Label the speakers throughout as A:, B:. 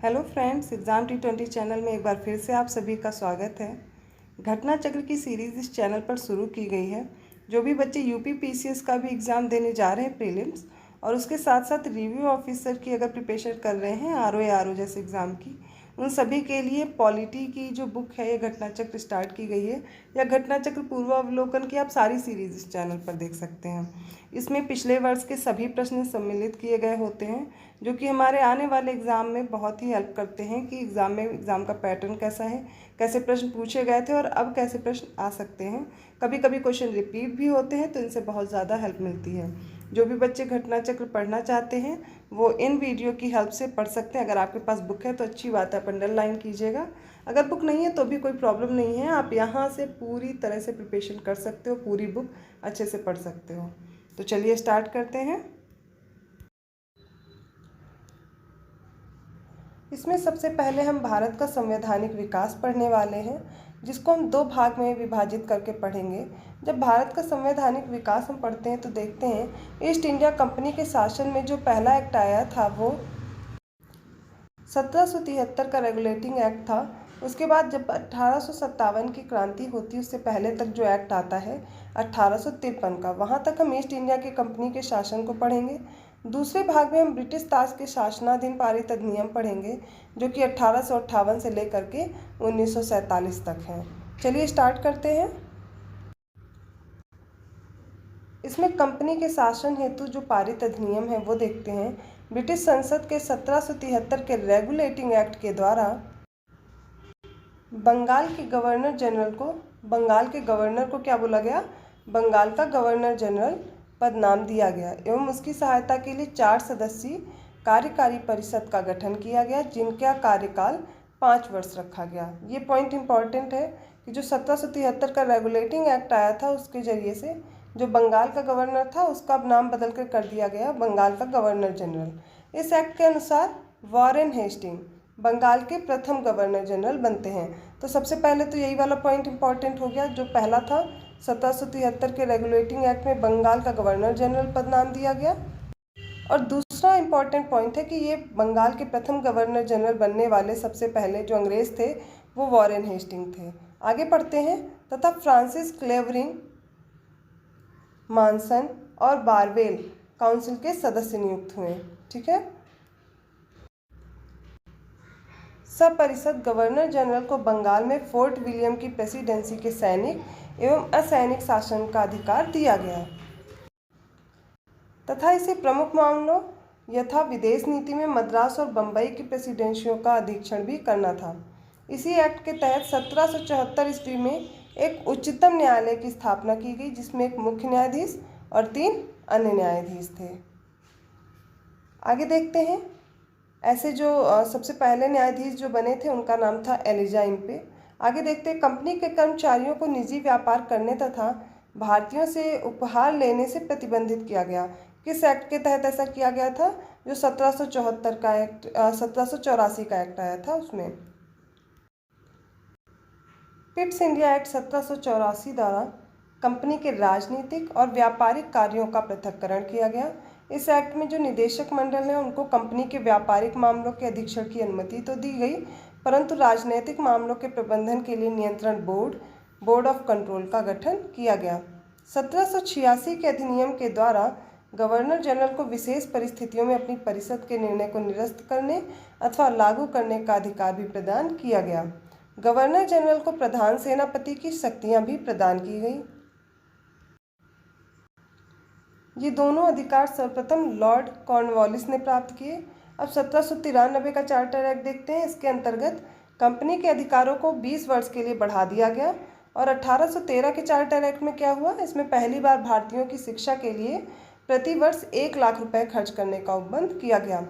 A: Hello friends, exam T20 channel में एक बार फिर से आप सभी का स्वागत है। घटना चक्र की सीरीज़ इस चैनल पर शुरू की गई है। जो भी बच्चे यूपी पीसीएस का भी एग्ज़ाम देने जा रहे हैं प्रीलिम्स, और उसके साथ साथ रिव्यू ऑफिसर की अगर प्रिपरेशन कर रहे हैं आरओ या आरओ जैसे एग्ज़ाम की, उन सभी के लिए पॉलिटी की जो बुक है ये घटना चक्र स्टार्ट की गई है, या घटना चक्र पूर्वावलोकन की आप सारी सीरीज़ इस चैनल पर देख सकते हैं। इसमें पिछले वर्ष के सभी प्रश्न सम्मिलित किए गए होते हैं, जो कि हमारे आने वाले एग्ज़ाम में बहुत ही हेल्प करते हैं कि एग्ज़ाम का पैटर्न कैसा है, कैसे प्रश्न पूछे गए थे और अब कैसे प्रश्न आ सकते हैं। कभी कभी क्वेश्चन रिपीट भी होते हैं, तो इनसे बहुत ज़्यादा हेल्प मिलती है। जो भी बच्चे घटना चक्र पढ़ना चाहते हैं वो इन वीडियो की हेल्प से पढ़ सकते हैं। अगर आपके पास बुक है तो अच्छी बात है, आप अंडरलाइन कीजिएगा। अगर बुक नहीं है तो भी कोई प्रॉब्लम नहीं है, आप यहाँ से पूरी तरह से प्रिपरेशन कर सकते हो, पूरी बुक अच्छे से पढ़ सकते हो। तो चलिए स्टार्ट करते हैं। इसमें सबसे पहले हम भारत का संवैधानिक विकास पढ़ने वाले हैं, जिसको हम दो भाग में विभाजित करके पढ़ेंगे। जब भारत का संवैधानिक विकास हम पढ़ते हैं तो देखते हैं ईस्ट इंडिया कंपनी के शासन में जो पहला एक्ट आया था वो 1773 का रेगुलेटिंग एक्ट था। उसके बाद जब 1857 की क्रांति होती है, उससे पहले तक जो एक्ट आता है 1853 का, वहाँ तक हम ईस्ट इंडिया की कंपनी के शासन को पढ़ेंगे। दूसरे भाग में हम ब्रिटिश ताज के शासनाधीन पारित अधिनियम पढ़ेंगे, जो कि 1858 से लेकर के 1947 तक हैं। चलिए स्टार्ट करते हैं। इसमें कंपनी के शासन हेतु जो पारित अधिनियम है वो देखते हैं। ब्रिटिश संसद के 1773 के रेगुलेटिंग एक्ट के द्वारा बंगाल के गवर्नर को क्या बोला गया? बंगाल का गवर्नर जनरल पद नाम दिया गया एवं उसकी सहायता के लिए 4 सदस्यीय कार्यकारी परिषद का गठन किया गया, जिनका कार्यकाल 5 वर्ष रखा गया। ये पॉइंट इम्पॉर्टेंट है कि जो 1773 का रेगुलेटिंग एक्ट आया था उसके जरिए से जो बंगाल का गवर्नर था उसका अब नाम बदल कर दिया गया बंगाल का गवर्नर जनरल। इस एक्ट के अनुसार वॉरेन हेस्टिंग बंगाल के प्रथम गवर्नर जनरल बनते हैं। तो सबसे पहले तो यही वाला पॉइंट इम्पॉर्टेंट हो गया। जो पहला था 1773 के रेगुलेटिंग एक्ट में बंगाल का गवर्नर जनरल पद नाम दिया गया, और दूसरा इम्पॉर्टेंट पॉइंट है कि ये बंगाल के प्रथम गवर्नर जनरल बनने वाले सबसे पहले जो अंग्रेज थे वो वॉरेन हेस्टिंग थे। आगे पढ़ते हैं। तथा फ्रांसिस क्लेवरिंग मानसन और बारवेल काउंसिल के सदस्य नियुक्त हुए। ठीक है। सपरिषद गवर्नर जनरल को बंगाल में फोर्ट विलियम की प्रेसिडेंसी के सैनिक एवं असैनिक शासन का अधिकार दिया गया तथा इसे प्रमुख मामलों यथा विदेश नीति में मद्रास और बम्बई की प्रेसिडेंसियों का अधीक्षण भी करना था। इसी एक्ट के तहत 1774 ईस्वी में एक उच्चतम न्यायालय की स्थापना की गई, जिसमें एक मुख्य न्यायाधीश और 3 अन्य न्यायाधीश थे। आगे देखते हैं। ऐसे जो सबसे पहले न्यायाधीश जो बने थे उनका नाम था एलिजा इम्पे। आगे देखते हैं। कंपनी के कर्मचारियों को निजी व्यापार करने तथा भारतीयों से उपहार लेने से प्रतिबंधित किया गया। किस एक्ट के तहत ऐसा किया गया था? जो 1784 का एक्ट आया था उसमें। पिट्स इंडिया एक्ट 1784 द्वारा कंपनी के राजनीतिक और व्यापारिक कार्यों का पृथक्करण किया गया। इस एक्ट में जो निदेशक मंडल है उनको कंपनी के व्यापारिक मामलों के अधीक्षण की अनुमति तो दी गई, परंतु राजनीतिक मामलों के प्रबंधन के लिए नियंत्रण बोर्ड ऑफ कंट्रोल का गठन किया गया। 1786 के अधिनियम के द्वारा गवर्नर जनरल को विशेष परिस्थितियों में अपनी परिषद के निर्णय को निरस्त करने अथवा लागू करने का अधिकार भी प्रदान किया गया। गवर्नर जनरल को प्रधान सेनापति की शक्तियां भी प्रदान की गई। ये दोनों अधिकार सर्वप्रथम लॉर्ड कॉर्नवालिस ने प्राप्त किए। अब 1793 का चार्टर एक्ट देखते हैं। इसके अंतर्गत कंपनी के अधिकारों को 20 वर्ष के लिए बढ़ा दिया गया, और 1813 के चार्टर एक्ट में क्या हुआ? इसमें पहली बार भारतीयों की शिक्षा के लिए प्रति वर्ष 1 लाख रुपए खर्च करने का उपबंध किया गया।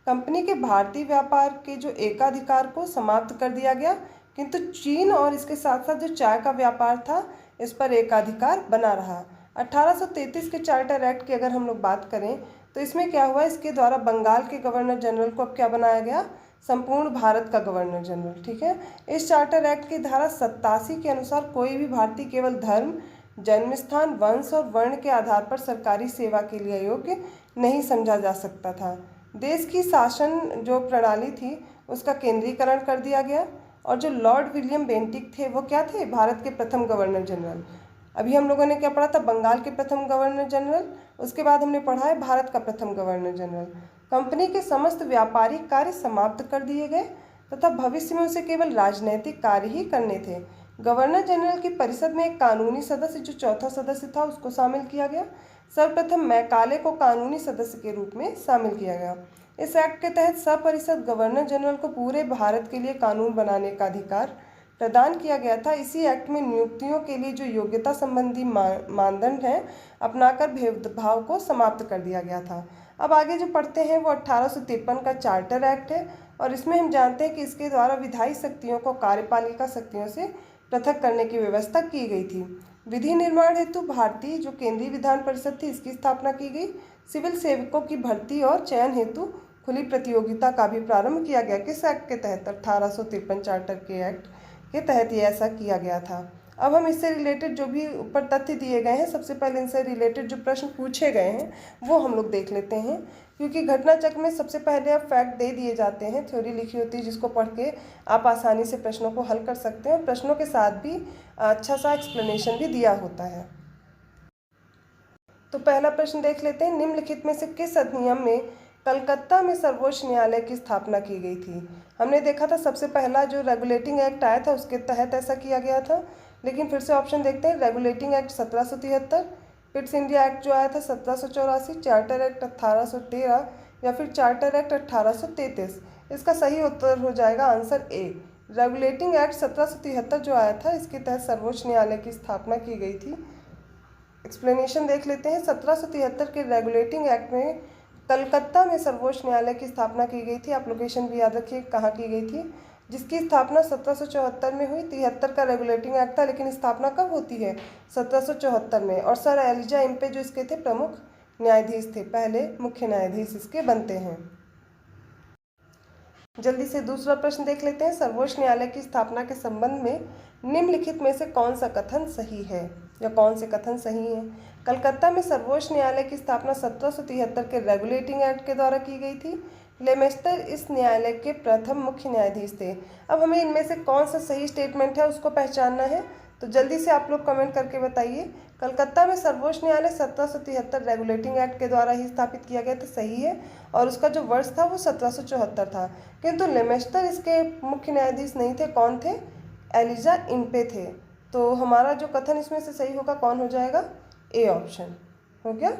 A: कंपनी के भारतीय व्यापार के जो एकाधिकार को समाप्त कर दिया गया, किंतु चीन और इसके साथ साथ जो चाय का व्यापार था इस पर एकाधिकार बना रहा। 1833 के चार्टर एक्ट की अगर हम लोग बात करें तो इसमें क्या हुआ? इसके द्वारा बंगाल के गवर्नर जनरल को अब क्या बनाया गया? संपूर्ण भारत का गवर्नर जनरल। ठीक है। इस चार्टर एक्ट की धारा 87 के अनुसार कोई भी भारतीय केवल धर्म, जन्मस्थान, वंश और वर्ण के आधार पर सरकारी सेवा के लिए अयोग्य नहीं समझा जा सकता था। देश की शासन जो प्रणाली थी उसका केंद्रीकरण कर दिया गया। और जो लॉर्ड विलियम बेंटिक थे वो क्या थे, भारत के प्रथम गवर्नर जनरल। अभी हम लोगों ने क्या पढ़ा था, बंगाल के प्रथम गवर्नर जनरल। उसके बाद हमने पढ़ा है भारत का प्रथम गवर्नर जनरल। कंपनी के समस्त व्यापारिक कार्य समाप्त कर दिए गए तथा भविष्य में उसे केवल राजनैतिक कार्य ही करने थे। गवर्नर जनरल की परिषद में एक कानूनी सदस्य जो चौथा सदस्य था उसको शामिल किया गया। सर्वप्रथम मैकाले को कानूनी सदस्य के रूप में शामिल किया गया। इस एक्ट के तहत सपरिषद गवर्नर जनरल को पूरे भारत के लिए कानून बनाने का अधिकार प्रदान किया गया था। इसी एक्ट में नियुक्तियों के लिए जो योग्यता संबंधी मानदंड हैं अपनाकर भेदभाव को समाप्त कर दिया गया था। अब आगे जो पढ़ते हैं वो 1853 का चार्टर एक्ट है और इसमें हम जानते हैं कि इसके द्वारा विधायी शक्तियों को कार्यपालिका शक्तियों से पृथक करने की व्यवस्था की गई थी। विधि निर्माण हेतु भारतीय जो केंद्रीय विधान परिषद थी इसकी स्थापना की गई। सिविल सेवकों की भर्ती और चयन हेतु खुली प्रतियोगिता का भी प्रारंभ किया गया। किस एक्ट के तहत, 1853 चार्टर के एक्ट के तहत ये ऐसा किया गया था। अब हम इससे रिलेटेड जो भी ऊपर तथ्य दिए गए हैं, सबसे पहले इनसे रिलेटेड जो प्रश्न पूछे गए हैं वो हम लोग देख लेते हैं, क्योंकि घटना चक्र में सबसे पहले अब फैक्ट दे दिए जाते हैं, थ्योरी लिखी होती है जिसको पढ़ के आप आसानी से प्रश्नों को हल कर सकते हैं। प्रश्नों के साथ भी अच्छा सा एक्सप्लेनेशन भी दिया होता है। तो पहला प्रश्न देख लेते हैं, निम्नलिखित में से किस अधिनियम में कलकत्ता में सर्वोच्च न्यायालय की स्थापना की गई थी। हमने देखा था सबसे पहला जो रेगुलेटिंग एक्ट आया था उसके तहत ऐसा किया गया था, लेकिन फिर से ऑप्शन देखते हैं। Regulating act 1773, Pitt's India act जो आया था 1784, चार्टर एक्ट 1813 या फिर चार्टर एक्ट 1833। इसका सही उत्तर हो जाएगा आंसर ए, रेगुलेटिंग एक्ट 1773 जो आया था इसके तहत सर्वोच्च न्यायालय की स्थापना की गई थी। एक्सप्लेनेशन देख लेते हैं। 1773 के रेगुलेटिंग एक्ट में कलकत्ता में सर्वोच्च न्यायालय की स्थापना की गई थी। आप लोकेशन भी याद रखिए कहाँ की गई थी, जिसकी स्थापना 1774 में हुई। 73 का रेगुलेटिंग एक्ट था, लेकिन स्थापना कब होती है, 1774 में। और सर एलिजा इम्पे जो इसके थे प्रमुख न्यायाधीश थे, पहले मुख्य न्यायाधीश इसके बनते हैं। जल्दी से दूसरा प्रश्न देख लेते हैं। सर्वोच्च न्यायालय की स्थापना के संबंध में निम्नलिखित में से कौन सा कथन सही है या कौन से कथन सही हैं। कलकत्ता में सर्वोच्च न्यायालय की स्थापना 1773 के रेगुलेटिंग एक्ट के द्वारा की गई थी। लेमेस्टर इस न्यायालय के प्रथम मुख्य न्यायाधीश थे। अब हमें इनमें से कौन सा सही स्टेटमेंट है उसको पहचानना है, तो जल्दी से आप लोग कमेंट करके बताइए। कलकत्ता में सर्वोच्च न्यायालय 1773 रेगुलेटिंग एक्ट के द्वारा ही स्थापित किया गया था, सही है, और उसका जो वर्ष था वो 1774 था। किंतु लेमेस्टर इसके मुख्य न्यायाधीश नहीं थे, कौन थे, एलिजा इम्पे थे। तो हमारा जो कथन इसमें से सही होगा कौन हो जाएगा, ए ऑप्शन हो गया।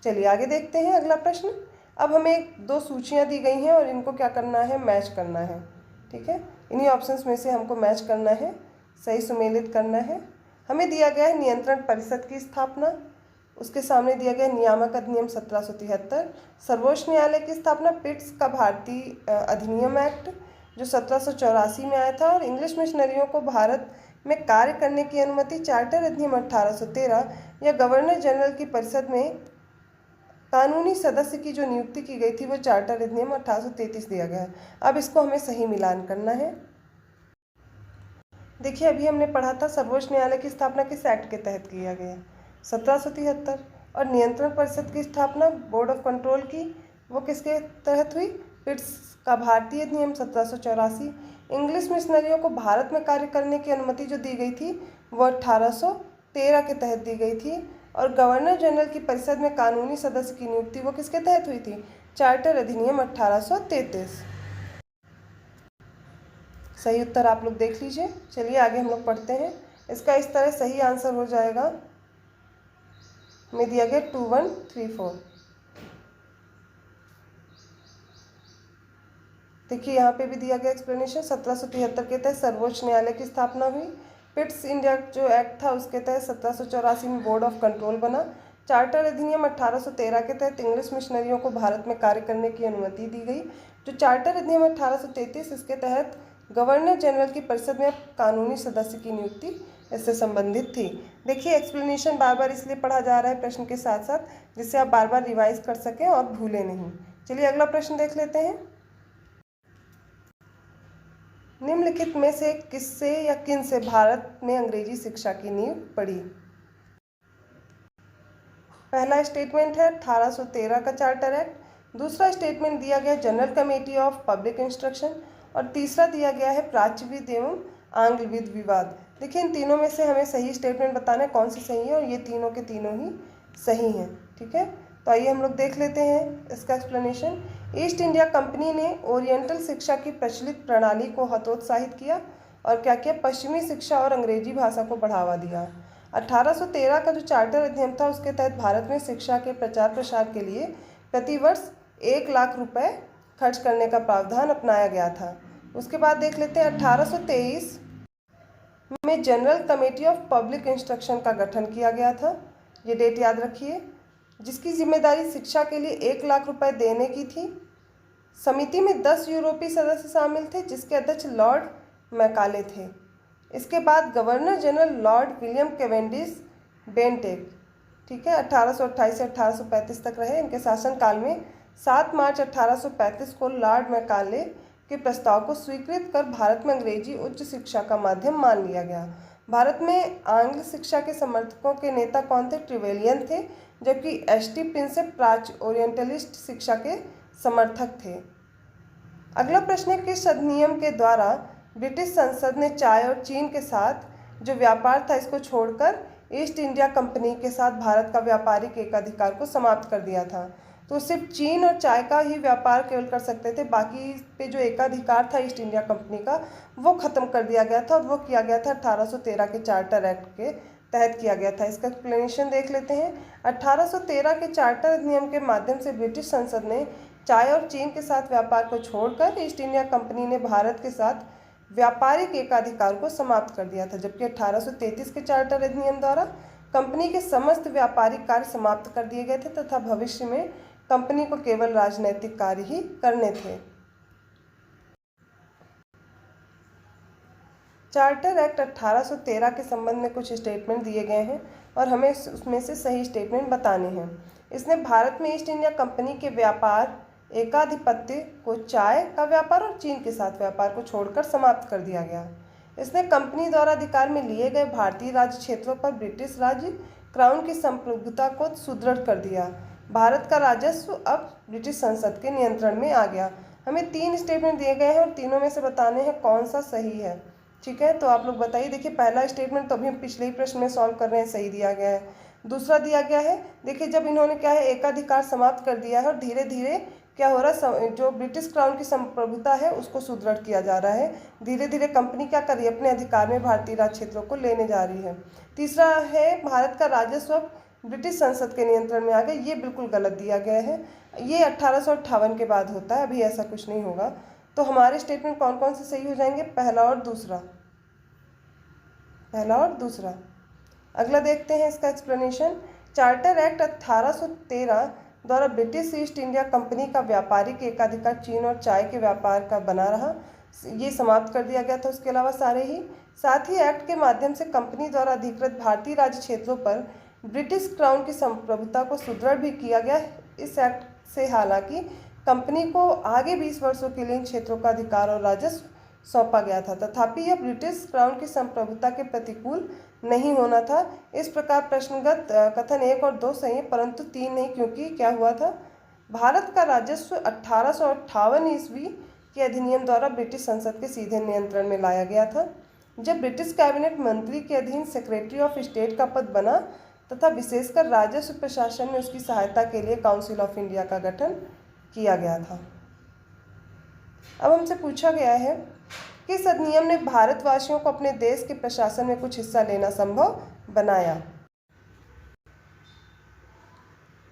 A: चलिए आगे देखते हैं अगला प्रश्न। अब हमें दो सूचियां दी गई हैं और इनको क्या करना है, मैच करना है। ठीक है, इन्हीं ऑप्शंस में से हमको मैच करना है, सही सुमेलित करना है। हमें दिया गया है नियंत्रण परिषद की स्थापना, उसके सामने दिया गया नियामक अधिनियम 1773, सर्वोच्च न्यायालय की स्थापना पिट्स का भारतीय अधिनियम एक्ट जो 1784 में आया था, और इंग्लिश मिशनरियों को भारत में कार्य करने की अनुमति चार्टर अधिनियम 1813 या गवर्नर जनरल की परिषद में कानूनी सदस्य की जो नियुक्ति की गई थी वो चार्टर अधिनियम 1833 दिया गया है। अब इसको हमें सही मिलान करना है। देखिए अभी हमने पढ़ा था सर्वोच्च न्यायालय की स्थापना किस एक्ट के तहत किया गया, 1773, और नियंत्रण परिषद की स्थापना बोर्ड ऑफ कंट्रोल की वो किसके तहत हुई, पिट्स का भारतीय अधिनियम 1784। इंग्लिश मिशनरियों को भारत में कार्य करने की अनुमति जो दी गई थी वो 1813 के तहत दी गई थी, और गवर्नर जनरल की परिषद में कानूनी सदस्य की नियुक्ति वो किसके तहत हुई थी, चार्टर अधिनियम 1833। सही उत्तर आप लोग देख लीजिए। चलिए आगे हम लोग पढ़ते हैं। इसका इस तरह सही आंसर हो जाएगा, हमें दिया गया 2134। देखिए यहाँ पे भी दिया गया एक्सप्लेनेशन। 1773 के तहत सर्वोच्च न्यायालय की स्थापना हुई। पिट्स इंडिया जो एक्ट था उसके तहत 1784 में बोर्ड ऑफ कंट्रोल बना। चार्टर अधिनियम 1813 के तहत इंग्लिश मिशनरियों को भारत में कार्य करने की अनुमति दी गई। जो चार्टर अधिनियम 1833 इसके तहत गवर्नर जनरल की परिषद में कानूनी सदस्य की नियुक्ति इससे संबंधित थी। देखिए एक्सप्लेनेशन बार बार इसलिए पढ़ा जा रहा है प्रश्न के साथ साथ, जिससे आप बार बार रिवाइज कर सकें और भूलें नहीं। चलिए अगला प्रश्न देख लेते हैं। निम्नलिखित में से किससे या किन से भारत में अंग्रेजी शिक्षा की नींव पड़ी। पहला स्टेटमेंट है 1813 का चार्टर एक्ट। दूसरा स्टेटमेंट दिया गया general committee of public instruction, और तीसरा दिया गया है प्राच्यविद एवं आंग्लविद विवाद। देखिए इन तीनों में से हमें सही स्टेटमेंट बताना है कौन सी सही है, और ये तीनों के तीनों ही सही हैं। ठीक है, तो आइए हम लोग देख लेते हैं इसका एक्सप्लेनेशन। ईस्ट इंडिया कंपनी ने ओरिएंटल शिक्षा की प्रचलित प्रणाली को हतोत्साहित किया और क्या किया, पश्चिमी शिक्षा और अंग्रेजी भाषा को बढ़ावा दिया। 1813 का जो चार्टर अधिनियम था उसके तहत भारत में शिक्षा के प्रचार प्रसार के लिए प्रतिवर्ष 1 लाख रुपए खर्च करने का प्रावधान अपनाया गया था। उसके बाद देख लेते हैं 1823 में general committee of public instruction का गठन किया गया था, ये डेट याद रखिए, जिसकी जिम्मेदारी शिक्षा के लिए 1 लाख रुपए देने की थी। समिति में 10 यूरोपीय सदस्य शामिल थे, जिसके अध्यक्ष लॉर्ड मैकाले थे। इसके बाद governor general Lord William Cavendish Bentinck, ठीक है, 1828 से 1835 तक रहे। इनके शासनकाल में 7 मार्च 1835 को लॉर्ड मैकाले के प्रस्ताव को स्वीकृत कर भारत में अंग्रेजी उच्च शिक्षा का माध्यम मान लिया गया। भारत में आंग्ल शिक्षा के समर्थकों के नेता कौन थे, ट्रिवेलियन थे, जबकि एसटी प्रिंसेप प्राच्य ओरिएंटलिस्ट शिक्षा के समर्थक थे। अगला प्रश्न है, किस अधिनियम के द्वारा ब्रिटिश संसद ने चाय और चीन के साथ जो व्यापार था इसको छोड़कर ईस्ट इंडिया कंपनी के साथ भारत का व्यापारिक एकाधिकार को समाप्त कर दिया था। तो सिर्फ चीन और चाय का ही व्यापार केवल कर सकते थे, बाकी पे जो एकाधिकार था ईस्ट इंडिया कंपनी का वो ख़त्म कर दिया गया था, और वो किया गया था 1813 के चार्टर एक्ट के तहत किया गया था। इसका एक्सप्लेनेशन देख लेते हैं। 1813 के चार्टर अधिनियम के माध्यम से ब्रिटिश संसद ने चाय और चीन के साथ व्यापार को छोड़कर ईस्ट इंडिया कंपनी ने भारत के साथ व्यापारिक एकाधिकार को समाप्त कर दिया था, जबकि 1833 के चार्टर अधिनियम द्वारा कंपनी के समस्त व्यापारिक कार्य समाप्त कर दिए गए थे तथा भविष्य में कंपनी को केवल राजनैतिक कार्य ही करने थे। चार्टर एक्ट 1813 के संबंध में कुछ स्टेटमेंट दिए गए हैं और हमें उसमें से सही स्टेटमेंट बताने हैं। इसने भारत में ईस्ट इंडिया कंपनी के व्यापार एकाधिपत्य को चाय का व्यापार और चीन के साथ व्यापार को छोड़कर समाप्त कर दिया गया। इसने कंपनी द्वारा अधिकार में लिए गए भारतीय राज्य क्षेत्रों पर ब्रिटिश राज्य क्राउन की संप्रभुता को सुदृढ़ कर दिया। भारत का राजस्व अब ब्रिटिश संसद के नियंत्रण में आ गया। हमें 3 स्टेटमेंट दिए गए हैं और तीनों में से बताने हैं कौन सा सही है। ठीक है, तो आप लोग बताइए। देखिए पहला स्टेटमेंट तो अभी हम पिछले ही प्रश्न में सॉल्व कर रहे हैं, सही दिया गया है। दूसरा दिया गया है, देखिए जब इन्होंने क्या है एकाधिकार समाप्त कर दिया है और धीरे धीरे क्या हो रहा है, जो ब्रिटिश क्राउन की संप्रभुता है उसको सुदृढ़ किया जा रहा है। धीरे धीरे कंपनी क्या कर रही है, अपने अधिकार में भारतीय राज्य क्षेत्रों को लेने जा रही है। तीसरा है, भारत का राजस्व ब्रिटिश संसद के नियंत्रण में आ गया, ये बिल्कुल गलत दिया गया है। ये 1858 के बाद होता है, अभी ऐसा कुछ नहीं होगा। तो हमारे स्टेटमेंट कौन कौन से सही हो जाएंगे, पहला और दूसरा, पहला और दूसरा। अगला देखते हैं इसका एक्सप्लेनेशन। चार्टर एक्ट 1813 द्वारा ब्रिटिश ईस्ट इंडिया कंपनी का व्यापारिक एकाधिकार चीन और चाय के व्यापार का बना रहा, ये समाप्त कर दिया गया था। उसके अलावा साथ ही एक्ट के माध्यम से कंपनी द्वारा अधिकृत भारतीय राज्य क्षेत्रों पर ब्रिटिश क्राउन की संप्रभुता को सुदृढ़ भी किया गया। इस एक्ट से हालांकि कंपनी को आगे 20 वर्षों के लिए इन क्षेत्रों का अधिकार और राजस्व सौंपा गया था, तथापि यह ब्रिटिश क्राउन की संप्रभुता के प्रतिकूल नहीं होना था। इस प्रकार प्रश्नगत कथन 1 और 2 सही है, परंतु 3 नहीं, क्योंकि क्या हुआ था, भारत का राजस्व 1858 ईस्वी के अधिनियम द्वारा ब्रिटिश संसद के सीधे नियंत्रण में लाया गया था, जब ब्रिटिश कैबिनेट मंत्री के अधीन सेक्रेटरी ऑफ स्टेट का पद बना तथा विशेषकर राजस्व प्रशासन में उसकी सहायता के लिए काउंसिल ऑफ इंडिया का गठन किया गया था। अब हमसे पूछा गया है, किस अधिनियम ने भारतवासियों को अपने देश के प्रशासन में कुछ हिस्सा लेना संभव बनाया।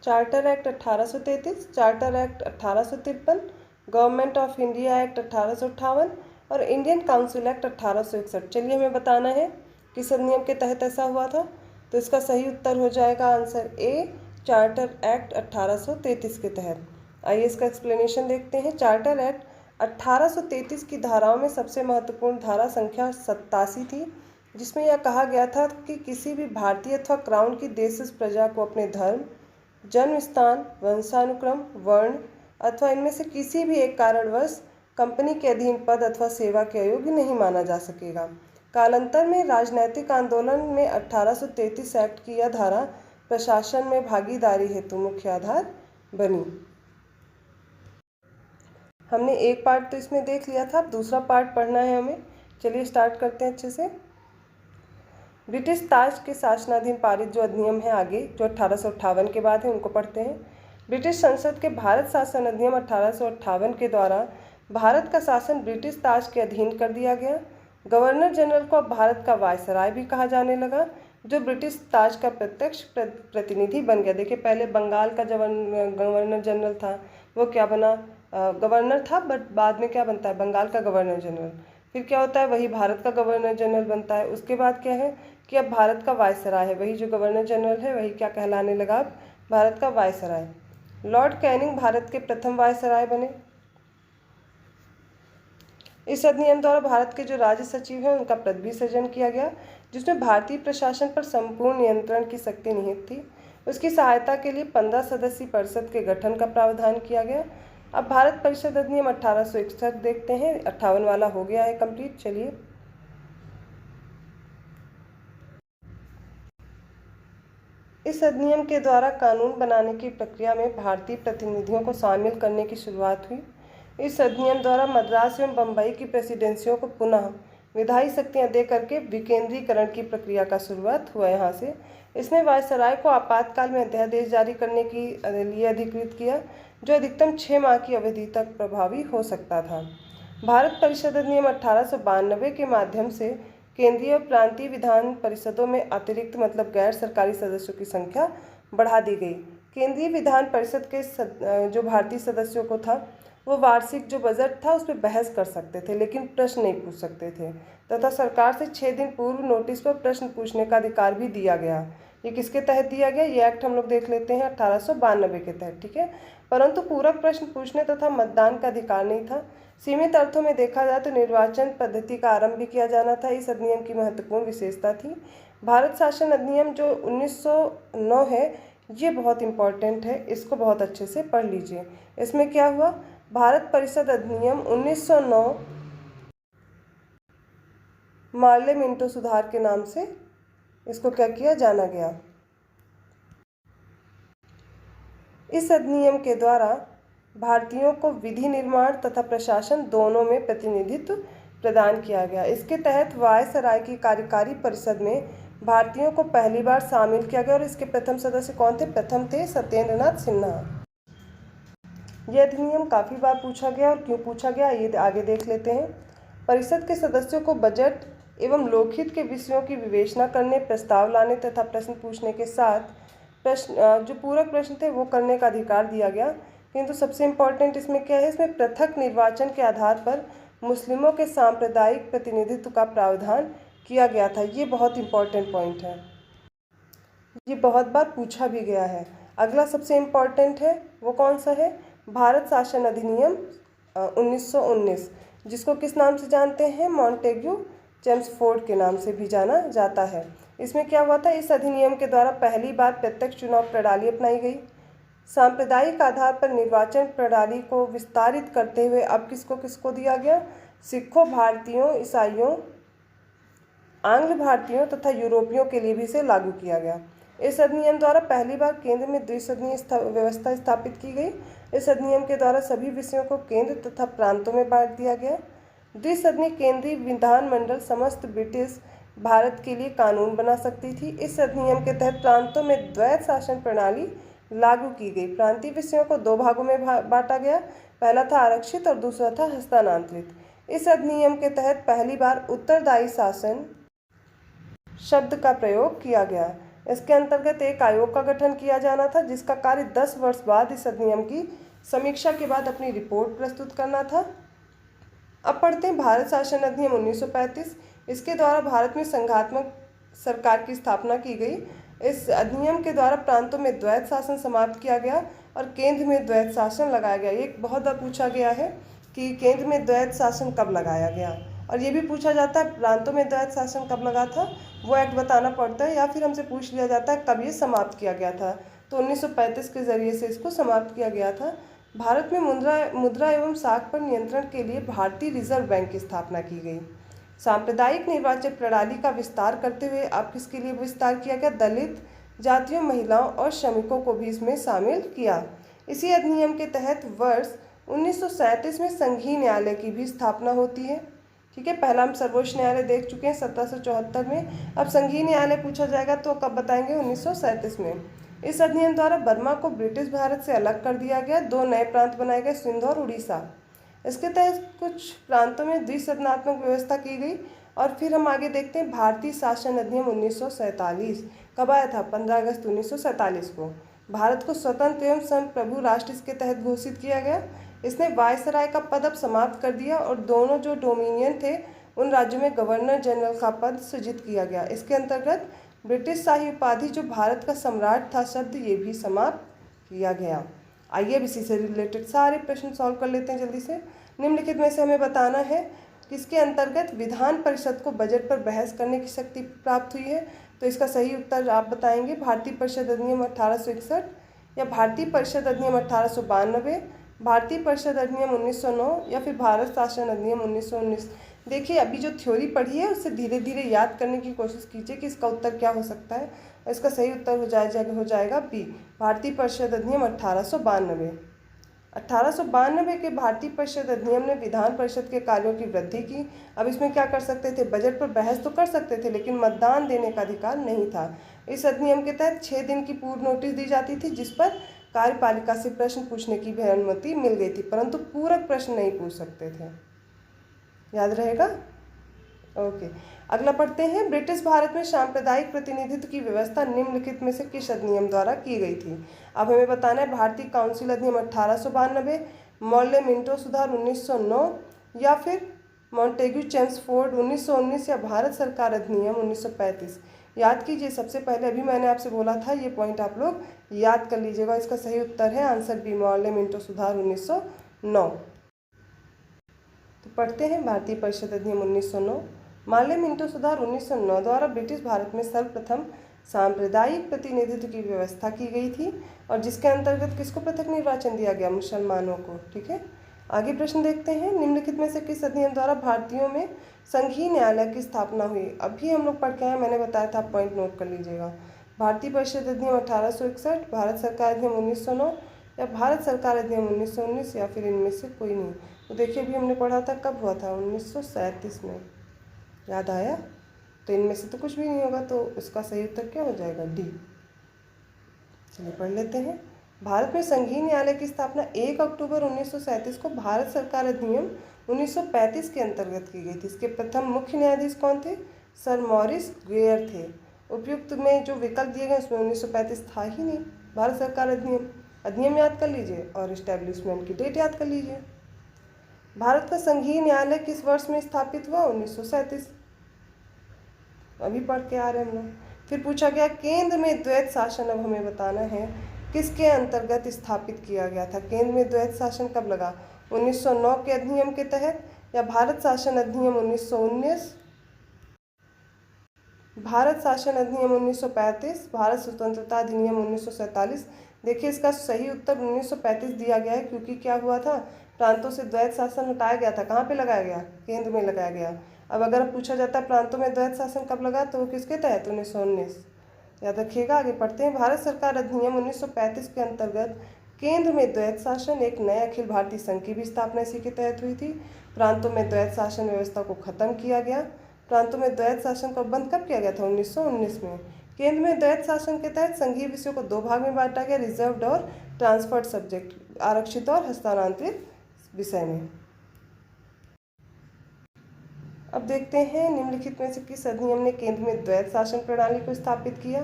A: Charter act 1833, charter act 1853, government of India act 1858 और इंडियन काउंसिल एक्ट 1861। चलिए हमें बताना है किस अधिनियम के तहत ऐसा हुआ था। तो इसका सही उत्तर हो जाएगा आंसर ए, चार्टर एक्ट 1833 के तहत। आइए इसका एक्सप्लेनेशन देखते हैं। चार्टर एक्ट 1833 की धाराओं में सबसे महत्वपूर्ण धारा संख्या 87 थी, जिसमें यह कहा गया था कि किसी भी भारतीय अथवा क्राउन की देशज प्रजा को अपने धर्म, जन्म स्थान, वंशानुक्रम, वर्ण अथवा इनमें से किसी भी एक कारणवश कंपनी के अधीन पद अथवा सेवा के अयोग्य नहीं माना जा सकेगा। कालांतर में राजनैतिक आंदोलन में 1833 एक्ट की यह धारा प्रशासन में भागीदारी हेतु मुख्य आधार बनी। हमने एक पार्ट तो इसमें देख लिया था, अब दूसरा पार्ट पढ़ना है हमें। चलिए स्टार्ट करते हैं अच्छे से। ब्रिटिश ताज के शासनाधीन पारित जो अधिनियम है आगे, जो 1858 के बाद है, उनको पढ़ते हैं। ब्रिटिश संसद के भारत शासन अधिनियम 1858 के द्वारा भारत का शासन ब्रिटिश ताज के अधीन कर दिया गया। गवर्नर जनरल को अब भारत का वायसराय भी कहा जाने लगा, जो ब्रिटिश ताज का प्रत्यक्ष प्रतिनिधि बन गया। देखिए, पहले बंगाल का गवर्नर जनरल था, वो क्या बना, गवर्नर था, बट बाद में क्या बनता है, बंगाल का गवर्नर जनरल। फिर क्या होता है, वही भारत का गवर्नर जनरल बनता है। उसके बाद क्या है कि अब भारत का वायसराय है, वही जो गवर्नर जनरल है वही क्या कहलाने लगा, अब भारत का वायसराय। लॉर्ड कैनिंग भारत के प्रथम वायसराय बने। इस अधिनियम द्वारा भारत के जो राज्य सचिव हैं उनका पद भी सृजन किया गया, जिसमें भारतीय प्रशासन पर संपूर्ण नियंत्रण की शक्ति निहित थी। उसकी सहायता के लिए 15 सदस्यीय परिषद के गठन का प्रावधान किया गया। अब भारत परिषद अधिनियम 1861 देखते हैं, 58 वाला हो गया है कंप्लीट। चलिए, इस अधिनियम के द्वारा कानून बनाने की प्रक्रिया में भारतीय प्रतिनिधियों को शामिल करने की शुरुआत हुई। इस अधिनियम द्वारा मद्रास एवं बम्बई की प्रेसिडेंसियों को पुनः विधायी शक्तियां दे करके विकेंद्रीकरण की प्रक्रिया का शुरुआत हुआ यहाँ से। इसने वायसराय को आपातकाल में अध्यादेश जारी करने के लिए अधिकृत किया, जो अधिकतम 6 माह की अवधि तक प्रभावी हो सकता था। भारत परिषद अधिनियम 1892 के माध्यम से केंद्रीय और प्रांतीय विधान परिषदों में अतिरिक्त मतलब गैर सरकारी सदस्यों की संख्या बढ़ा दी गई। केंद्रीय विधान परिषद के जो भारतीय सदस्यों को था, वो वार्षिक जो बजट था उस पर बहस कर सकते थे, लेकिन प्रश्न नहीं पूछ सकते थे, तथा सरकार से 6 दिन पूर्व नोटिस पर प्रश्न पूछने का अधिकार भी दिया गया। ये किसके तहत दिया गया, ये एक्ट हम लोग देख लेते हैं 1892 के तहत, ठीक है। परंतु पूरक प्रश्न पूछने तथा मतदान का अधिकार नहीं था। सीमित अर्थों में देखा जाए तो निर्वाचन पद्धति का आरंभ भी किया जाना था। इस अधिनियम की महत्वपूर्ण विशेषता थी भारत शासन अधिनियम जो 1909 है, ये बहुत इंपॉर्टेंट है, इसको बहुत अच्छे से पढ़ लीजिए। इसमें क्या हुआ, भारत परिषद अधिनियम 1909 मार्ले मिंटो सुधार के नाम से इसको क्या किया जाना गया। इस अधिनियम के द्वारा भारतीयों को विधि निर्माण तथा प्रशासन दोनों में प्रतिनिधित्व प्रदान किया गया। इसके तहत वायसराय की कार्यकारी परिषद में भारतीयों को पहली बार शामिल किया गया और इसके प्रथम सदस्य कौन थे, प्रथम थे सत्येंद्रनाथ सिन्हा। यह अधिनियम काफ़ी बार पूछा गया, और क्यों पूछा गया ये आगे देख लेते हैं। परिषद के सदस्यों को बजट एवं लोकहित के विषयों की विवेचना करने, प्रस्ताव लाने तथा प्रश्न पूछने के साथ जो पूरक प्रश्न थे वो करने का अधिकार दिया गया। किंतु सबसे इम्पोर्टेंट इसमें क्या है, इसमें पृथक निर्वाचन के आधार पर मुस्लिमों के सांप्रदायिक प्रतिनिधित्व का प्रावधान किया गया था। ये बहुत इम्पोर्टेंट पॉइंट है, ये बहुत बार पूछा भी गया है। अगला सबसे इम्पोर्टेंट है, वो कौन सा है, भारत शासन अधिनियम 1919, जिसको किस नाम से जानते हैं, मॉन्टेग्यू चेम्सफोर्ड के नाम से भी जाना जाता है। इसमें क्या हुआ था, इस अधिनियम के द्वारा पहली बार प्रत्यक्ष चुनाव प्रणाली अपनाई गई। सांप्रदायिक आधार पर निर्वाचन प्रणाली को विस्तारित करते हुए अब किसको किसको दिया गया, सिखों, भारतीयों, ईसाइयों, आंग्ल भारतीयों तथा यूरोपियों के लिए भी इसे लागू किया गया। इस अधिनियम द्वारा पहली बार केंद्र में द्विसदनीय व्यवस्था स्थापित की गई। इस अधिनियम के द्वारा सभी विषयों को केंद्र तथा प्रांतों में बांट दिया गया। द्विसदनीय केंद्रीय विधानमंडल समस्त ब्रिटिश भारत के लिए कानून बना सकती थी। इस अधिनियम के तहत प्रांतों में द्वैत शासन प्रणाली लागू की गई। प्रांतीय विषयों को 2 भागों में बांटा गया, पहला था आरक्षित और दूसरा था हस्तांतरित। इस अधिनियम के तहत पहली बार उत्तरदायी शासन शब्द का प्रयोग किया गया। इसके अंतर्गत एक आयोग का गठन किया जाना था, जिसका कार्य 10 वर्ष बाद इस अधिनियम की समीक्षा के बाद अपनी रिपोर्ट प्रस्तुत करना था। अब पढ़ते हैं भारत शासन अधिनियम 1935। इसके द्वारा भारत में संघात्मक सरकार की स्थापना की गई। इस अधिनियम के द्वारा प्रांतों में द्वैत शासन समाप्त किया गया और केंद्र में द्वैत शासन लगाया गया। ये बहुत बार पूछा गया है कि केंद्र में द्वैत शासन कब लगाया गया, और ये भी पूछा जाता है प्रांतों में द्वैत शासन कब लगा था, वो एक्ट बताना पड़ता है, या फिर हमसे पूछ लिया जाता है कब ये समाप्त किया गया था। तो 1935 के जरिए से इसको समाप्त किया गया था। भारत में मुद्रा एवं साख पर नियंत्रण के लिए भारतीय रिजर्व बैंक की स्थापना की गई। सांप्रदायिक निर्वाचन प्रणाली का विस्तार करते हुए अब किसके लिए विस्तार किया गया, दलित जातियों, महिलाओं और श्रमिकों को भी इसमें शामिल किया। इसी अधिनियम के तहत वर्ष 1937 में संघीय न्यायालय की भी स्थापना होती है। ठीक है, पहला हम सर्वोच्च न्यायालय देख चुके हैं 1774 में। अब संघीय न्यायालय पूछा जाएगा तो कब बताएंगे, 1937 में। इस अधिनियम द्वारा बर्मा को ब्रिटिश भारत से अलग कर दिया गया। 2 नए प्रांत बनाए गए, सिंध और उड़ीसा। इसके तहत कुछ प्रांतों में द्विसदनात्मक व्यवस्था की गई। और फिर हम आगे देखते हैं भारतीय शासन अधिनियम 1947 कब आया था, 15 अगस्त 1947 को। भारत को स्वतंत्र एवं संप्रभु राष्ट्र इसके तहत घोषित किया गया। इसने वायसराय का पद अब समाप्त कर दिया और दोनों जो डोमिनियन थे उन राज्यों में गवर्नर जनरल का पद सृजित किया गया। इसके अंतर्गत ब्रिटिश शाही उपाधि जो भारत का सम्राट था शब्द ये भी समाप्त किया गया। आइए अब इसी से रिलेटेड सारे प्रश्न सॉल्व कर लेते हैं जल्दी से। निम्नलिखित में से हमें बताना है किसके अंतर्गत विधान परिषद को बजट पर बहस करने की शक्ति प्राप्त हुई है। तो इसका सही उत्तर आप बताएंगे भारतीय परिषद अधिनियम 1861 या भारतीय परिषद अधिनियम 1892, भारतीय परिषद अधिनियम 1909 या फिर भारत शासन अधिनियम 1919। देखिए अभी जो थ्योरी पढ़ी है उससे धीरे धीरे याद करने की कोशिश कीजिए कि इसका उत्तर क्या हो सकता है। इसका सही उत्तर हो जाएगा बी, भारतीय परिषद अधिनियम 1892। 1892 के भारतीय परिषद अधिनियम ने विधान परिषद के कार्यों की वृद्धि की। अब इसमें क्या कर सकते थे, बजट पर बहस तो कर सकते थे लेकिन मतदान देने का अधिकार नहीं था। इस अधिनियम के तहत 6 दिन की पूर्व नोटिस दी जाती थी जिस पर कार्यपालिका से प्रश्न पूछने की भी अनुमति मिल गई थी, परंतु पूरक प्रश्न नहीं पूछ सकते थे। याद रहेगा। ओके, अगला पढ़ते हैं। ब्रिटिश भारत में सांप्रदायिक प्रतिनिधित्व की व्यवस्था निम्नलिखित में से किस अधिनियम द्वारा की गई थी। अब हमें बताना है भारतीय काउंसिल अधिनियम 1892, मॉर्ले मिंटो सुधार 1909 या फिर मॉन्टेग्यू चेम्सफोर्ड 1919 या भारत सरकार अधिनियम 1935। याद कीजिए, सबसे पहले अभी मैंने आपसे बोला था ये पॉइंट आप लोग याद कर लीजिएगा। इसका सही उत्तर है आंसर बी, मॉर्ले मिंटो सुधार 1909। तो पढ़ते हैं भारतीय परिषद अधिनियम 1909। मॉर्ले मिंटो सुधार 1909 द्वारा ब्रिटिश भारत में सर्वप्रथम सांप्रदायिक प्रतिनिधित्व की व्यवस्था की गई थी और जिसके अंतर्गत किसको पृथक निर्वाचन दिया गया, मुसलमानों को। ठीक है, आगे प्रश्न देखते हैं। निम्नलिखित में से किस अधिनियम द्वारा भारतीयों में संघीय न्यायालय की स्थापना हुई। अभी हम लोग पढ़ के आए, मैंने बताया था, पॉइंट नोट कर लीजिएगा। भारतीय परिषद अधिनियम 1861, भारत सरकार अधिनियम 1909 या भारत सरकार अधिनियम 1919 या फिर इनमें से कोई नहीं। तो देखिए अभी हमने पढ़ा था, कब हुआ था, 1937 में। याद आया। तो इनमें से तो कुछ भी नहीं होगा, तो इसका सही उत्तर क्या हो जाएगा, डी। चलिए पढ़ लेते हैं। भारत में संघीय न्यायालय की स्थापना 1 अक्टूबर 1937 को भारत सरकार अधिनियम 1935 के अंतर्गत की गई थी। इसके प्रथम मुख्य न्यायाधीश कौन थे, सर मॉरिस ग्वेयर थे। उपयुक्त में जो विकल्प दिए गए उसमें 1935 था ही नहीं। भारत सरकार अधिनियम याद कर लीजिए और इस्टेब्लिशमेंट की डेट याद कर लीजिए। भारत का संघीय न्यायालय किस वर्ष में स्थापित हुआ, 1937। अभी पढ़ के आ रहे हैं हम लोग। फिर पूछा गया केंद्र में द्वैत शासन, अब हमें बताना है किसके अंतर्गत स्थापित किया गया था। केंद्र में द्वैत शासन कब लगा, 1909 के अधिनियम के तहत या भारत शासन अधिनियम 1919, भारत शासन अधिनियम 1935, भारत स्वतंत्रता अधिनियम 1947। देखिए इसका सही उत्तर 1935 दिया गया है क्योंकि क्या हुआ था, प्रांतों से द्वैत शासन हटाया गया था। कहाँ पे लगाया गया, केंद्र में लगाया गया। अब अगर पूछा जाता है प्रांतों में द्वैत शासन कब लगा, तो वो किसके तहत, 1919। याद रखिएगा। आगे पढ़ते हैं। भारत सरकार अधिनियम 1935 के अंतर्गत केंद्र में द्वैत शासन, एक नए अखिल भारतीय संघ की भी स्थापना इसी के तहत हुई थी। प्रांतों में द्वैत शासन व्यवस्था को खत्म किया गया। प्रांतों में द्वैत शासन को बंद कब किया गया था, 1919 में। केंद्र में द्वैत शासन के तहत संघीय विषयों को 2 भाग में बांटा गया, रिजर्व्ड और ट्रांसफर्ड सब्जेक्ट, आरक्षित और हस्तांतरित विषय में। अब देखते हैं निम्नलिखित में से किस अधिनियम ने केंद्र में द्वैत शासन प्रणाली को स्थापित किया।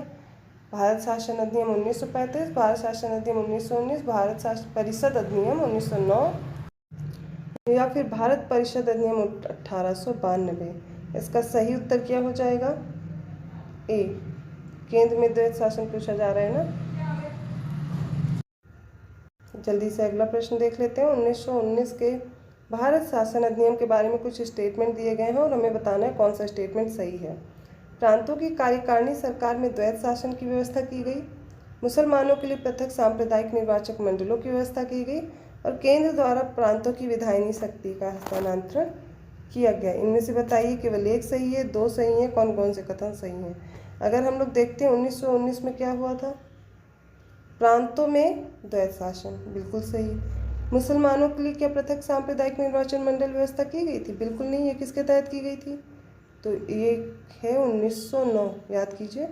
A: भारत शासन अधिनियम 1935, भारत शासन अधिनियम 1919, भारत परिषद अधिनियम 1909 या फिर भारत परिषद अधिनियम 1892। इसका सही उत्तर क्या हो जाएगा, ए, केंद्र में द्वैत शासन पूछा जा रहा है ना। जल्दी से अगला प्रश्न देख लेते हैं। 1919 के भारत शासन अधिनियम के बारे में कुछ स्टेटमेंट दिए गए हैं और हमें बताना है कौन सा स्टेटमेंट सही है। प्रांतों की कार्यकारिणी सरकार में द्वैत शासन की व्यवस्था की गई, मुसलमानों के लिए पृथक सांप्रदायिक निर्वाचक मंडलों की व्यवस्था की गई और केंद्र द्वारा प्रांतों की विधायिनी शक्ति का हस्तांतरण किया गया। इनमें से बताइए केवल एक सही है, 2 सही है, कौन कौन से कथन सही हैं। अगर हम लोग देखते हैं 1919 में क्या हुआ था, प्रांतों में द्वैत शासन, बिल्कुल सही। मुसलमानों के लिए क्या पृथक सांप्रदायिक निर्वाचन मंडल व्यवस्था की गई थी? बिल्कुल नहीं। ये किसके तहत की गई थी? तो ये है 1909, याद कीजिए।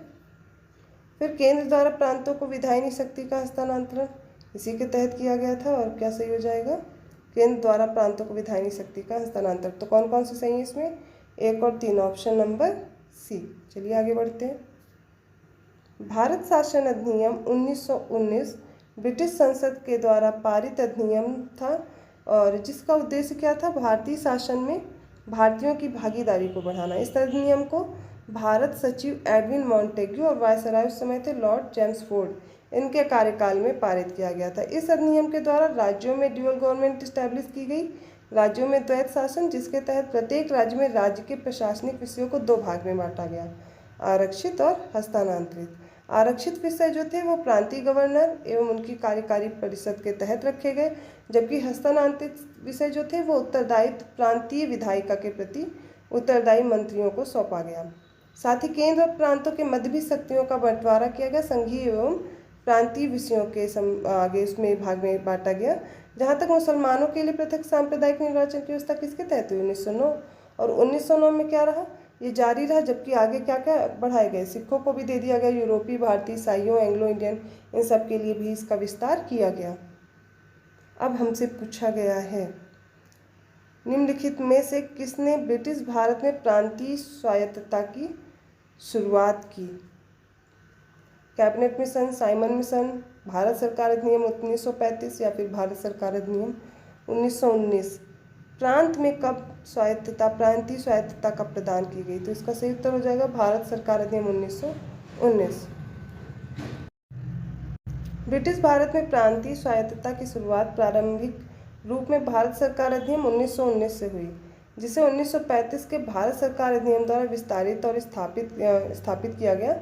A: फिर केंद्र द्वारा प्रांतों को विधायी शक्ति का हस्तांतरण इसी के तहत किया गया था। और क्या सही हो जाएगा? केंद्र द्वारा प्रांतों को विधायी शक्ति का हस्तांतरण। तो कौन कौन से सही है इसमें? 1 और 3, ऑप्शन नंबर सी। चलिए आगे बढ़ते हैं। भारत शासन अधिनियम 1919 ब्रिटिश संसद के द्वारा पारित अधिनियम था और जिसका उद्देश्य क्या था? भारतीय शासन में भारतीयों की भागीदारी को बढ़ाना। इस अधिनियम को भारत सचिव एडविन मॉन्टेग्यू और वायसराय उस समय थे लॉर्ड चैम्सफोर्ड, इनके कार्यकाल में पारित किया गया था। इस अधिनियम के द्वारा राज्यों में ड्यूअल गवर्नमेंट स्टैब्लिश की गई, राज्यों में द्वैत शासन, जिसके तहत प्रत्येक राज्य में राज्य के प्रशासनिक विषयों को 2 भाग में बांटा गया, आरक्षित और हस्तांतरित। आरक्षित विषय जो थे वो प्रांतीय गवर्नर एवं उनकी कार्यकारी परिषद के तहत रखे गए, जबकि हस्तांतरित विषय जो थे वो उत्तरदायित्व प्रांतीय विधायिका के प्रति उत्तरदायी मंत्रियों को सौंपा गया। साथ ही केंद्र और प्रांतों के मध्य भी शक्तियों का बंटवारा किया गया, संघीय एवं प्रांतीय विषयों के आगे इसमें भाग में बांटा गया। जहाँ तक मुसलमानों के लिए पृथक सांप्रदायिक निर्वाचन की व्यवस्था किसके तहत हुई? 1909। और 1909 में क्या रहा? ये जारी रहा, जबकि आगे क्या क्या बढ़ाए गए? सिखों को भी दे दिया गया, यूरोपीय, भारतीय, ईसाइयों, एंग्लो इंडियन, इन सब के लिए भी इसका विस्तार किया गया। अब हमसे पूछा गया है, निम्नलिखित में से किसने ब्रिटिश भारत में प्रांतीय स्वायत्तता की शुरुआत की? Cabinet mission, Simon mission, Bharat सरकार अधिनियम 1935 या फिर भारत सरकार अधिनियम 1919। प्रांत में कब स्वायत्तता, प्रांतीय स्वायत्तता कब प्रदान की गई? तो इसका सही उत्तर हो जाएगा भारत सरकार अधिनियम 1919। ब्रिटिश भारत में प्रांतीय स्वायत्तता की शुरुआत प्रारंभिक रूप में भारत सरकार अधिनियम 1919 से हुई, जिसे 1935 के भारत सरकार अधिनियम द्वारा विस्तारित और स्थापित किया गया।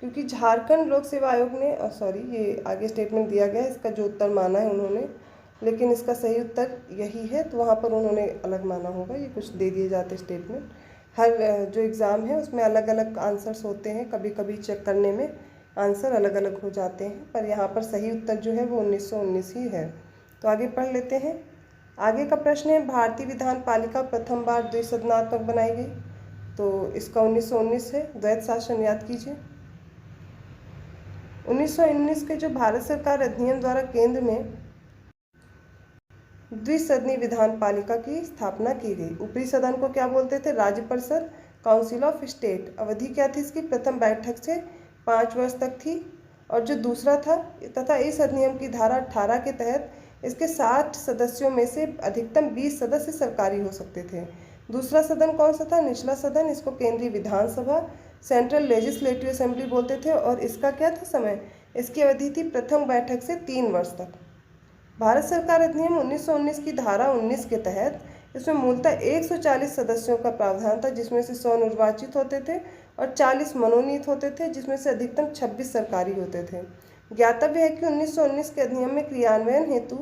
A: क्योंकि झारखंड लोक सेवा आयोग ने ये आगे स्टेटमेंट दिया गया है, इसका जो उत्तर माना है उन्होंने, लेकिन इसका सही उत्तर यही है, तो वहाँ पर उन्होंने अलग माना होगा। ये कुछ दे दिए जाते स्टेटमेंट, हर जो एग्ज़ाम है उसमें अलग अलग आंसर्स होते हैं, कभी कभी चेक करने में आंसर अलग अलग हो जाते हैं, पर यहाँ पर सही उत्तर जो है वो 1919 ही है। तो आगे पढ़ लेते हैं। आगे का प्रश्न है, भारतीय विधान पालिका प्रथम बार द्विसदनात्मक बनाई गई? तो इसका 1919 है। द्वैत शासन याद कीजिए। 1919 के जो भारत सरकार अधिनियम द्वारा केंद्र में द्विसदनी विधान पालिका की स्थापना की गई। ऊपरी सदन को क्या बोलते थे? राज्य परिषद, काउंसिल ऑफ स्टेट। अवधि क्या थी इसकी? प्रथम बैठक से 5 वर्ष तक थी। और जो दूसरा था, तथा इस अधिनियम की धारा 18 के तहत इसके 60 सदस्यों में से अधिकतम 20 सदस्य सरकारी हो सकते थे। दूसरा सदन कौन सा था? निचला सदन। इसको केंद्रीय विधानसभा, सेंट्रल लेजिस्लेटिव असेंबली बोलते थे। और इसका क्या था समय? इसकी अवधि थी प्रथम बैठक से 3 वर्ष तक। भारत सरकार अधिनियम 1919 की धारा 19 के तहत इसमें मूलतः 140 सदस्यों का प्रावधान था, जिसमें से 100 निर्वाचित होते थे और 40 मनोनीत होते थे, जिसमें से अधिकतम 26 सरकारी होते थे। ज्ञातव्य है कि 1919 के अधिनियम में क्रियान्वयन हेतु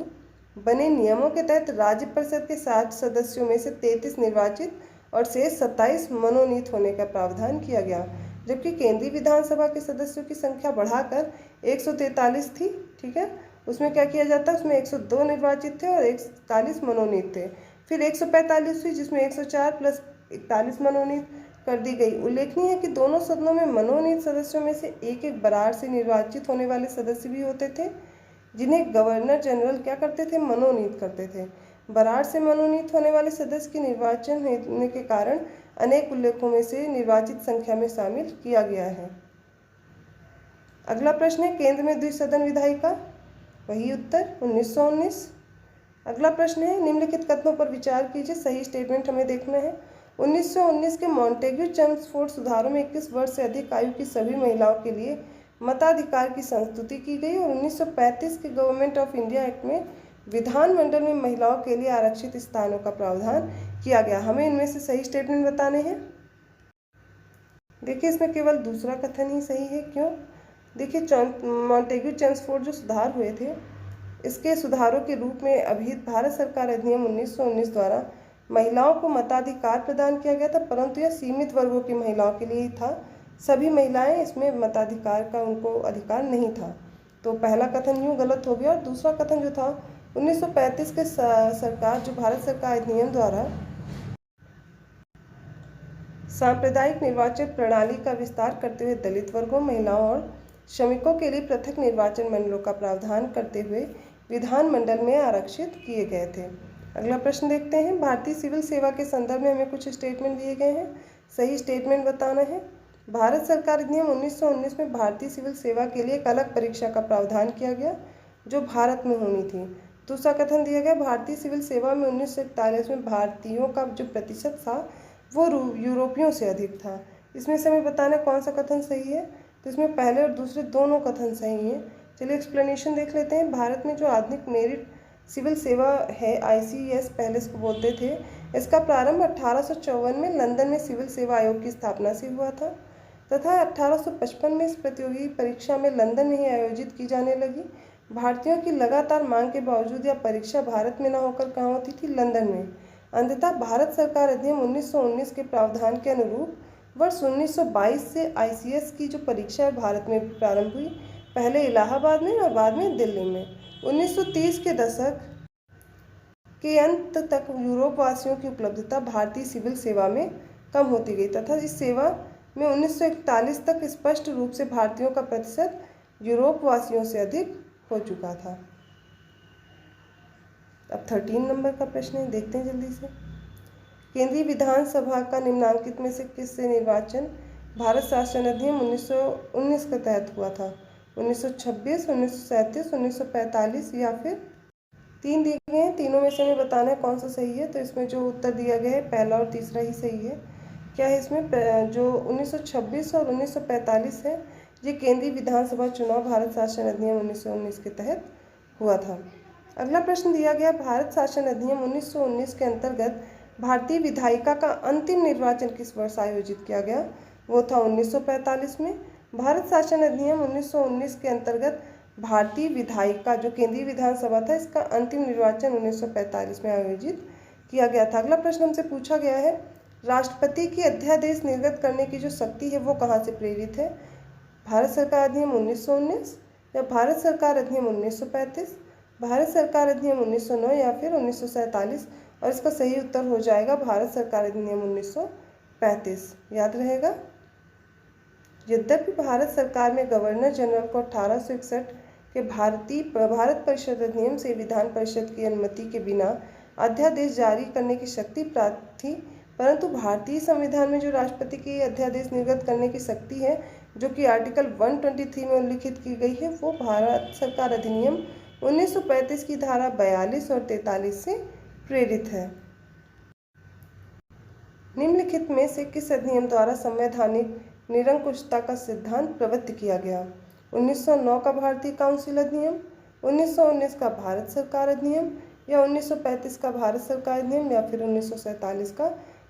A: बने नियमों के तहत राज्य परिषद के 60 सदस्यों में से 33 निर्वाचित और शेष 27 मनोनीत होने का प्रावधान किया गया, जबकि केंद्रीय विधानसभा के सदस्यों की संख्या बढ़ाकर 143 थी। ठीक है, उसमें क्या किया जाता है? उसमें 102 निर्वाचित थे और 41 मनोनीत थे। फिर 145 हुई, जिसमें 104 प्लस 41 मनोनीत कर दी गई। उल्लेखनीय है कि दोनों सदनों में मनोनीत सदस्यों में से एक एक बरार से निर्वाचित होने वाले सदस्य भी होते थे, जिन्हें गवर्नर जनरल क्या करते थे? मनोनीत करते थे। बरार से मनोनीत होने वाले सदस्य के निर्वाचन होने के कारण अनेक उल्लेखों में से निर्वाचित संख्या में शामिल किया गया है। अगला प्रश्न है, केंद्र में द्विसदन विधायिका, वही उत्तर 1919। अगला प्रश्न है, निम्नलिखित कथनों पर विचार कीजिए, सही स्टेटमेंट हमें देखना है। 1919 के मॉन्टेग्यू चेम्सफोर्ड सुधारों में 21 वर्ष से अधिक आयु की सभी महिलाओं के लिए मताधिकार की संस्तुति की गई और 1935 के गवर्नमेंट ऑफ इंडिया एक्ट में विधानमंडल में महिलाओं के लिए आरक्षित स्थानों का प्रावधान किया गया। हमें इनमें से सही स्टेटमेंट बताने हैं। देखिए, इसमें केवल दूसरा कथन ही सही है। क्यों? देखिए, मॉन्टेग्यू चेम्सफोर्ड जो सुधार हुए थे, इसके सुधारों के रूप में अभिहित भारत सरकार अधिनियम 1919 द्वारा महिलाओं को मताधिकार प्रदान किया गया था, परंतु यह सीमित वर्गों की महिलाओं के लिए ही था। सभी महिलाएं इसमें मताधिकार का उनको अधिकार नहीं था। तो पहला कथन यूँ गलत हो गया। और दूसरा कथन जो था 1935 के सरकार जो भारत सरकार अधिनियम द्वारा सांप्रदायिक निर्वाचन प्रणाली का विस्तार करते हुए दलित वर्गों, महिलाओं और श्रमिकों के लिए पृथक निर्वाचन मंडलों का प्रावधान करते हुए विधानमंडल में आरक्षित किए गए थे। अगला प्रश्न देखते हैं। भारतीय सिविल सेवा के संदर्भ में हमें कुछ स्टेटमेंट दिए गए हैं, सही स्टेटमेंट बताना है। भारत सरकार अधिनियम 1919 में भारतीय सिविल सेवा के लिए एक अलग परीक्षा का प्रावधान किया गया जो भारत में होनी थी। दूसरा कथन दिया गया, भारतीय सिविल सेवा में 1941 में भारतीयों का जो प्रतिशत था वो यूरोपियों से अधिक था। इसमें से हमें बताना कौन सा कथन सही है। तो इसमें पहले और दूसरे दोनों कथन सही हैं। चलिए एक्सप्लेनेशन देख लेते हैं। भारत में जो आधुनिक मेरिट सिविल सेवा है, ICS पहले इसको बोलते थे, इसका प्रारंभ 1854 में लंदन में सिविल सेवा आयोग की स्थापना से हुआ था तथा 1855 में इस प्रतियोगी परीक्षा में लंदन में ही आयोजित की जाने लगी। भारतीयों की लगातार मांग के बावजूद यह परीक्षा भारत में न होकर कहाँ होती थी, लंदन में। अंततः भारत सरकार अधिनियम 1919 के प्रावधान के अनुरूप वर्ष 1922 से ICS की जो परीक्षा है भारत में प्रारंभ हुई, पहले इलाहाबाद में और बाद में दिल्ली में। 1930 के दशक के अंत तक यूरोप वासियों की उपलब्धता भारतीय सिविल सेवा में कम होती गई तथा इस सेवा में 1941 तक स्पष्ट रूप से भारतीयों का प्रतिशत यूरोप वासियों से अधिक हो चुका था। अब 13 नंबर का प्रश्न है, देखते हैं जल्दी से। केंद्रीय विधानसभा का निम्नांकित में से किससे निर्वाचन भारत शासन अधिनियम 1919 के तहत हुआ था? 1926, 1937, 1945 या फिर 3 दिए गए हैं, तीनों में से हमें बताना है कौन सा सही है। तो इसमें जो उत्तर दिया गया है पहला और तीसरा ही सही है। क्या है इसमें? जो 1926 और 1945 है ये केंद्रीय विधानसभा चुनाव भारत शासन अधिनियम 1919 के तहत हुआ था। अगला प्रश्न दिया गया, भारत शासन अधिनियम 1919 के अंतर्गत भारतीय विधायिका का अंतिम निर्वाचन किस वर्ष आयोजित किया गया? वो था 1945 में। भारत शासन अधिनियम 1919 के अंतर्गत भारतीय विधायिका जो केंद्रीय विधानसभा था इसका अंतिम निर्वाचन 1945 में आयोजित किया गया था। अगला प्रश्न हमसे पूछा गया है, राष्ट्रपति की अध्यादेश निर्गत करने की जो शक्ति है वो कहाँ से प्रेरित है? भारत सरकार अधिनियम 1919 या भारत सरकार अधिनियम 1935, भारत सरकार अधिनियम 1909 या फिर 1947? और इसका सही उत्तर हो जाएगा भारत सरकार अधिनियम 1935। याद रहेगा। यद्यपि भारत सरकार में गवर्नर जनरल को 1861 के भारत परिषद अधिनियम से विधान परिषद की अनुमति के बिना अध्यादेश जारी करने की शक्ति प्राप्त थी, परंतु भारतीय संविधान में जो राष्ट्रपति की अध्यादेश निर्गत करने की शक्ति है जो कि आर्टिकल 123 में उल्लिखित की गई है वो भारत सरकार अधिनियम 1935 की धारा 42 और 43 से प्रेरित है। निम्नलिखित में से किस अधिनियम द्वारा संवैधानिक निरंकुशता का सिद्धांत प्रवृत्त किया गया? 1909 का भारतीय काउंसिल अधिनियम, 1919 का भारत सरकार अधिनियम या 1935 का भारत सरकार अधिनियम या फिर 1947 का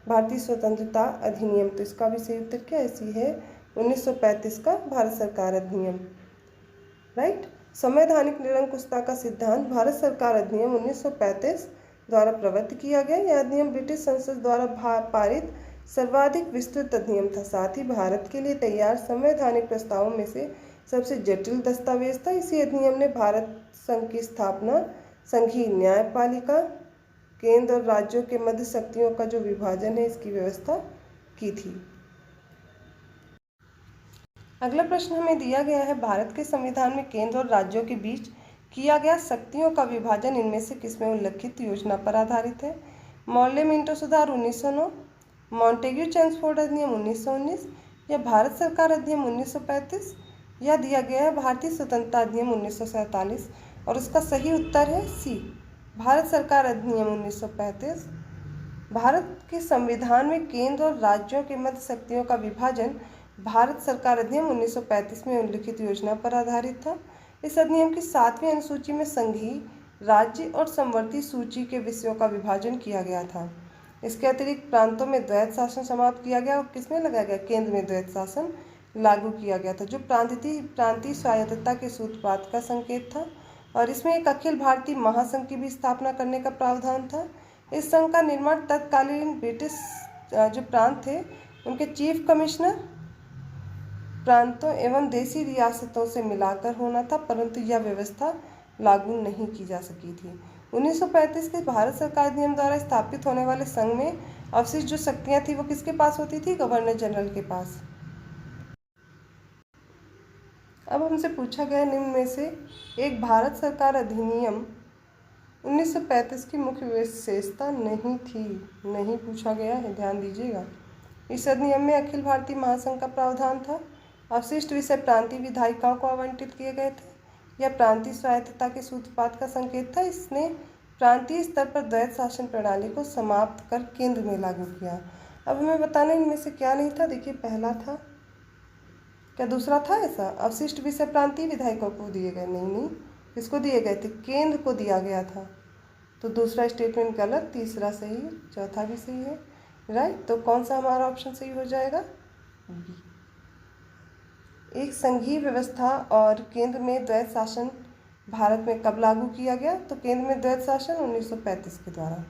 A: भारतीय स्वतंत्रता अधिनियम? तो इसका भी सही उत्तर क्या ऐसी है? 1935 का भारत सरकार अधिनियम। राइट। संवैधानिक निरंकुशता का सिद्धांत भारत सरकार अधिनियम 1935 द्वारा प्रवृत्त किया गया। यह अधिनियम ब्रिटिश संसद द्वारा पारित सर्वाधिक विस्तृत अधिनियम था। साथ ही भारत के लिए तैयार संवैधानिक प्रस्तावों में से सबसे जटिल दस्तावेज था। इसी अधिनियम ने भारत संघ की स्थापना, संघीय न्यायपालिका, केंद्र और राज्यों के मध्य शक्तियों का जो विभाजन है इसकी व्यवस्था की थी। अगला प्रश्न हमें दिया गया है, भारत के संविधान में केंद्र और राज्यों के बीच किया गया शक्तियों का विभाजन इनमें से किसमें उल्लिखित योजना पर आधारित है? मॉर्ले मिंटो सुधार 1909, मॉन्टेग्यू चेम्सफोर्ड अधिनियम 1919 या भारत सरकार अधिनियम 1935 या दिया गया है भारतीय स्वतंत्रता अधिनियम 1947? और उसका सही उत्तर है सी, भारत सरकार अधिनियम 1935। भारत के संविधान में केंद्र और राज्यों के मध्य शक्तियों का विभाजन भारत सरकार अधिनियम 1935 में उल्लिखित योजना पर आधारित था। इस अधिनियम की 7वीं अनुसूची में संघीय, राज्य और समवर्ती सूची के विषयों का विभाजन किया गया था। इसके अतिरिक्त प्रांतों में द्वैत शासन समाप्त किया गया और किसमें लगाया गया? केंद्र में द्वैत शासन लागू किया गया था, जो प्रांतीय स्वायत्तता के सूत्रपात का संकेत था। और इसमें एक अखिल भारतीय महासंघ की भी स्थापना करने का प्रावधान था। इस संघ का निर्माण तत्कालीन ब्रिटिश जो प्रांत थे उनके चीफ कमिश्नर प्रांतों एवं देशी रियासतों से मिलाकर होना था, परंतु यह व्यवस्था लागू नहीं की जा सकी थी। 1935 के भारत सरकार अधिनियम द्वारा स्थापित होने वाले संघ में अवशिष्ट जो शक्तियां थी वो किसके पास होती थी? गवर्नर जनरल के पास। अब हमसे पूछा गया निम्न में से एक भारत सरकार अधिनियम 1935 की मुख्य विशेषता नहीं थी। नहीं पूछा गया है, ध्यान दीजिएगा। इस अधिनियम में अखिल भारतीय महासंघ का प्रावधान था। अवशिष्ट विषय प्रांतीय विधायिकाओं को आवंटित किए गए थे। यह प्रांतीय स्वायत्तता के सूत्रपात का संकेत था। इसने प्रांतीय स्तर पर द्वैत शासन प्रणाली को समाप्त कर केंद्र में लागू किया। अब हमें बताना इनमें से क्या नहीं था। देखिए, पहला था, क्या दूसरा था ऐसा? अवशिष्ट विषय प्रांतीय विधायकों को दिए गए? नहीं, किसको दिए गए थे? केंद्र को दिया गया था। तो दूसरा स्टेटमेंट गलत, तीसरा सही, चौथा भी सही है। राइट, तो कौन सा हमारा ऑप्शन सही हो जाएगा? बी। एक संघीय व्यवस्था और केंद्र में द्वैत शासन भारत में कब लागू किया गया? तो केंद्र में द्वैत शासन 1935 के द्वारा।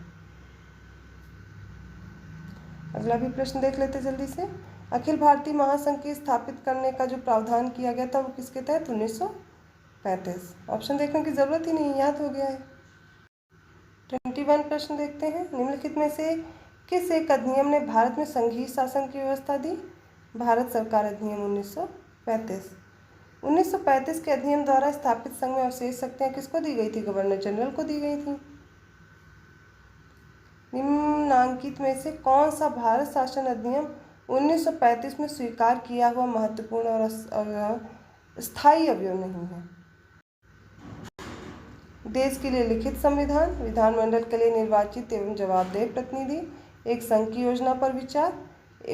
A: अगला भी प्रश्न देख लेते जल्दी से। अखिल भारतीय महासंघ के स्थापित करने का जो प्रावधान किया गया था वो किसके तहत? 1935। ऑप्शन देखने की जरूरत ही नहीं, याद हो गया है। 21 प्रश्न देखते हैं। निम्नलिखित में से किस एक अधिनियम ने भारत में संघीय शासन की व्यवस्था दी? भारत सरकार अधिनियम 1935। 1935 के अधिनियम द्वारा स्थापित संघ में अवशेष शक्तियां किसको दी गई थी? गवर्नर जनरल को दी गई थी। निम्नांकित में से कौन सा भारत शासन अधिनियम 1935 में स्वीकार किया हुआ महत्वपूर्ण और स्थायी अवयव नहीं है? देश के लिए लिखित संविधान, विधानमंडल के लिए निर्वाचित एवं जवाबदेह प्रतिनिधि, एक संघ की योजना पर विचार,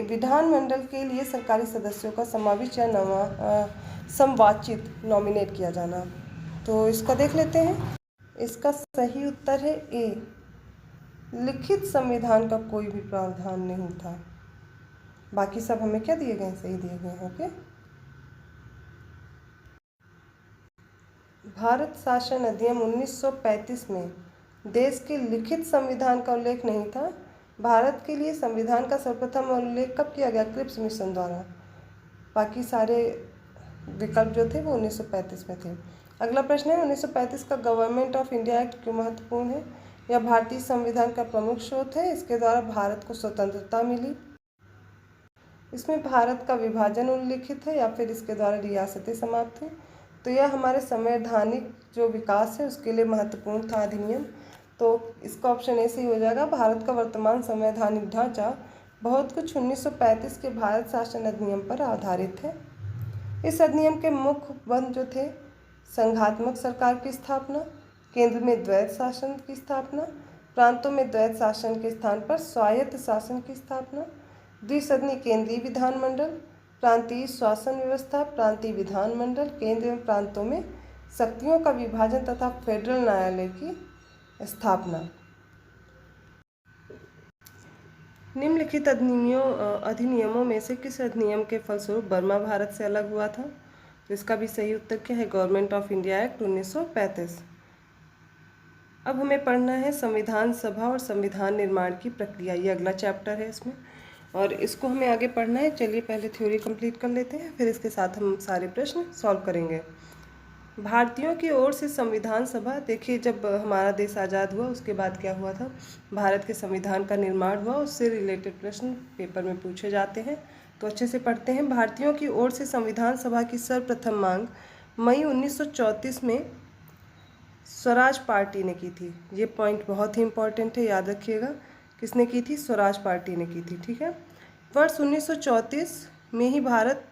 A: विधानमंडल के लिए सरकारी सदस्यों का समावेश या समवाचित नॉमिनेट किया जाना। तो इसका देख लेते हैं। इसका सही उत्तर है ए, लिखित संविधान का कोई भी प्रावधान नहीं था। बाकी सब हमें क्या दिए गए? सही दिए गए हैं। ओके, भारत शासन अधिनियम 1935 में देश के लिखित संविधान का उल्लेख नहीं था। भारत के लिए संविधान का सर्वप्रथम उल्लेख कब किया गया? क्रिप्स मिशन द्वारा। बाकी सारे विकल्प जो थे वो 1935 में थे। अगला प्रश्न है, 1935 का गवर्नमेंट ऑफ इंडिया एक्ट क्यों महत्वपूर्ण है? यह भारतीय संविधान का प्रमुख स्रोत है। इसके द्वारा भारत को स्वतंत्रता मिली। इसमें भारत का विभाजन उल्लिखित है या फिर इसके द्वारा रियासतें समाप्त हुई। तो यह हमारे संवैधानिक जो विकास है उसके लिए महत्वपूर्ण था अधिनियम। तो इसका ऑप्शन ए सही हो जाएगा। भारत का वर्तमान संवैधानिक ढांचा बहुत कुछ 1935 के भारत शासन अधिनियम पर आधारित है। इस अधिनियम के मुख्य बंद जो थे, संघात्मक सरकार की स्थापना, केंद्र में द्वैत शासन की स्थापना, प्रांतों में द्वैत शासन के स्थान पर स्वायत्त शासन की स्थापना, द्विसदनीय केंद्रीय विधानमंडल, प्रांतीय शासन व्यवस्था, प्रांतीय विधानमंडल, केंद्र एवं प्रांतों में शक्तियों का विभाजन तथा फेडरल न्यायालय की स्थापना। निम्नलिखित अधिनियमों में से किस अधिनियम के फलस्वरूप बर्मा भारत से अलग हुआ था? तो इसका भी सही उत्तर क्या है? Government of India act 1935। अब हमें पढ़ना है संविधान सभा और संविधान निर्माण की प्रक्रिया। ये अगला चैप्टर है इसमें, और इसको हमें आगे पढ़ना है। चलिए पहले थ्योरी कंप्लीट कर लेते हैं, फिर इसके साथ हम सारे प्रश्न सॉल्व करेंगे। भारतीयों की ओर से संविधान सभा, देखिए जब हमारा देश आज़ाद हुआ उसके बाद क्या हुआ था, भारत के संविधान का निर्माण हुआ, उससे रिलेटेड प्रश्न पेपर में पूछे जाते हैं, तो अच्छे से पढ़ते हैं। भारतीयों की ओर से संविधान सभा की सर्वप्रथम मांग मई 1934 में स्वराज पार्टी ने की थी। ये पॉइंट बहुत ही इंपॉर्टेंट है, याद रखिएगा। किसने की थी? स्वराज पार्टी ने की थी। ठीक है, वर्ष 1934 में ही भारत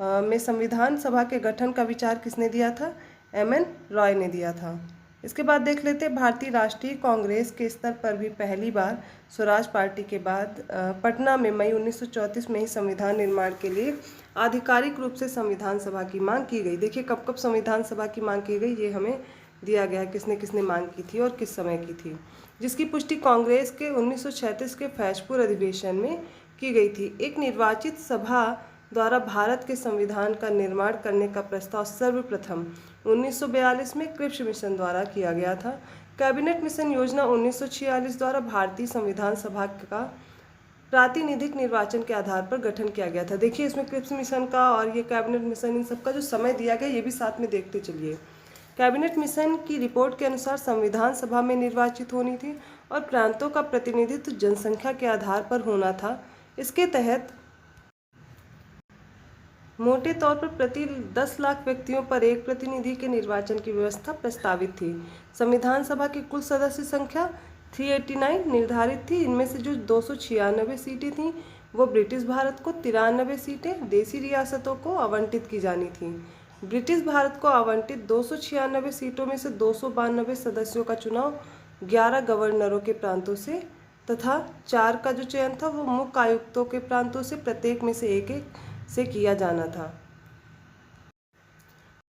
A: में संविधान सभा के गठन का विचार किसने दिया था? एम.एन. रॉय ने दिया था। इसके बाद देख लेते हैं, भारतीय राष्ट्रीय कांग्रेस के स्तर पर भी पहली बार स्वराज पार्टी के बाद पटना में मई 1934 में ही संविधान निर्माण के लिए आधिकारिक रूप से संविधान सभा की मांग की गई। देखिए कब कब संविधान सभा की मांग की गई ये हमें दिया गया है, किसने किसने मांग की थी और किस समय की थी, जिसकी पुष्टि कांग्रेस के 1936 के फैजपुर अधिवेशन में की गई थी। एक निर्वाचित सभा द्वारा भारत के संविधान का निर्माण करने का प्रस्ताव सर्वप्रथम 1942 में क्रिप्स मिशन द्वारा किया गया था। कैबिनेट मिशन योजना 1946 द्वारा भारतीय संविधान सभा का प्रातिनिधिक निर्वाचन के आधार पर गठन किया गया था। देखिए इसमें क्रिप्स मिशन का और ये कैबिनेट मिशन, इन सब का जो समय दिया गया ये भी साथ में देखते चलिए। कैबिनेट मिशन की रिपोर्ट के अनुसार संविधान सभा में निर्वाचित होनी थी और प्रांतों का प्रतिनिधित्व जनसंख्या के आधार पर होना था। इसके तहत मोटे तौर पर प्रति 10 लाख व्यक्तियों पर एक प्रतिनिधि के निर्वाचन की व्यवस्था प्रस्तावित थी। संविधान सभा की कुल सदस्य संख्या 389 निर्धारित थी। इनमें से जो 296 सीटें थीं वो ब्रिटिश भारत को, 93 सीटें देसी रियासतों को आवंटित की जानी थीं। ब्रिटिश भारत को आवंटित 296 सीटों में से 292 सदस्यों का चुनाव 11 गवर्नरों के प्रांतों से तथा 4 का जो चयन था वो मुख्य आयुक्तों के प्रांतों से प्रत्येक में से एक से किया जाना था।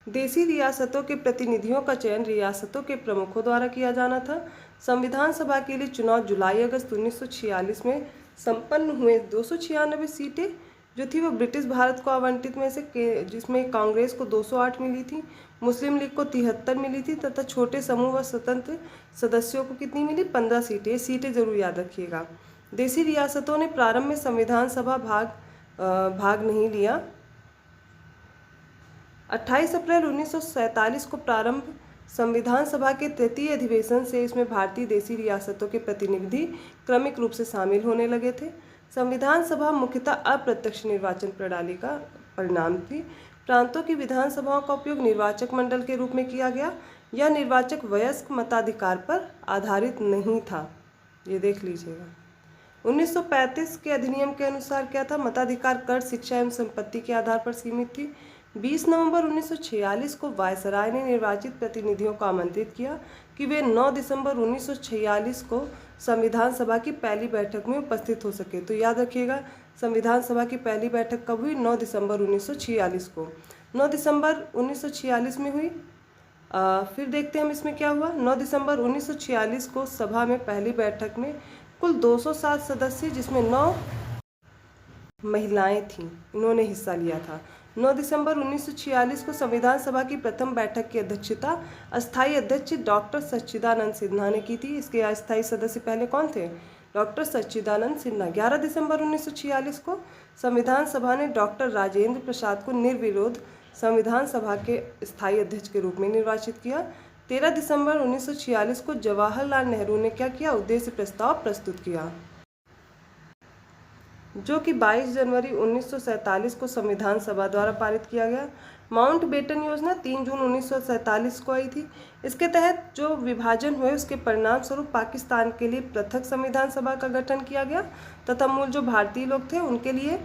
A: देसी रियासतों के प्रतिनिधियों का चयन रियासतों के प्रमुखों द्वारा किया जाना था। संविधान सभा के लिए चुनाव जुलाई-अगस्त 1946 में संपन्न हुए। 296 सीटें जो थी वो ब्रिटिश भारत को आवंटित में से जिसमें कांग्रेस को 208 मिली थी, मुस्लिम लीग को 73 मिली थी तथा छोटे समूह व स्वतंत्र सदस्यों को कितनी मिली? 15 सीटें। ये सीटें जरूर याद रखिएगा। देसी रियासतों ने प्रारंभ में संविधान सभा भाग नहीं लिया। 28 अप्रैल 1947 को प्रारंभ संविधान सभा के तृतीय अधिवेशन से इसमें भारतीय देसी रियासतों के प्रतिनिधि क्रमिक रूप से शामिल होने लगे थे। संविधान सभा मुख्यतः अप्रत्यक्ष निर्वाचन प्रणाली का परिणाम थी। प्रांतों की विधानसभाओं का उपयोग निर्वाचक मंडल के रूप में किया गया। यह निर्वाचक वयस्क मताधिकार पर आधारित नहीं था, ये देख लीजिएगा। 1935 के अधिनियम के अनुसार क्या था? मताधिकार कर, शिक्षा एवं संपत्ति के आधार पर सीमित थी। 20 नवंबर 1946 को वायसराय ने निर्वाचित प्रतिनिधियों को आमंत्रित किया कि वे 9 दिसंबर 1946 को संविधान सभा की पहली बैठक में उपस्थित हो सके। तो याद रखिएगा, संविधान सभा की पहली बैठक कब हुई? 9 दिसंबर 1946 को। 9 दिसंबर 1946 में हुई। फिर देखते हैं हम इसमें क्या हुआ। 9 दिसंबर 1946 को सभा में पहली बैठक में कुल 207 सदस्य जिसमें 9 महिलाएं थीं, इन्होंने हिस्सा लिया था। 9 दिसंबर 1946 को संविधान सभा की प्रथम बैठक की अध्यक्षता अस्थायी अध्यक्ष डॉक्टर सच्चिदानंद सिन्हा ने की थी। इसके अस्थायी सदस्य पहले कौन थे? डॉक्टर सच्चिदानंद सिन्हा। 11 दिसंबर 1946 को संविधान सभा ने डॉक्टर राजेंद्र प्रसाद को निर्विरोध संविधान सभा के स्थायी अध्यक्ष के रूप में निर्वाचित किया। 13 दिसंबर 1946 को जवाहरलाल नेहरू ने क्या किया? उद्देश्य प्रस्ताव प्रस्तुत किया, जो कि 22 जनवरी 1947 को संविधान सभा द्वारा पारित किया गया। माउंटबेटन योजना 3 जून 1947 को आई थी। इसके तहत जो विभाजन हुए उसके परिणाम स्वरूप पाकिस्तान के लिए पृथक संविधान सभा का गठन किया गया तथा मूल जो भारतीय लोग थे उनके लिए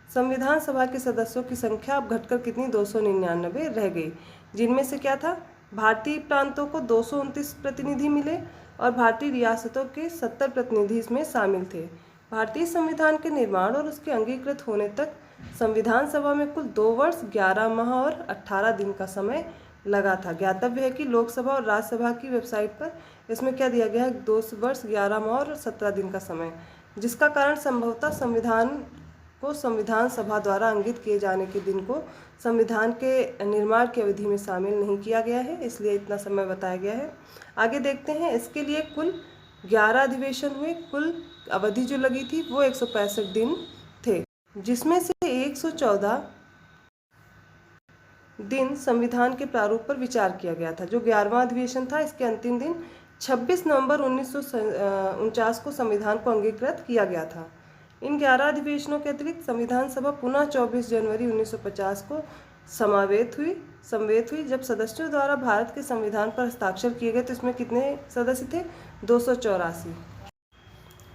A: संविधान सभा के सदस्यों की संख्या अब घटकर कितनी? 299 रह गई, जिनमें से क्या था? भारतीय प्रांतों को 229 प्रतिनिधि मिले और भारतीय रियासतों के 70 प्रतिनिधि इसमें शामिल थे। भारतीय संविधान के निर्माण और उसके अंगीकृत होने तक संविधान सभा में कुल 2 वर्ष 11 माह और 18 दिन का समय लगा था। ज्ञातव्य है कि लोकसभा और राज्यसभा की वेबसाइट पर इसमें क्या दिया गया है? 2 वर्ष 11 माह और 17 दिन का समय, जिसका कारण संभवतः संविधान सभा द्वारा अंकित किए जाने के दिन को संविधान के निर्माण की अवधि में शामिल नहीं किया गया है, इसलिए इतना समय बताया गया है। आगे देखते हैं। इसके लिए कुल 11 अधिवेशन हुए। कुल अवधि जो लगी थी वो 165 दिन थे, जिसमें से 114 दिन संविधान के प्रारूप पर विचार किया गया था। जो 11वां अधिवेशन था इसके अंतिम दिन 26 नवंबर 1949 को संविधान को अंगीकृत किया गया था। इन 11 अधिवेशनों के अतिरिक्त संविधान सभा पुनः 24 जनवरी 1950 को समवेत हुई जब सदस्यों द्वारा भारत के संविधान पर हस्ताक्षर किए गए। तो इसमें कितने सदस्य थे? 284।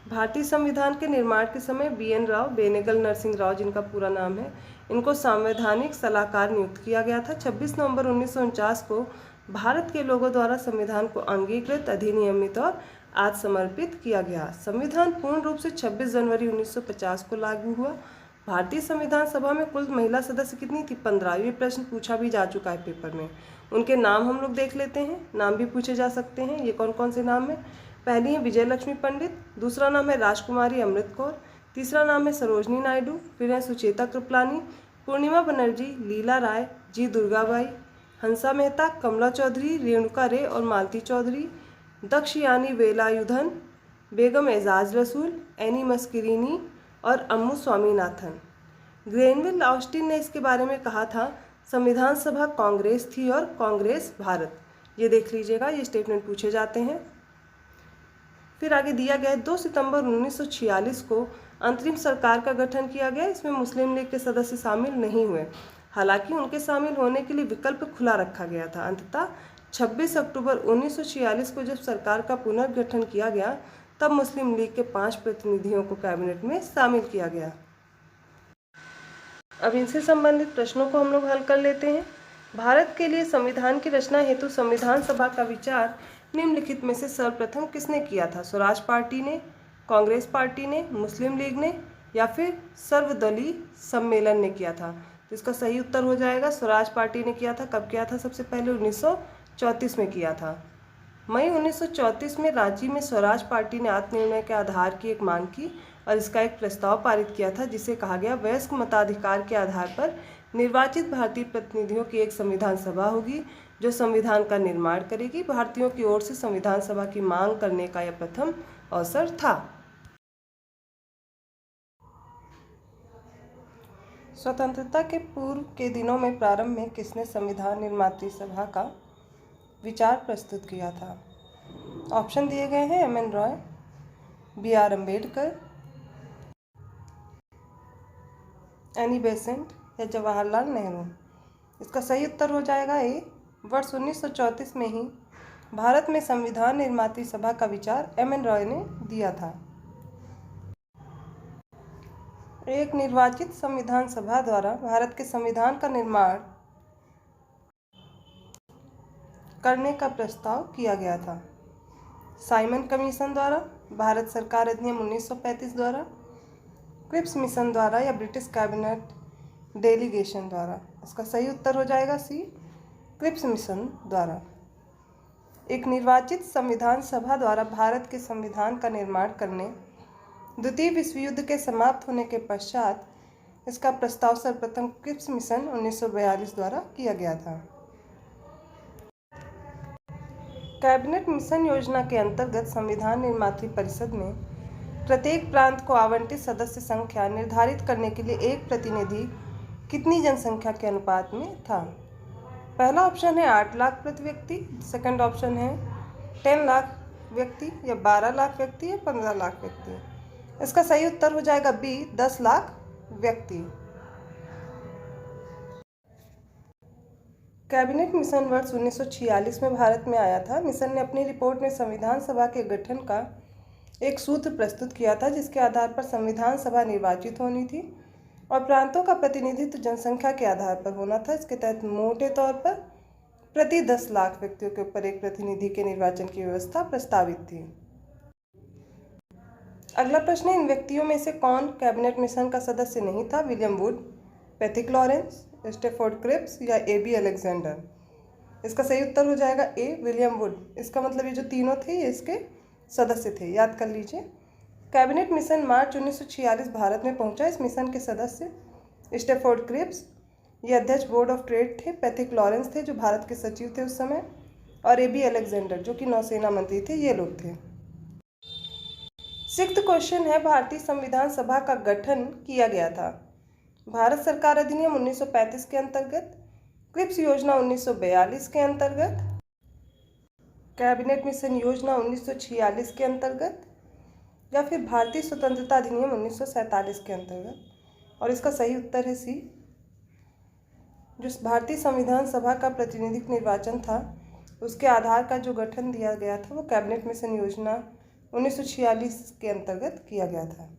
A: भारतीय संविधान के निर्माण के समय BN राव, बेनेगल नरसिंह राव जिनका पूरा नाम है, इनको संवैधानिक सलाहकार नियुक्त किया गया था। 26 नवंबर 1949 को भारत के लोगों द्वारा संविधान को अंगीकृत, अधिनियमित और आज समर्पित किया गया। संविधान पूर्ण रूप से 26 जनवरी 1950 को लागू हुआ। भारतीय संविधान सभा में कुल महिला सदस्य कितनी थी? 15। ये प्रश्न पूछा भी जा चुका है पेपर में। उनके नाम हम लोग देख लेते हैं, नाम भी पूछे जा सकते हैं। ये कौन कौन से नाम हैं? पहली है विजय लक्ष्मी पंडित, दूसरा नाम है राजकुमारी अमृत कौर, तीसरा नाम है सरोजनी नायडू, फिर है सुचेता कृपलानी, पूर्णिमा बनर्जी, लीला राय, जी दुर्गाबाई, हंसा मेहता, कमला चौधरी, रेणुका रे और मालती चौधरी, दक्षयानी वेलायुधन, बेगम एजाज रसूल, एनी मस्किरीनी और अम्मू स्वामीनाथन। ग्रेनविल ऑस्टिन ने इसके बारे में कहा था, संविधान सभा कांग्रेस थी और कांग्रेस भारत, ये देख लीजिएगा, ये स्टेटमेंट पूछे जाते हैं। फिर आगे दिया गया है 2 सितंबर 1946 को अंतरिम सरकार का गठन किया गया। इसमें मुस्लिम लीग के सदस्य शामिल नहीं हुए, हालांकि उनके शामिल होने के लिए विकल्प खुला रखा गया था। अंततः 26 अक्टूबर 1946 को जब सरकार का पुनर्गठन किया गया, तब मुस्लिम लीग के 5 प्रतिनिधियों को कैबिनेट में शामिल किया गया। अब इनसे संबंधित प्रश्नों को हम लोग हल कर लेते हैं। भारत के लिए संविधान की रचना हेतु संविधान सभा का विचार निम्नलिखित में से सर्वप्रथम किसने किया था? स्वराज पार्टी ने, कांग्रेस पार्टी ने, मुस्लिम लीग ने या फिर सर्वदलीय सम्मेलन ने किया था? तो इसका सही उत्तर हो जाएगा स्वराज पार्टी ने किया था। कब किया था? सबसे पहले 1934 में किया था। मई 1934 में रांची में स्वराज पार्टी ने आत्मनिर्णय के आधार की एक मांग की और इसका एक प्रस्ताव पारित किया था, जिसे कहा गया वयस्क मताधिकार के आधार पर निर्वाचित भारतीय प्रतिनिधियों की एक संविधान सभा होगी जो संविधान का निर्माण करेगी। भारतीयों की ओर से संविधान सभा की मांग करने का यह प्रथम अवसर था। स्वतंत्रता के पूर्व के दिनों में प्रारंभ में किसने संविधान निर्मात्री सभा का विचार प्रस्तुत किया था? ऑप्शन दिए गए हैं M N Roy, B R Ambedkar, Annie Besant या जवाहरलाल नेहरू। इसका सही उत्तर हो जाएगा ए। वर्ष 1934 में ही भारत में संविधान निर्मात्री सभा का विचार एम एन रॉय ने दिया था। एक निर्वाचित संविधान सभा द्वारा भारत के संविधान का निर्माण करने का प्रस्ताव किया गया था। साइमन कमीशन द्वारा, भारत सरकार अधिनियम 1935 द्वारा, क्रिप्स मिशन द्वारा या ब्रिटिश कैबिनेट डेलीगेशन द्वारा। इसका सही उत्तर हो जाएगा सी, क्रिप्स मिशन द्वारा। एक निर्वाचित संविधान सभा द्वारा भारत के संविधान का निर्माण करने द्वितीय विश्व युद्ध के समाप्त होने के पश्चात इसका प्रस्ताव सर्वप्रथम क्रिप्स मिशन 1942 द्वारा किया गया था। कैबिनेट मिशन योजना के अंतर्गत संविधान निर्मात्री परिषद में प्रत्येक प्रांत को आवंटित सदस्य संख्या निर्धारित करने के लिए एक प्रतिनिधि कितनी जनसंख्या के अनुपात में था? पहला ऑप्शन है 8 लाख प्रति व्यक्ति, सेकंड ऑप्शन है 10 लाख व्यक्ति या 12 लाख व्यक्ति या 15 लाख व्यक्ति। इसका सही उत्तर हो जाएगा बी, 10 लाख व्यक्ति। कैबिनेट मिशन वर्ष 1946 में भारत में आया था। मिशन ने अपनी रिपोर्ट में संविधान सभा के गठन का एक सूत्र प्रस्तुत किया था, जिसके आधार पर संविधान सभा निर्वाचित होनी थी और प्रांतों का प्रतिनिधित्व जनसंख्या के आधार पर होना था। इसके तहत मोटे तौर पर प्रति 10 लाख व्यक्तियों के ऊपर एक प्रतिनिधि के निर्वाचन की व्यवस्था प्रस्तावित थी। अगला प्रश्न है, इन व्यक्तियों में से कौन कैबिनेट मिशन का सदस्य नहीं था? William Wood, Pethick Lawrence, Stafford Cripps या ए.बी. अलेक्जेंडर। इसका सही उत्तर हो जाएगा ए, विलियम वुड। इसका मतलब ये जो तीनों थे ये इसके सदस्य थे, याद कर लीजिए। कैबिनेट मिशन मार्च 1946 भारत में पहुंचा। इस मिशन के सदस्य स्टेफोर्ड क्रिप्स, ये अध्यक्ष बोर्ड ऑफ ट्रेड थे, पैथिक लॉरेंस थे जो भारत के सचिव थे उस समय, और ए.बी. अलेक्जेंडर जो कि नौसेना मंत्री थे, ये लोग थे। 6th क्वेश्चन है, भारतीय संविधान सभा का गठन किया गया था भारत सरकार अधिनियम 1935 के अंतर्गत, क्रिप्स योजना 1942 के अंतर्गत, कैबिनेट मिशन योजना 1946 के अंतर्गत या फिर भारतीय स्वतंत्रता अधिनियम 1947 के अंतर्गत। और इसका सही उत्तर है सी, जो भारतीय संविधान सभा का प्रतिनिधिक निर्वाचन था उसके आधार का जो गठन दिया गया था वो कैबिनेट मिशन योजना 1946 के अंतर्गत किया गया था।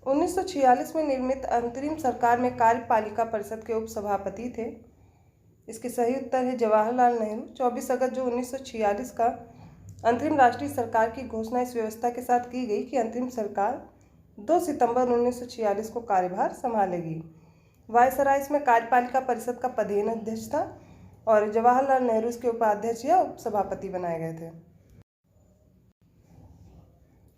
A: 1946 में निर्मित अंतरिम सरकार में कार्यपालिका परिषद के उपसभापति थे। इसके सही उत्तर है जवाहरलाल नेहरू। 24 अगस्त जो 1946 का अंतरिम राष्ट्रीय सरकार की घोषणा इस व्यवस्था के साथ की गई कि अंतरिम सरकार 2 सितंबर 1946 को कार्यभार संभालेगी। वायसराय इसमें कार्यपालिका परिषद का पदेन अध्यक्ष था और जवाहरलाल नेहरू इसके उपाध्यक्ष या उपसभापति बनाए गए थे।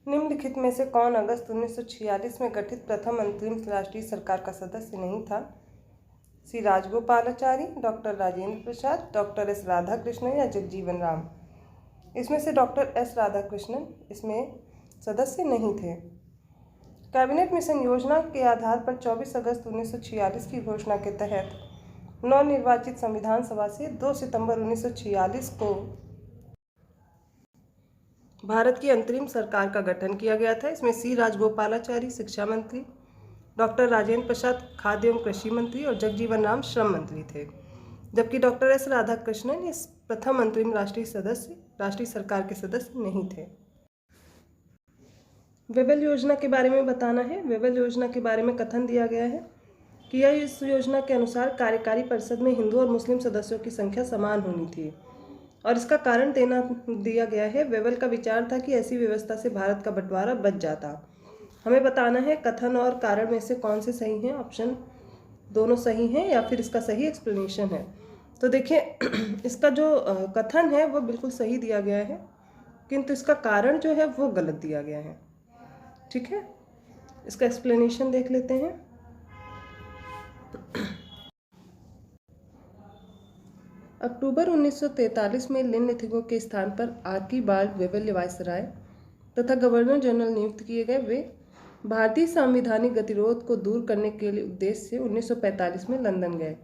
A: निम्नलिखित में से कौन अगस्त 1946 में गठित प्रथम अंतरिम राष्ट्रीय सरकार का सदस्य नहीं था? सी Rajagopalachari, doctor Rajendra Prasad, doctor S Radhakrishnan या जगजीवन राम। इसमें से डॉक्टर एस राधाकृष्णन इसमें सदस्य नहीं थे। कैबिनेट मिशन योजना के आधार पर 24 अगस्त 1946 की घोषणा के तहत नवनिर्वाचित संविधान सभा से 2 सितंबर 1946 को भारत की अंतरिम सरकार का गठन किया गया था। इसमें सी राजगोपालाचारी शिक्षा मंत्री, डॉक्टर राजेंद्र प्रसाद खाद्य एवं कृषि मंत्री और जगजीवन राम श्रम मंत्री थे, जबकि डॉक्टर एस राधाकृष्णन इस प्रथम अंतरिम राष्ट्रीय सरकार के सदस्य नहीं थे। वेबल योजना के बारे में बताना है। वेबल योजना के बारे में कथन दिया गया है कि यह इस योजना के अनुसार कार्यकारी परिषद में हिंदू और मुस्लिम सदस्यों की संख्या समान होनी थी और इसका कारण दिया गया है। वेबल का विचार था कि ऐसी व्यवस्था से भारत का बंटवारा बच जाता। हमें बताना है कथन और कारण में से कौन से सही हैं। ऑप्शन दोनों सही हैं या फिर इसका सही एक्सप्लेनेशन है। तो देखिए इसका जो कथन है वो बिल्कुल सही दिया गया है, किंतु इसका कारण जो है वो गलत दिया गया है। ठीक है, इसका एक्सप्लेनेशन देख लेते हैं। अक्टूबर 1943 में लिनलिथिगो के स्थान पर आर्कीबाल्ड वेबल वायसराय तथा गवर्नर जनरल नियुक्त किए गए। वे भारतीय संवैधानिक गतिरोध को दूर करने के लिए उद्देश्य से 1945 में लंदन गए।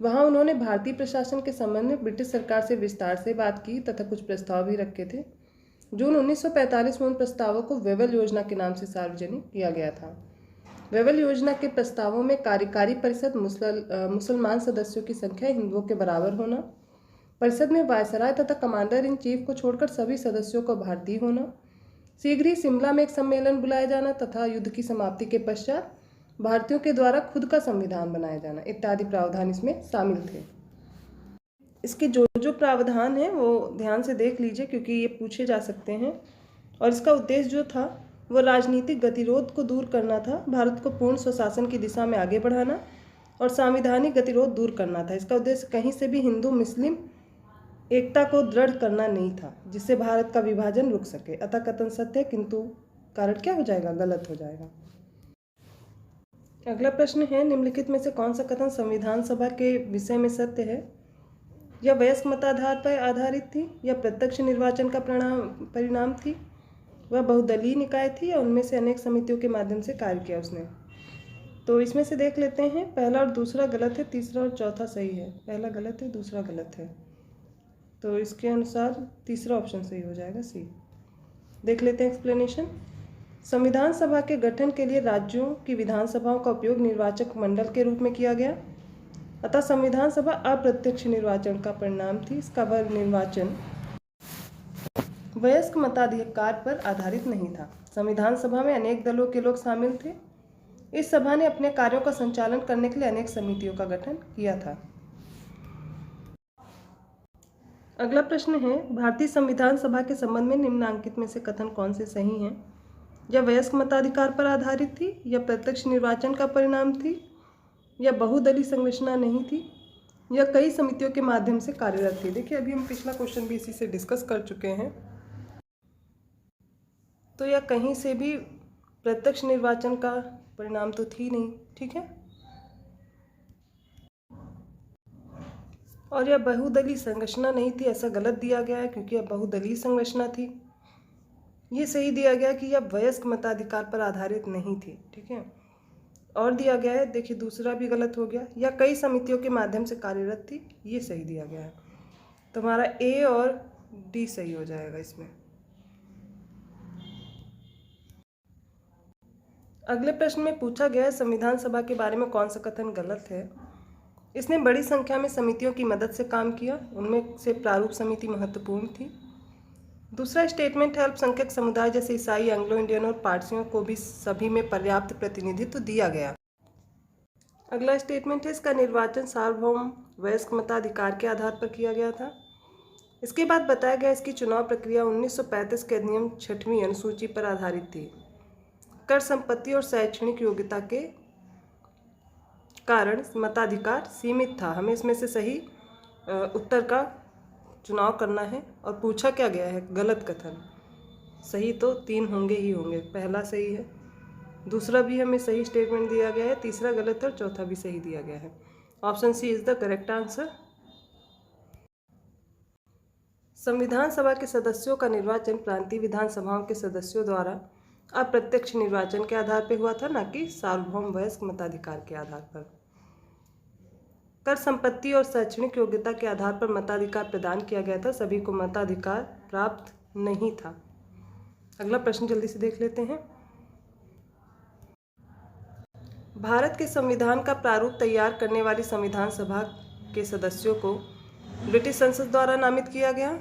A: वहां उन्होंने भारतीय प्रशासन के संबंध में ब्रिटिश सरकार से विस्तार से बात की तथा कुछ प्रस्ताव भी रखे थे। जून 1945 में उन प्रस्तावों को वेबल योजना के नाम से सार्वजनिक किया गया था। वेबल योजना के प्रस्तावों में कार्यकारी परिषद मुसलमान सदस्यों की संख्या हिंदुओं के बराबर होना, परिषद में वायसराय तथा कमांडर इन चीफ को छोड़कर सभी सदस्यों को भारतीय होना, शीघ्र ही शिमला में एक सम्मेलन बुलाया जाना तथा युद्ध की समाप्ति के पश्चात भारतीयों के द्वारा खुद का संविधान बनाया जाना इत्यादि प्रावधान इसमें शामिल थे। इसके जो जो प्रावधान हैं वो ध्यान से देख लीजिए, क्योंकि ये पूछे जा सकते हैं। और इसका उद्देश्य जो था वो राजनीतिक गतिरोध को दूर करना था, भारत को पूर्ण स्वशासन की दिशा में आगे बढ़ाना और संवैधानिक गतिरोध दूर करना था। इसका उद्देश्य कहीं से भी हिंदू मुस्लिम एकता को दृढ़ करना नहीं था, जिससे भारत का विभाजन रुक सके। अतः कथन सत्य, किंतु कारण क्या हो जाएगा? गलत हो जाएगा। अगला प्रश्न है, निम्नलिखित में से कौन सा कथन संविधान सभा के विषय में सत्य है? यह वयस्क मताधार पर आधारित थी या प्रत्यक्ष निर्वाचन का परिणाम थी? वह बहुदलीय निकाय थी या उनमें से अनेक समितियों के माध्यम से कार्य किया उसने? तो इसमें से देख लेते हैं। पहला और दूसरा गलत है, तीसरा और चौथा सही है। पहला गलत है, दूसरा गलत है, तो इसके अनुसार तीसरा ऑप्शन सही हो जाएगा, सी। देख लेते हैं एक्सप्लेनेशन। संविधान सभा के गठन के लिए राज्यों की विधानसभाओं का उपयोग निर्वाचक मंडल के रूप में किया गया, अतः संविधान सभा अप्रत्यक्ष निर्वाचन का परिणाम थी। इसका वह निर्वाचन वयस्क मताधिकार पर आधारित नहीं था। संविधान सभा में अनेक दलों के लोग शामिल थे। इस सभा ने अपने कार्यों का संचालन करने के लिए अनेक समितियों का गठन किया था। अगला प्रश्न है, भारतीय संविधान सभा के संबंध में निम्नांकित में से कथन कौन से सही हैं? यह वयस्क मताधिकार पर आधारित थी या प्रत्यक्ष निर्वाचन का परिणाम थी या बहुदलीय संरचना नहीं थी या कई समितियों के माध्यम से कार्यरत थी? देखिए अभी हम पिछला क्वेश्चन भी इसी से डिस्कस कर चुके हैं। तो यह कहीं से भी प्रत्यक्ष निर्वाचन का परिणाम तो थी नहीं, ठीक है। और यह बहुदलीय संरचना नहीं थी, ऐसा गलत दिया गया है क्योंकि यह बहुदलीय संरचना थी। ये सही दिया गया कि यह वयस्क मताधिकार पर आधारित नहीं थी, ठीक है। और दिया गया है, देखिए दूसरा भी गलत हो गया, या कई समितियों के माध्यम से कार्यरत थी, ये सही दिया गया है। तो हमारा ए और डी सही हो जाएगा इसमें। अगले प्रश्न में पूछा गया है, संविधान सभा के बारे में कौन सा कथन गलत है? इसने बड़ी संख्या में समितियों की मदद से काम किया, उनमें से प्रारूप समिति महत्वपूर्ण थी। दूसरा स्टेटमेंट है, अल्पसंख्यक समुदाय जैसे ईसाई, एंग्लो इंडियन और पारसियों को भी सभी में पर्याप्त प्रतिनिधित्व दिया गया। अगला स्टेटमेंट है, इसका निर्वाचन सार्वभौम वयस्क मताधिकार के आधार पर किया गया था। इसके बाद बताया गया इसकी चुनाव प्रक्रिया 1935 के अधिनियम 6वीं अनुसूची पर आधारित थी। कर, संपत्ति और शैक्षणिक योग्यता के कारण मताधिकार सीमित था। हमें इसमें से सही उत्तर का चुनाव करना है। और पूछा क्या गया है? गलत कथन। सही तो 3 होंगे ही होंगे। पहला सही है, दूसरा भी हमें सही स्टेटमेंट दिया गया है, तीसरा गलत है और चौथा भी सही दिया गया है। Option C is the correct answer. संविधान सभा के सदस्यों का निर्वाचन प्रांतीय विधानसभाओं के सदस्यों द्वारा अप्रत्यक्ष निर्वाचन के आधार पर हुआ था, न कि सार्वभौम वयस्क मताधिकार के आधार पर। कर संपत्ति और शैक्षणिक योग्यता के आधार पर मताधिकार प्रदान किया गया था, सभी को मताधिकार प्राप्त नहीं था। अगला प्रश्न जल्दी से देख लेते हैं। भारत के संविधान का प्रारूप तैयार करने वाली संविधान सभा के सदस्यों को ब्रिटिश संसद द्वारा नामित किया गया,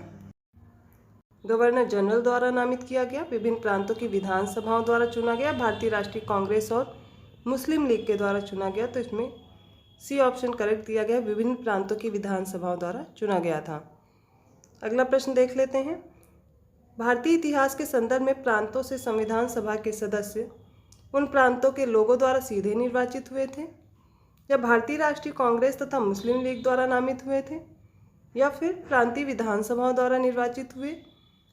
A: गवर्नर जनरल द्वारा नामित किया गया, विभिन्न प्रांतों की विधानसभाओं द्वारा चुना गया, भारतीय राष्ट्रीय कांग्रेस और मुस्लिम लीग के द्वारा चुना गया। तो इसमें सी ऑप्शन करेक्ट दिया गया, विभिन्न प्रांतों की विधानसभाओं द्वारा चुना गया था। अगला प्रश्न देख लेते हैं। भारतीय इतिहास के संदर्भ में प्रांतों से संविधान सभा के सदस्य उन प्रांतों के लोगों द्वारा सीधे निर्वाचित हुए थे, या भारतीय राष्ट्रीय कांग्रेस तथा मुस्लिम लीग द्वारा नामित हुए थे, या फिर प्रांतीय विधानसभाओं द्वारा निर्वाचित हुए।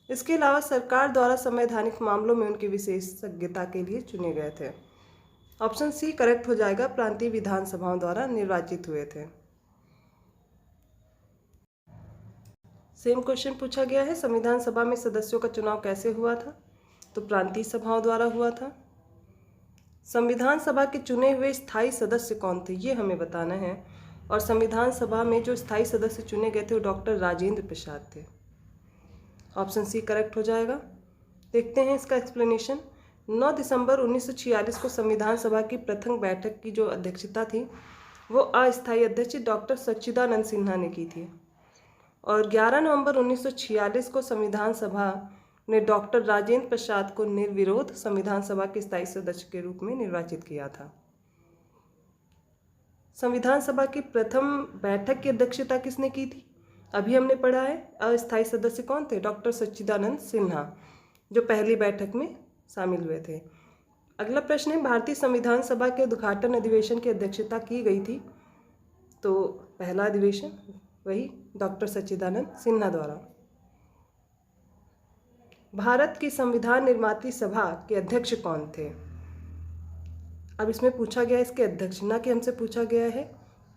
A: इसके अलावा सरकार द्वारा संवैधानिक मामलों में उनकी विशेषज्ञता के लिए चुने गए थे। ऑप्शन सी करेक्ट हो जाएगा, प्रांतीय विधानसभाओं द्वारा निर्वाचित हुए थे। सेम क्वेश्चन पूछा गया है, संविधान सभा में सदस्यों का चुनाव कैसे हुआ था? तो प्रांतीय सभाओं द्वारा हुआ था। संविधान सभा के चुने हुए स्थायी सदस्य कौन थे, ये हमें बताना है। और संविधान सभा में जो स्थायी सदस्य चुने गए थे वो डॉक्टर राजेंद्र प्रसाद थे। ऑप्शन सी करेक्ट हो जाएगा। देखते हैं इसका एक्सप्लेनेशन। 9 दिसंबर 1946 को संविधान सभा की प्रथम बैठक की जो अध्यक्षता थी वो अस्थायी अध्यक्ष डॉक्टर सच्चिदानंद सिन्हा ने की थी, और 11 नवंबर 1946 को संविधान सभा ने डॉक्टर राजेंद्र प्रसाद को निर्विरोध संविधान सभा के स्थायी सदस्य के रूप में निर्वाचित किया था। संविधान सभा की प्रथम बैठक की अध्यक्षता किसने की थी? अभी हमने पढ़ा है, अस्थायी सदस्य कौन थे? डॉक्टर सच्चिदानंद सिन्हा, जो पहली बैठक में शामिल हुए थे। अगला प्रश्न है, भारतीय संविधान सभा के उद्घाटन अधिवेशन की अध्यक्षता की गई थी? तो पहला अधिवेशन वही डॉक्टर सच्चिदानंद सिन्हा द्वारा। भारत की संविधान निर्मात्री सभा के अध्यक्ष कौन थे? अब इसमें पूछा गया इसके अध्यक्ष, ना कि हमसे पूछा गया है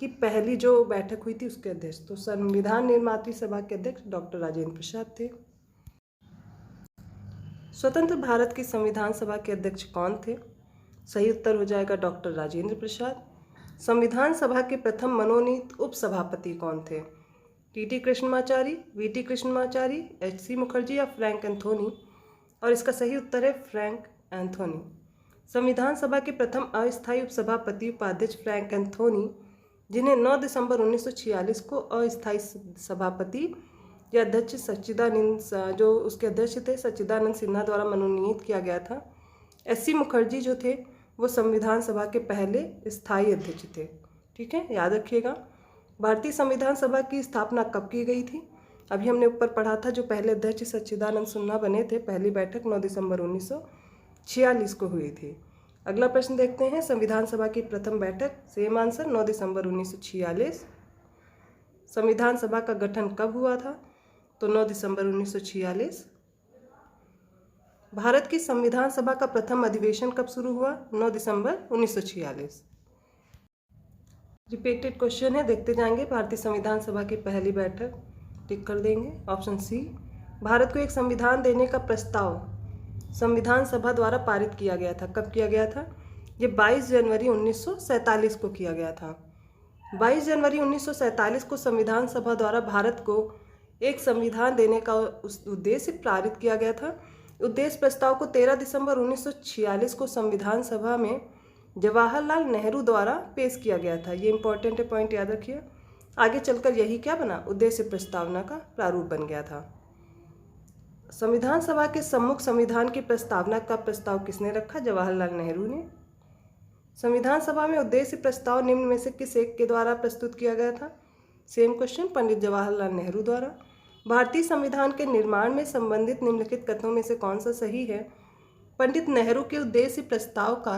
A: कि पहली जो बैठक हुई थी उसके अध्यक्ष। तो संविधान निर्मात्री सभा के अध्यक्ष डॉक्टर राजेंद्र प्रसाद थे। स्वतंत्र भारत की संविधान सभा के अध्यक्ष कौन थे? सही उत्तर हो जाएगा डॉक्टर राजेंद्र प्रसाद। संविधान सभा के प्रथम मनोनीत उपसभापति कौन थे? T Krishnamachari, V Krishnamachari, H Mukherjee या फ्रैंक एंथोनी? और इसका सही उत्तर है फ्रैंक एंथोनी। संविधान सभा के प्रथम अस्थायी उपसभापति उपाध्यक्ष फ्रैंक एंथोनी, जिन्हें 9 दिसंबर 1946 को अस्थायी सभापति या अध्यक्ष सच्चिदानंद, जो उसके अध्यक्ष थे सच्चिदानंद सिन्हा द्वारा मनोनीत किया गया था। एस मुखर्जी जो थे वो संविधान सभा के पहले स्थायी अध्यक्ष थे। ठीक है, याद रखिएगा। भारतीय संविधान सभा की स्थापना कब की गई थी? अभी हमने ऊपर पढ़ा था, जो पहले अध्यक्ष सच्चिदानंद सिन्हा बने थे, पहली बैठक 9 दिसंबर 1946 को हुई थी। अगला प्रश्न देखते हैं, संविधान सभा की प्रथम बैठक, सेम आंसर 9 दिसंबर 1946। संविधान सभा का गठन कब हुआ था? तो 9 दिसंबर 1946। भारत की संविधान सभा का प्रथम अधिवेशन कब शुरू हुआ? 9 दिसंबर 1946। रिपीटेड क्वेश्चन है, देखते जाएंगे। भारतीय संविधान सभा की पहली बैठक टिक कर देंगे। ऑप्शन सी, भारत को एक संविधान देने का प्रस्ताव संविधान सभा द्वारा पारित किया गया था। कब किया गया था? ये 22 जनवरी 1947 को किया गया था। 22 जनवरी 1947 को संविधान सभा द्वारा भारत को एक संविधान देने का उद्देश्य पारित किया गया था। उद्देश्य प्रस्ताव को 13 दिसंबर 1946 को संविधान सभा में जवाहरलाल नेहरू द्वारा पेश किया गया था। ये इंपॉर्टेंट है, पॉइंट याद रखिए। आगे चलकर यही क्या बना? उद्देश्य प्रस्तावना का प्रारूप बन गया था। संविधान सभा के सम्मुख संविधान की प्रस्तावना का प्रस्ताव किसने रखा? जवाहरलाल नेहरू ने। संविधान सभा में उद्देश्य प्रस्ताव निम्न में से किस एक के द्वारा प्रस्तुत किया गया था? सेम क्वेश्चन, पंडित जवाहरलाल नेहरू द्वारा। भारतीय संविधान के निर्माण में संबंधित निम्नलिखित कथनों में से कौन सा सही है? पंडित नेहरू के उद्देश्य प्रस्ताव का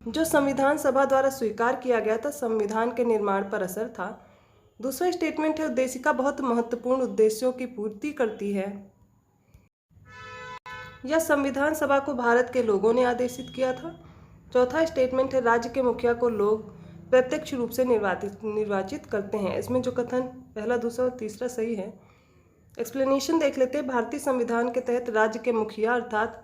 A: जो संविधान सभा द्वारा स्वीकार किया गया था संविधान के निर्माण पर असर था। दूसरा स्टेटमेंट है, उद्देशिका बहुत महत्वपूर्ण उद्देश्यों की पूर्ति करती है। यह संविधान सभा को भारत के लोगों ने आदेशित किया था। चौथा स्टेटमेंट है, राज्य के मुखिया को लोग प्रत्यक्ष रूप से निर्वाचित करते हैं। इसमें जो कथन पहला, दूसरा और तीसरा सही है। एक्सप्लेनेशन देख लेते हैं। भारतीय संविधान के तहत राज्य के मुखिया अर्थात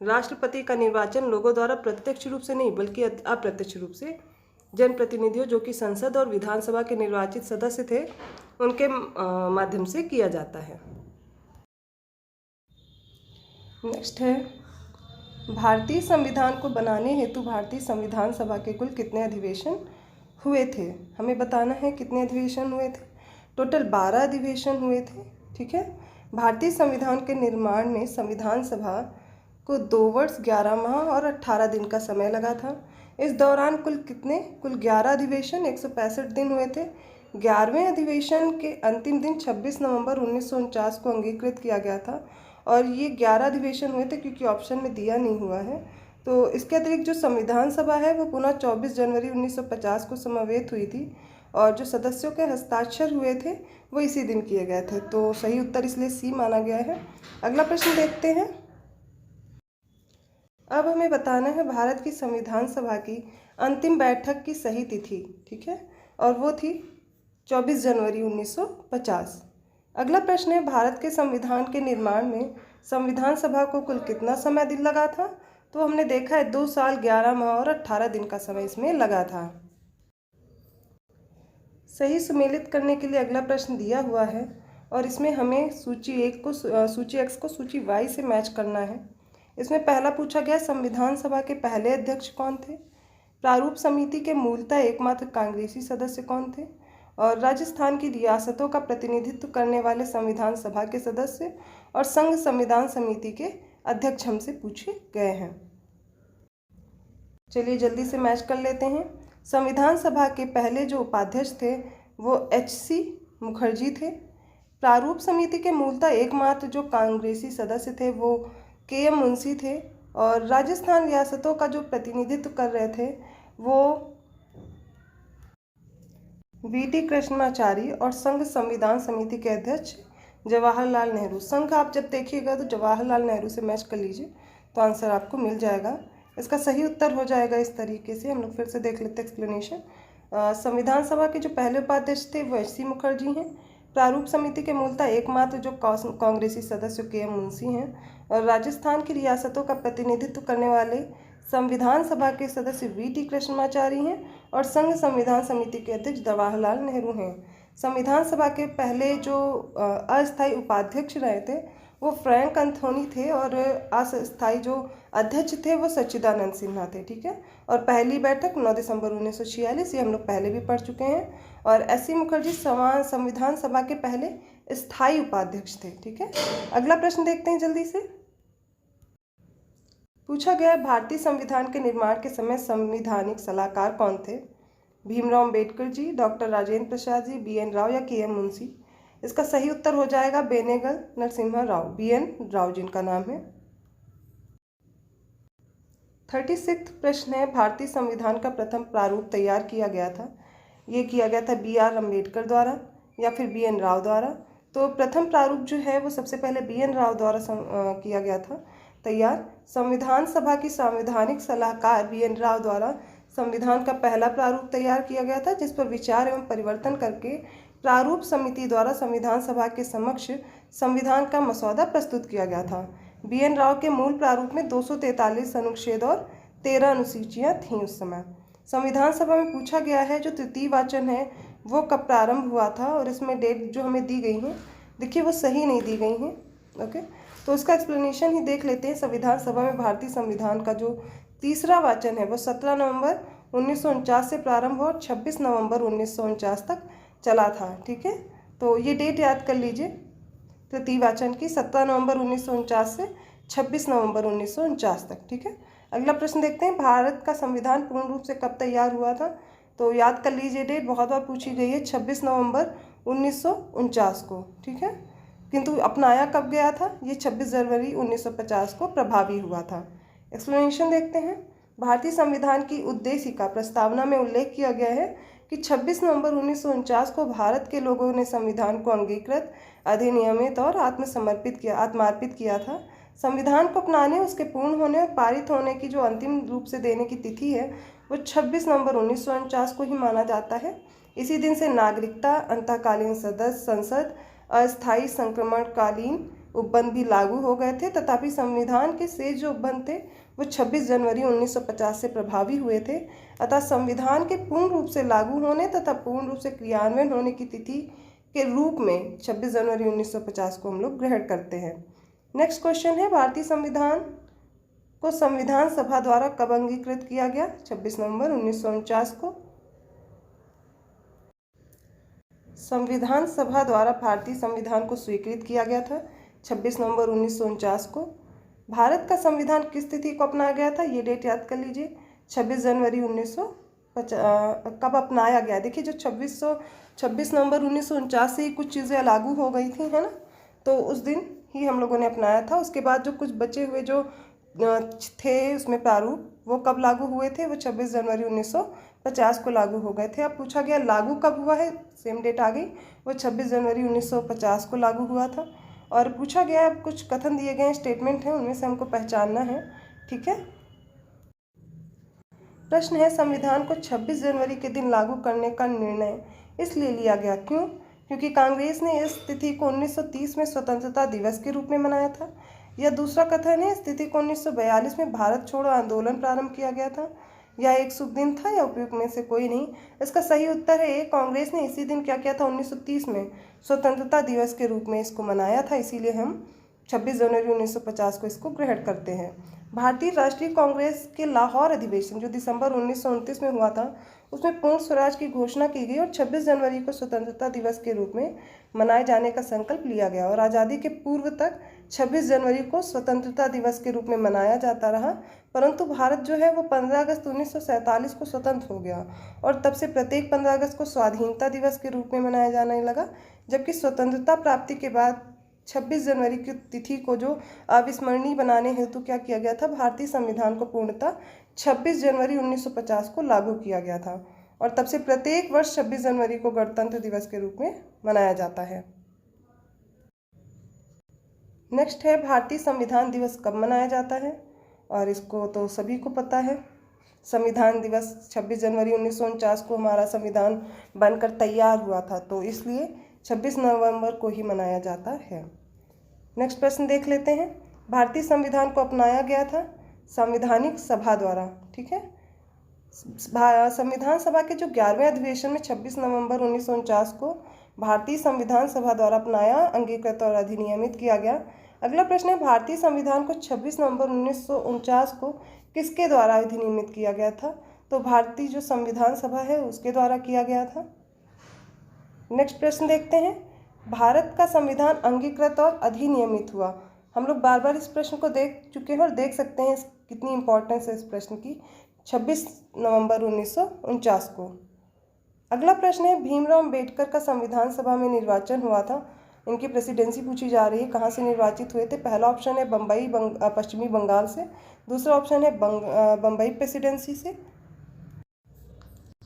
A: राष्ट्रपति का निर्वाचन लोगों द्वारा प्रत्यक्ष रूप से नहीं बल्कि अप्रत्यक्ष रूप से जनप्रतिनिधियों जो कि संसद और विधानसभा के निर्वाचित सदस्य थे उनके माध्यम से किया जाता है। नेक्स्ट है, भारतीय संविधान को बनाने हेतु भारतीय संविधान सभा के कुल कितने अधिवेशन हुए थे। हमें बताना है कितने अधिवेशन हुए थे। टोटल 12 अधिवेशन हुए थे। ठीक है। भारतीय संविधान के निर्माण में संविधान सभा को 2 वर्ष 11 माह और 18 दिन का समय लगा था। इस दौरान कुल 11 अधिवेशन 165 दिन हुए थे। 11वें अधिवेशन के अंतिम दिन 26 नवंबर 1949 को अंगीकृत किया गया था और ये 11 अधिवेशन हुए थे क्योंकि ऑप्शन में दिया नहीं हुआ है। तो इसके अतिरिक्त जो संविधान सभा है वो पुनः 24 जनवरी 1950 को समवेत हुई थी और जो सदस्यों के हस्ताक्षर हुए थे वो इसी दिन किए गए थे। तो सही उत्तर इसलिए सी माना गया है। अगला प्रश्न देखते हैं। अब हमें बताना है भारत की संविधान सभा की अंतिम बैठक की सही तिथि। ठीक है, और वो थी 24 जनवरी 1950। अगला प्रश्न है, भारत के संविधान के निर्माण में संविधान सभा को कुल कितना समय दिन लगा था। तो हमने देखा है 2 साल 11 माह और 18 दिन का समय इसमें लगा था। सही सुमेलित करने के लिए अगला प्रश्न दिया हुआ है और इसमें हमें सूची एक्स को सूची वाई से मैच करना है। इसमें पहला पूछा गया, संविधान सभा के पहले अध्यक्ष कौन थे। प्रारूप समिति के मूलतः एकमात्र कांग्रेसी सदस्य कौन थे और राजस्थान की रियासतों का प्रतिनिधित्व करने वाले संविधान सभा के सदस्य और संघ संविधान समिति के अध्यक्ष हमसे पूछे गए हैं। चलिए जल्दी से मैच कर लेते हैं। संविधान सभा के पहले जो उपाध्यक्ष थे वो HC मुखर्जी थे। प्रारूप समिति के मूलतः एकमात्र जो कांग्रेसी सदस्य थे वो KM मुंशी थे और राजस्थान रियासतों का जो प्रतिनिधित्व कर रहे थे वो VT कृष्णमाचारी और संघ संविधान समिति के अध्यक्ष जवाहरलाल नेहरू। संघ आप जब देखिएगा तो जवाहरलाल नेहरू से मैच कर लीजिए तो आंसर आपको मिल जाएगा। इसका सही उत्तर हो जाएगा इस तरीके से। हम लोग फिर से देख लेते हैं एक्सप्लेनेशन। संविधान सभा के जो पहले उपाध्यक्ष थे वो HC मुखर्जी हैं। प्रारूप समिति के मूलतः एकमात्र जो कांग्रेसी सदस्य KM मुंशी हैं और राजस्थान की रियासतों का प्रतिनिधित्व करने वाले संविधान सभा के सदस्य VT कृष्णमाचारी हैं और संघ संविधान समिति के अध्यक्ष जवाहरलाल नेहरू हैं। संविधान सभा के पहले जो अस्थायी उपाध्यक्ष रहे थे वो फ्रैंक एंथोनी थे और अस्थायी जो अध्यक्ष थे वो सच्चिदानंद सिन्हा थे। ठीक है, और पहली बैठक 9 दिसंबर 1946, ये हम लोग पहले भी पढ़ चुके हैं। और HC मुखर्जी संविधान सभा के पहले स्थायी उपाध्यक्ष थे। ठीक है, अगला प्रश्न देखते हैं जल्दी से। पूछा गया, भारतीय संविधान के निर्माण के समय संवैधानिक सलाहकार कौन थे। भीमराव अम्बेडकर जी, डॉक्टर राजेंद्र प्रसाद जी, BN राव या KM मुंशी। इसका सही उत्तर हो जाएगा बेनेगल नरसिम्हा राव, BN राव जिनका नाम है। 36वां प्रश्न है, भारतीय संविधान का प्रथम प्रारूप तैयार किया गया था। ये किया गया था BR अम्बेडकर द्वारा या फिर BN राव द्वारा। तो प्रथम प्रारूप जो है वो सबसे पहले BN राव द्वारा किया गया था तैयार। संविधान सभा की संवैधानिक सलाहकार BN राव द्वारा संविधान का पहला प्रारूप तैयार किया गया था जिस पर विचार एवं परिवर्तन करके प्रारूप समिति द्वारा संविधान सभा के समक्ष संविधान का मसौदा प्रस्तुत किया गया था। BN राव के मूल प्रारूप में 243 अनुच्छेद और 13 अनुसूचियाँ थीं उस समय। संविधान सभा में पूछा गया है जो तृतीय वाचन है वो कब प्रारंभ हुआ था और इसमें डेट जो हमें दी गई है देखिए वो सही नहीं दी गई हैं। ओके, तो उसका एक्सप्लेनेशन ही देख लेते हैं। संविधान सभा में भारतीय संविधान का जो तीसरा वाचन है वो 17 नवंबर 1949 से प्रारंभ हुआ और 26 नवंबर 1949 तक चला था। ठीक है, तो ये डेट याद कर लीजिए तृतीय वाचन की, 17 नवंबर 1949 से 26 नवंबर 1949 तक। ठीक है, अगला प्रश्न देखते हैं, भारत का संविधान पूर्ण रूप से कब तैयार हुआ था। तो याद कर लीजिए डेट, बहुत बार पूछी गई है, 26 नवंबर 1949 को। ठीक है, किंतु अपनाया कब गया था, ये 26 जनवरी 1950 को प्रभावी हुआ था। एक्सप्लेनेशन देखते हैं। भारतीय संविधान की उद्देशिका प्रस्तावना में उल्लेख किया गया है कि 26 नवंबर 1949 को भारत के लोगों ने संविधान को अंगीकृत, अधिनियमित और आत्मार्पित किया था। संविधान को अपनाने, उसके पूर्ण होने और पारित होने की जो अंतिम रूप से देने की तिथि है वो 26 नवंबर 1949 को ही माना जाता है। इसी दिन से नागरिकता, अंतःकालीन संसद, अस्थायी संक्रमणकालीन उपबंध भी लागू हो गए थे, तथापि संविधान के शेष जो उपबंध थे वो 26 जनवरी 1950 से प्रभावी हुए थे। अतः संविधान के पूर्ण रूप से लागू होने तथा पूर्ण रूप से क्रियान्वयन होने की तिथि के रूप में 26 जनवरी 1950 को हम लोग ग्रहण करते हैं। नेक्स्ट क्वेश्चन है, भारतीय संविधान को संविधान सभा द्वारा कब अंगीकृत किया गया? 26 नवंबर 1949 को। संविधान सभा द्वारा भारतीय संविधान को स्वीकृत किया गया था 26 नवंबर 1949 को। भारत का संविधान किस तिथि को अपनाया गया था? ये डेट याद कर लीजिए, 26 जनवरी 1950 कब अपनाया गया? देखिए, जो 26 नवंबर 1949 से ही कुछ चीज़ें लागू हो गई थी, है ना, तो उस दिन ही हम लोगों ने अपनाया था। उसके बाद जो कुछ बचे हुए जो थे उसमें प्रारूप, वो कब लागू हुए थे? वो 26 जनवरी 1950 को लागू हो गए थे। अब पूछा गया लागू कब हुआ है, सेम डेट आ गई, वो 26 जनवरी 1950 को लागू हुआ था। और पूछा गया, अब कुछ कथन दिए गए स्टेटमेंट हैं, उनमें से हमको पहचानना है, ठीक है। प्रश्न है, संविधान को 26 जनवरी के दिन लागू करने का निर्णय इसलिए लिया गया, क्यों? क्योंकि कांग्रेस ने इस तिथि को 1930 में स्वतंत्रता दिवस के रूप में मनाया था। या दूसरा कथन है, इस तिथि को 1942 में भारत छोड़ो आंदोलन प्रारंभ किया गया था। या एक शुभ दिन था, या उपयुक्त में से कोई नहीं। इसका सही उत्तर है ए, कांग्रेस ने इसी दिन क्या किया था? 1930 में स्वतंत्रता दिवस के रूप में इसको मनाया था, इसीलिए हम 26 जनवरी 1950 को इसको ग्रहण करते हैं। भारतीय राष्ट्रीय कांग्रेस के लाहौर अधिवेशन जो दिसंबर 1929 में हुआ था, उसमें पूर्ण स्वराज की घोषणा की गई और 26 जनवरी को स्वतंत्रता दिवस के रूप में मनाए जाने का संकल्प लिया गया। और आज़ादी के पूर्व तक 26 जनवरी को स्वतंत्रता दिवस के रूप में मनाया जाता रहा, परंतु भारत जो है वो 15 अगस्त 1947 को स्वतंत्र हो गया और तब से प्रत्येक 15 अगस्त को स्वाधीनता दिवस के रूप में मनाया जाने लगा। जबकि स्वतंत्रता प्राप्ति के बाद 26 जनवरी की तिथि को जो अविस्मरणीय बनाने हेतु क्या किया गया था? भारतीय संविधान को पूर्णतः 26 जनवरी 1950 को लागू किया गया था और तब से प्रत्येक वर्ष 26 जनवरी को गणतंत्र दिवस के रूप में मनाया जाता है। नेक्स्ट है, भारतीय संविधान दिवस कब मनाया जाता है? और इसको तो सभी को पता है, संविधान दिवस 26 जनवरी 1949 को हमारा संविधान बनकर तैयार हुआ था, तो इसलिए 26 नवंबर को ही मनाया जाता है। नेक्स्ट प्रश्न देख लेते हैं, भारतीय संविधान को अपनाया गया था संवैधानिक सभा द्वारा, ठीक है। संविधान सभा के जो 11वें अधिवेशन में 26 नवंबर 1949 को भारतीय संविधान सभा द्वारा अपनाया, अंगीकृत और अधिनियमित किया गया। अगला प्रश्न है, भारतीय संविधान को 26 नवंबर 1949 को किसके द्वारा अधिनियमित किया गया था? तो भारतीय जो संविधान सभा है उसके द्वारा किया गया था। नेक्स्ट प्रश्न देखते हैं, भारत का संविधान अंगीकृत और अधिनियमित हुआ। हम लोग बार बार इस प्रश्न को देख चुके हैं और देख सकते हैं कितनी इंपॉर्टेंस है इस प्रश्न की। 26 नवंबर 1949 को। अगला प्रश्न है, भीमराव अंबेडकर का संविधान सभा में निर्वाचन हुआ था, इनकी प्रेसिडेंसी पूछी जा रही है, कहाँ से निर्वाचित हुए थे? पहला ऑप्शन है बम्बई पश्चिमी बंगाल से, दूसरा ऑप्शन है बम्बई प्रेसिडेंसी से,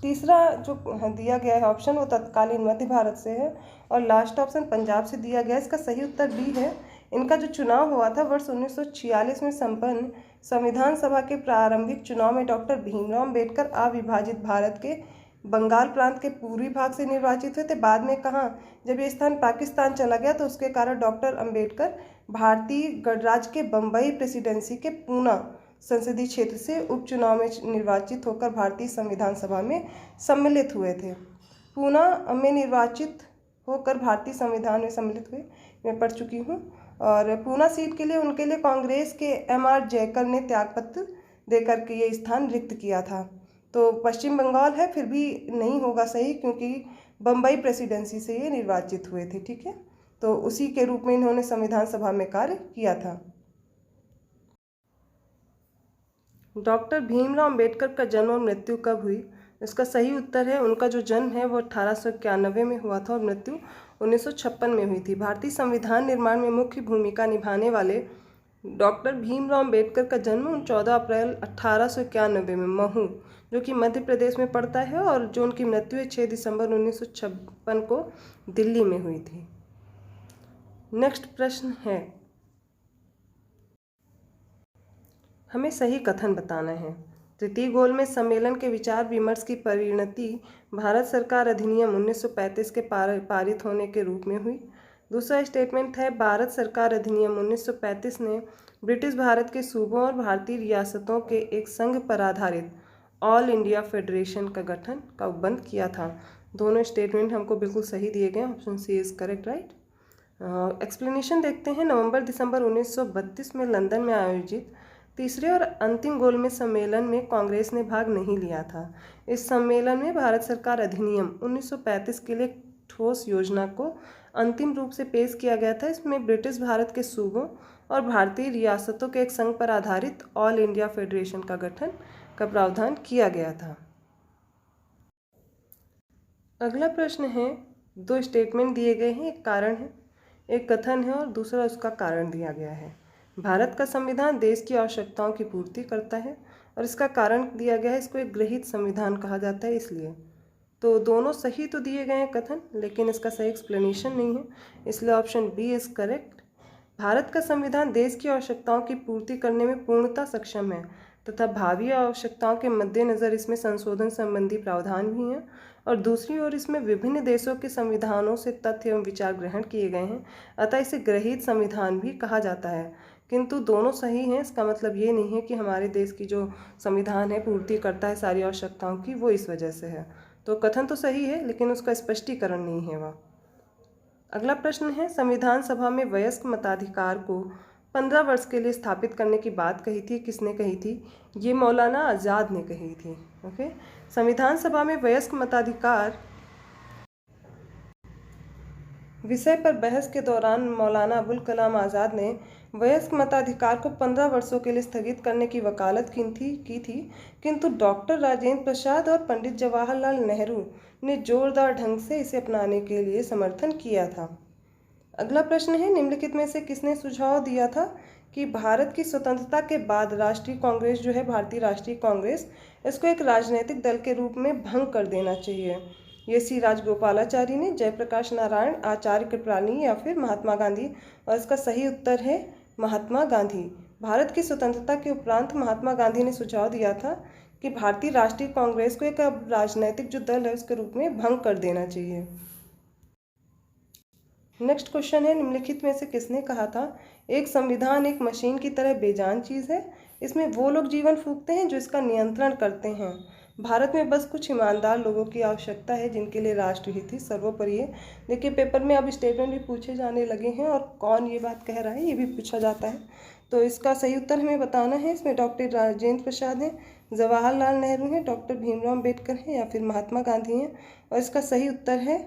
A: तीसरा जो दिया गया है ऑप्शन वो तत्कालीन मध्य भारत से है और लास्ट ऑप्शन पंजाब से दिया गया है। इसका सही उत्तर बी है। इनका जो चुनाव हुआ था वर्ष 1946 में संपन्न संविधान सभा के प्रारंभिक चुनाव में डॉक्टर भीमराव अंबेडकर अविभाजित भारत के बंगाल प्रांत के पूर्वी भाग से निर्वाचित हुए थे। बाद में कहाँ, जब ये स्थान पाकिस्तान चला गया तो उसके कारण डॉक्टर अंबेडकर भारतीय गणराज्य के बम्बई प्रेसिडेंसी के पूना संसदीय क्षेत्र से उपचुनाव में निर्वाचित होकर भारतीय संविधान सभा में सम्मिलित हुए थे। पूना में निर्वाचित होकर भारतीय संविधान में सम्मिलित हुए, मैं पढ़ चुकी हूँ। और पूना सीट के लिए उनके लिए कांग्रेस के M.R. जयकर ने त्यागपत्र देकर के ये स्थान रिक्त किया था। तो पश्चिम बंगाल है, फिर भी नहीं होगा सही क्योंकि बम्बई प्रेसिडेंसी से ये निर्वाचित हुए थे, ठीक है। तो उसी के रूप में इन्होंने संविधान सभा में कार्य किया था। डॉक्टर भीमराव अंबेडकर का जन्म और मृत्यु कब हुई? इसका सही उत्तर है, उनका जो जन्म है वो 1891 में हुआ था और मृत्यु 1956 में हुई थी। भारतीय संविधान निर्माण में मुख्य भूमिका निभाने वाले डॉक्टर भीमराव अंबेडकर का जन्म 14 अप्रैल 1891 में महू, जो कि मध्य प्रदेश में पड़ता है, और जो उनकी मृत्यु 6 दिसंबर 1956 को दिल्ली में हुई थी। नेक्स्ट प्रश्न है, हमें सही कथन बताना है। तृतीय गोल में सम्मेलन के विचार विमर्श की परिणति भारत सरकार अधिनियम 1935 के पारित होने के रूप में हुई। दूसरा स्टेटमेंट है भारत सरकार अधिनियम 1935 ने ब्रिटिश भारत के सूबों और भारतीय रियासतों के एक संघ पर आधारित ऑल इंडिया फेडरेशन का गठन कब बंद किया था। दोनों स्टेटमेंट हमको बिल्कुल सही दिए गए, option C is correct, right. Explanation देखते हैं। नवंबर दिसंबर 1932 में लंदन में आयोजित तीसरे और अंतिम गोलमेज सम्मेलन में कांग्रेस ने भाग नहीं लिया था। इस सम्मेलन में भारत सरकार अधिनियम 1935 के लिए ठोस योजना को अंतिम रूप से पेश किया गया था। इसमें ब्रिटिश भारत के सूबों और भारतीय रियासतों के एक संघ पर आधारित ऑल इंडिया फेडरेशन का गठन का प्रावधान किया गया था। अगला प्रश्न है, दो स्टेटमेंट दिए गए हैं, एक कारण है, एक कथन है और दूसरा उसका कारण दिया गया है। भारत का संविधान देश की आवश्यकताओं की पूर्ति करता है और इसका कारण दिया गया है, इसको एक गृहीत संविधान कहा जाता है। इसलिए तो दोनों सही तो दिए गए हैं कथन, लेकिन इसका सही एक्सप्लेनेशन नहीं है, इसलिए option B is correct. Bharat का संविधान देश की आवश्यकताओं की पूर्ति करने में पूर्णतः सक्षम है तथा भावी आवश्यकताओं के मद्देनज़र इसमें संशोधन संबंधी प्रावधान भी हैं और दूसरी ओर इसमें विभिन्न देशों के संविधानों से तथ्य एवं विचार ग्रहण किए गए हैं, अतः इसे गृहीत संविधान भी कहा जाता है। किंतु दोनों सही हैं, इसका मतलब ये नहीं है कि हमारे देश की जो संविधान है पूर्ति करता है सारी आवश्यकताओं की, वो इस वजह से है। तो कथन तो सही है लेकिन उसका स्पष्टीकरण नहीं है वह। अगला प्रश्न है, संविधान सभा में वयस्क मताधिकार को 15 वर्ष के लिए स्थापित करने की बात कही थी, किसने कही थी? ये मौलाना आज़ाद ने कही थी। ओके, संविधान सभा में वयस्क मताधिकार विषय पर बहस के दौरान मौलाना अबुल कलाम आज़ाद ने वयस्क मताधिकार को 15 वर्षों के लिए स्थगित करने की वकालत की थी, किंतु डॉक्टर राजेंद्र प्रसाद और पंडित जवाहरलाल नेहरू ने जोरदार ढंग से इसे अपनाने के लिए समर्थन किया था। अगला प्रश्न है, निम्नलिखित में से किसने सुझाव दिया था कि भारत की स्वतंत्रता के बाद राष्ट्रीय कांग्रेस जो है, भारतीय राष्ट्रीय कांग्रेस, इसको एक राजनीतिक दल के रूप में भंग कर देना चाहिए? ये सी राजगोपालाचारी ने, जयप्रकाश नारायण, आचार्य कृपलानी या फिर महात्मा गांधी? और इसका सही उत्तर है महात्मा गांधी। भारत की स्वतंत्रता के उपरांत महात्मा गांधी ने सुझाव दिया था कि भारतीय राष्ट्रीय कांग्रेस को एक राजनीतिक जो दल है उसके रूप में भंग कर देना चाहिए। नेक्स्ट क्वेश्चन है, निम्नलिखित में से किसने कहा था एक संविधान एक मशीन की तरह बेजान चीज़ है, इसमें वो लोग जीवन फूंकते हैं जो इसका नियंत्रण करते हैं। भारत में बस कुछ ईमानदार लोगों की आवश्यकता है जिनके लिए राष्ट्रहित ही सर्वोपरि है। देखिए पेपर में अब स्टेटमेंट भी पूछे जाने लगे हैं और कौन ये बात कह रहा है ये भी पूछा जाता है, तो इसका सही उत्तर हमें बताना है। इसमें डॉक्टर राजेंद्र प्रसाद हैं, जवाहरलाल नेहरू हैं, डॉक्टर भीमराव अम्बेडकर हैं या फिर महात्मा गांधी हैं। और इसका सही उत्तर है,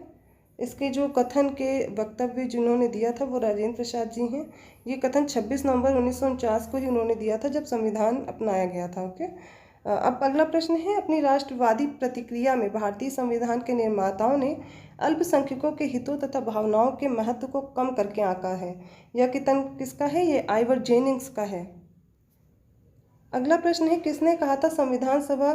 A: इसके जो कथन के वक्तव्य जिन्होंने दिया था वो राजेंद्र प्रसाद जी हैं। ये कथन 26 नवंबर 1949 को ही उन्होंने दिया था जब संविधान अपनाया गया था। ओके, अब अगला प्रश्न है, अपनी राष्ट्रवादी प्रतिक्रिया में भारतीय संविधान के निर्माताओं ने अल्पसंख्यकों के हितों तथा भावनाओं के महत्व को कम करके आंका है। यह कथन किसका है? ये आइवर जेनिंग्स का है। अगला प्रश्न है, किसने कहा था संविधान सभा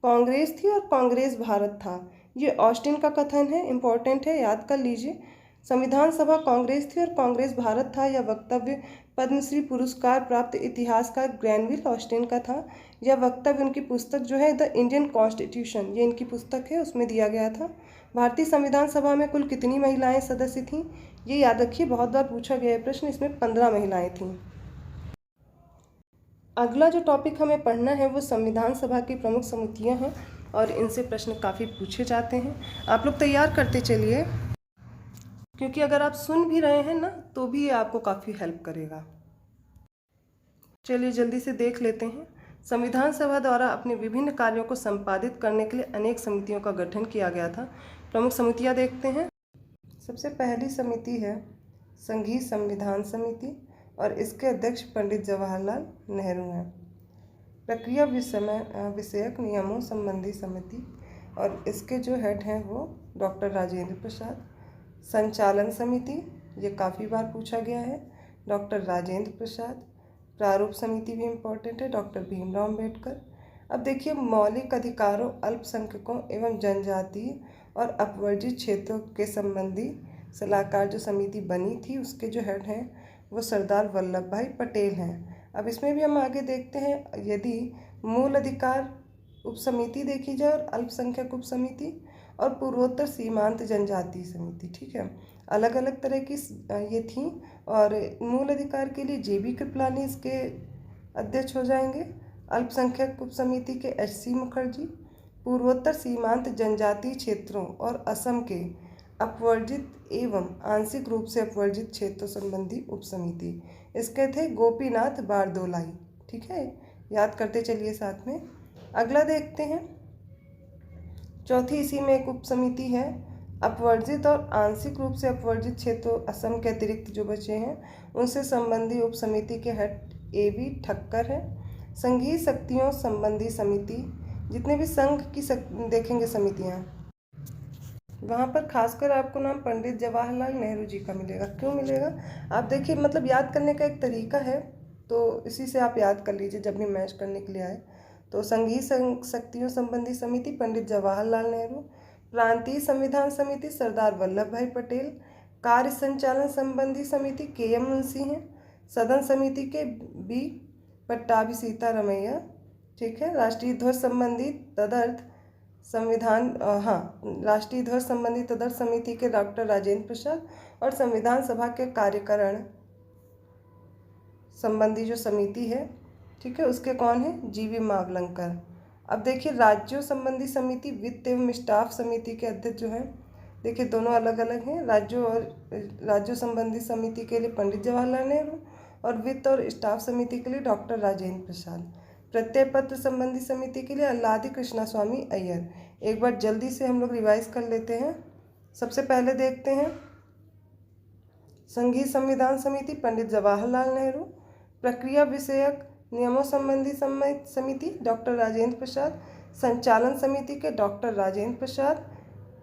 A: कांग्रेस थी और कांग्रेस भारत था? ये ऑस्टिन का कथन है, इंपॉर्टेंट है, याद कर लीजिए। संविधान सभा कांग्रेस थी और कांग्रेस भारत था, यह वक्तव्य पद्मश्री पुरस्कार प्राप्त इतिहासकार ग्रैनविल ऑस्टिन का था। यह वक्तव्य उनकी पुस्तक जो है द इंडियन कॉन्स्टिट्यूशन, ये इनकी पुस्तक है, उसमें दिया गया था। भारतीय संविधान सभा में कुल कितनी महिलाएं सदस्य थीं? ये याद रखिए, बहुत बार पूछा गया है प्रश्न, इसमें 15 महिलाएं थीं। अगला जो टॉपिक हमें पढ़ना है वो संविधान सभा की प्रमुख समितियां हैं और इनसे प्रश्न काफ़ी पूछे जाते हैं। आप लोग तैयार करते चलिए, क्योंकि अगर आप सुन भी रहे हैं ना तो भी ये आपको काफ़ी हेल्प करेगा। चलिए जल्दी से देख लेते हैं। संविधान सभा द्वारा अपने विभिन्न कार्यों को संपादित करने के लिए अनेक समितियों का गठन किया गया था। प्रमुख समितियां देखते हैं। सबसे पहली समिति है संघीय संविधान समिति और इसके अध्यक्ष पंडित जवाहरलाल नेहरू हैं। प्रक्रिया विषयक नियमों संबंधी समिति और इसके जो हेड हैं वो डॉक्टर राजेंद्र प्रसाद। संचालन समिति, ये काफ़ी बार पूछा गया है, डॉक्टर राजेंद्र प्रसाद। प्रारूप समिति भी इम्पोर्टेंट है, डॉक्टर भीमराव अम्बेडकर। अब देखिए, मौलिक अधिकारों, अल्पसंख्यकों एवं जनजातीय और अपवर्जित क्षेत्रों के संबंधी सलाहकार जो समिति बनी थी उसके जो हेड हैं वो सरदार वल्लभ भाई पटेल हैं। अब इसमें भी हम आगे देखते हैं, यदि मूल अधिकार उप समिति देखी जाए और अल्पसंख्यक उप समिति और पूर्वोत्तर सीमांत जनजाति समिति। ठीक है, अलग अलग तरह की ये थी। और मूल अधिकार के लिए JB कृपलानी इसके अध्यक्ष हो जाएंगे। अल्पसंख्यक उप समिति के HC मुखर्जी। पूर्वोत्तर सीमांत जनजातीय क्षेत्रों और असम के अपवर्जित एवं आंशिक रूप से अपवर्जित क्षेत्रों संबंधी उप समिति, इसके थे गोपीनाथ बारदोलाई। ठीक है, याद करते चलिए साथ में। अगला देखते हैं, चौथी इसी में एक उप समिति है, अपवर्जित और आंशिक रूप से अपवर्जित क्षेत्रों असम के अतिरिक्त जो बचे हैं उनसे संबंधी उप समिति के हेड AB ठक्कर है। संघीय शक्तियों संबंधी समिति, जितने भी संघ की देखेंगे समितियां, वहाँ पर खासकर आपको नाम पंडित जवाहरलाल नेहरू जी का मिलेगा। क्यों मिलेगा, आप देखिए, मतलब याद करने का एक तरीका है, तो इसी से आप याद कर लीजिए जब भी मैच करने के लिए आए। तो संघीय शक्तियों संबंधी समिति पंडित जवाहरलाल नेहरू। प्रांतीय संविधान समिति सरदार वल्लभ भाई पटेल। कार्य संचालन संबंधी समिति KM मुंशी हैं। सदन समिति के B पट्टाभी सीतारमैया। ठीक है, राष्ट्रीय ध्वज संबंधी तदर्थ राष्ट्रीय ध्वज संबंधी तदर्थ समिति के डॉक्टर राजेंद्र प्रसाद। और संविधान सभा के कार्यकरण संबंधी जो समिति है, ठीक है, उसके कौन है, GV मावलंकर। अब देखिए, राज्यों संबंधी समिति वित्त एवं स्टाफ समिति के अध्यक्ष जो हैं, देखिए दोनों अलग अलग हैं। राज्यों संबंधी समिति के लिए पंडित जवाहरलाल नेहरू और वित्त और स्टाफ समिति के लिए डॉक्टर राजेंद्र प्रसाद। प्रत्यय पत्र संबंधी समिति के लिए अल्लादी कृष्णा स्वामी अय्यर। एक बार जल्दी से हम लोग रिवाइज कर लेते हैं। सबसे पहले देखते हैं, संघीय संविधान समिति पंडित जवाहरलाल नेहरू। प्रक्रिया विषयक नियमों संबंधी समिति डॉक्टर राजेंद्र प्रसाद। संचालन समिति के डॉक्टर राजेंद्र प्रसाद।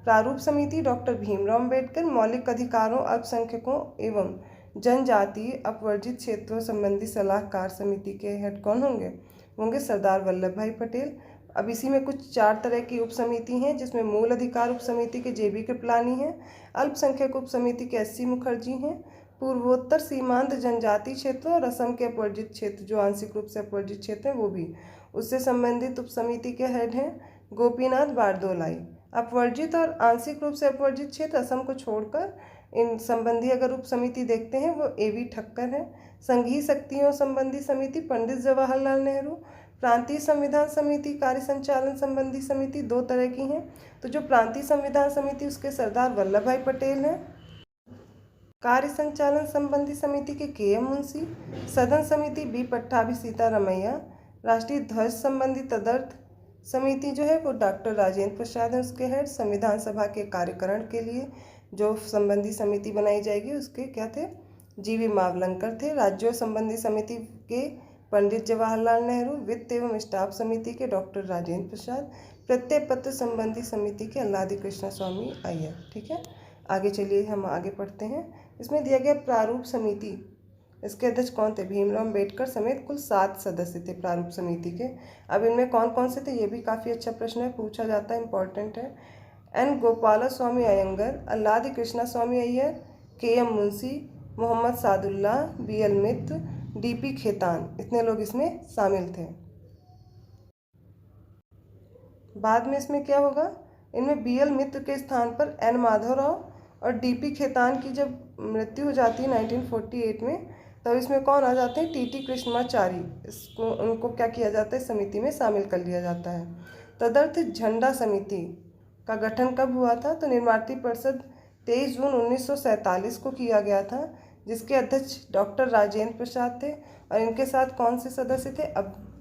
A: प्रारूप समिति डॉक्टर भीमराव अम्बेडकर। मौलिक अधिकारों, अल्पसंख्यकों एवं जनजातीय अपवर्जित क्षेत्रों संबंधी सलाहकार समिति के हेड कौन होंगे सरदार वल्लभ भाई पटेल। अब इसी में कुछ 4 तरह की उप समिति हैं, जिसमें मूल अधिकार उप समिति के JB कृपलानी हैं। अल्पसंख्यक उप समिति के SC मुखर्जी हैं। पूर्वोत्तर सीमांत जनजातीय क्षेत्रों और असम के अपवर्जित क्षेत्र जो आंशिक रूप से अपवर्जित क्षेत्र हैं वो भी, उससे संबंधित उप समिति के हेड हैं गोपीनाथ बारदोलाई। अपवर्जित और आंशिक रूप से अपवर्जित क्षेत्र असम को छोड़कर इन संबंधी अगर उप समिति देखते हैं वो AB ठक्कर है। संघीय शक्तियों संबंधी समिति पंडित जवाहरलाल नेहरू। प्रांतीय संविधान समिति कार्य संचालन संबंधी समिति 2 तरह की हैं। तो जो प्रांतीय संविधान समिति उसके सरदार वल्लभ भाई पटेल हैं। कार्य संचालन संबंधी समिति के KM मुंशी। सदन समिति B पट्टाभी सीतारमैया। राष्ट्रीय ध्वज संबंधी तदर्थ समिति जो है वो डॉक्टर राजेंद्र प्रसाद है, उसके हेड। संविधान सभा के कार्यकरण के लिए जो संबंधी समिति बनाई जाएगी उसके क्या थे, GV मावलंकर थे। राज्यों संबंधी समिति के पंडित जवाहरलाल नेहरू। वित्त एवं स्टाफ समिति के डॉक्टर राजेंद्र प्रसाद। प्रत्यय पत्र संबंधी समिति के अल्लादी कृष्णा स्वामी अय्यर। ठीक है, आगे चलिए हम आगे पढ़ते हैं। इसमें दिया गया प्रारूप समिति, इसके अध्यक्ष कौन थे, भीमराव अम्बेडकर समेत कुल 7 सदस्य थे प्रारूप समिति के। अब इनमें कौन कौन से थे, ये भी काफ़ी अच्छा प्रश्न है, पूछा जाता है, इंपॉर्टेंट है। N गोपाला स्वामी Ayyangar, Alladi Krishnaswami Iyer, KM Munshi, Mohammad Sadulla, BL मित्र, DP खेतान, इतने लोग इसमें शामिल थे। बाद में इसमें क्या होगा, इनमें BL मित्र के स्थान पर N माधवराव और DP खेतान की जब मृत्यु हो जाती है 1948 में, तब इसमें कौन आ जाते हैं, TT कृष्णमाचारी। इसको उनको क्या किया जाता है, समिति में शामिल कर लिया जाता है। तदर्थ झंडा समिति का गठन कब हुआ था, तो निर्माती परिषद 23 जून 1947 को किया गया था, जिसके अध्यक्ष डॉक्टर राजेंद्र प्रसाद थे। और इनके साथ कौन से सदस्य थे,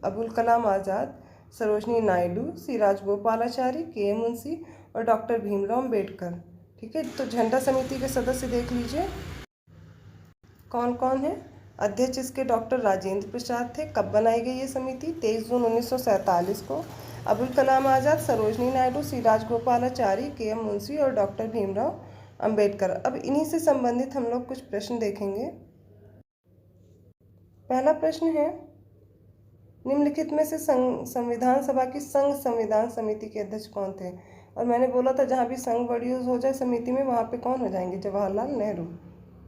A: अबुल कलाम आज़ाद, सरोजनी नायडू, सी राजगोपालाचारी, KM मुंशी और डॉक्टर भीमराव अम्बेडकर। ठीक है, तो झंडा समिति के सदस्य देख लीजिए कौन कौन है। अध्यक्ष इसके डॉक्टर राजेंद्र प्रसाद थे। कब बनाई गई ये समिति, 23 जून 1947 को। अबुल कलाम आज़ाद, सरोजनी नायडू, सी राजगोपालाचारी, KM मुंशी और डॉक्टर भीमराव अम्बेडकर। अब इन्हीं से संबंधित हम लोग कुछ प्रश्न देखेंगे। पहला प्रश्न है, निम्नलिखित में से संविधान सभा की संघ संविधान समिति के अध्यक्ष कौन थे। और मैंने बोला था जहाँ भी संघ वर्ड यूज हो जाए समिति में वहाँ पे कौन हो जाएंगे, जवाहरलाल नेहरू,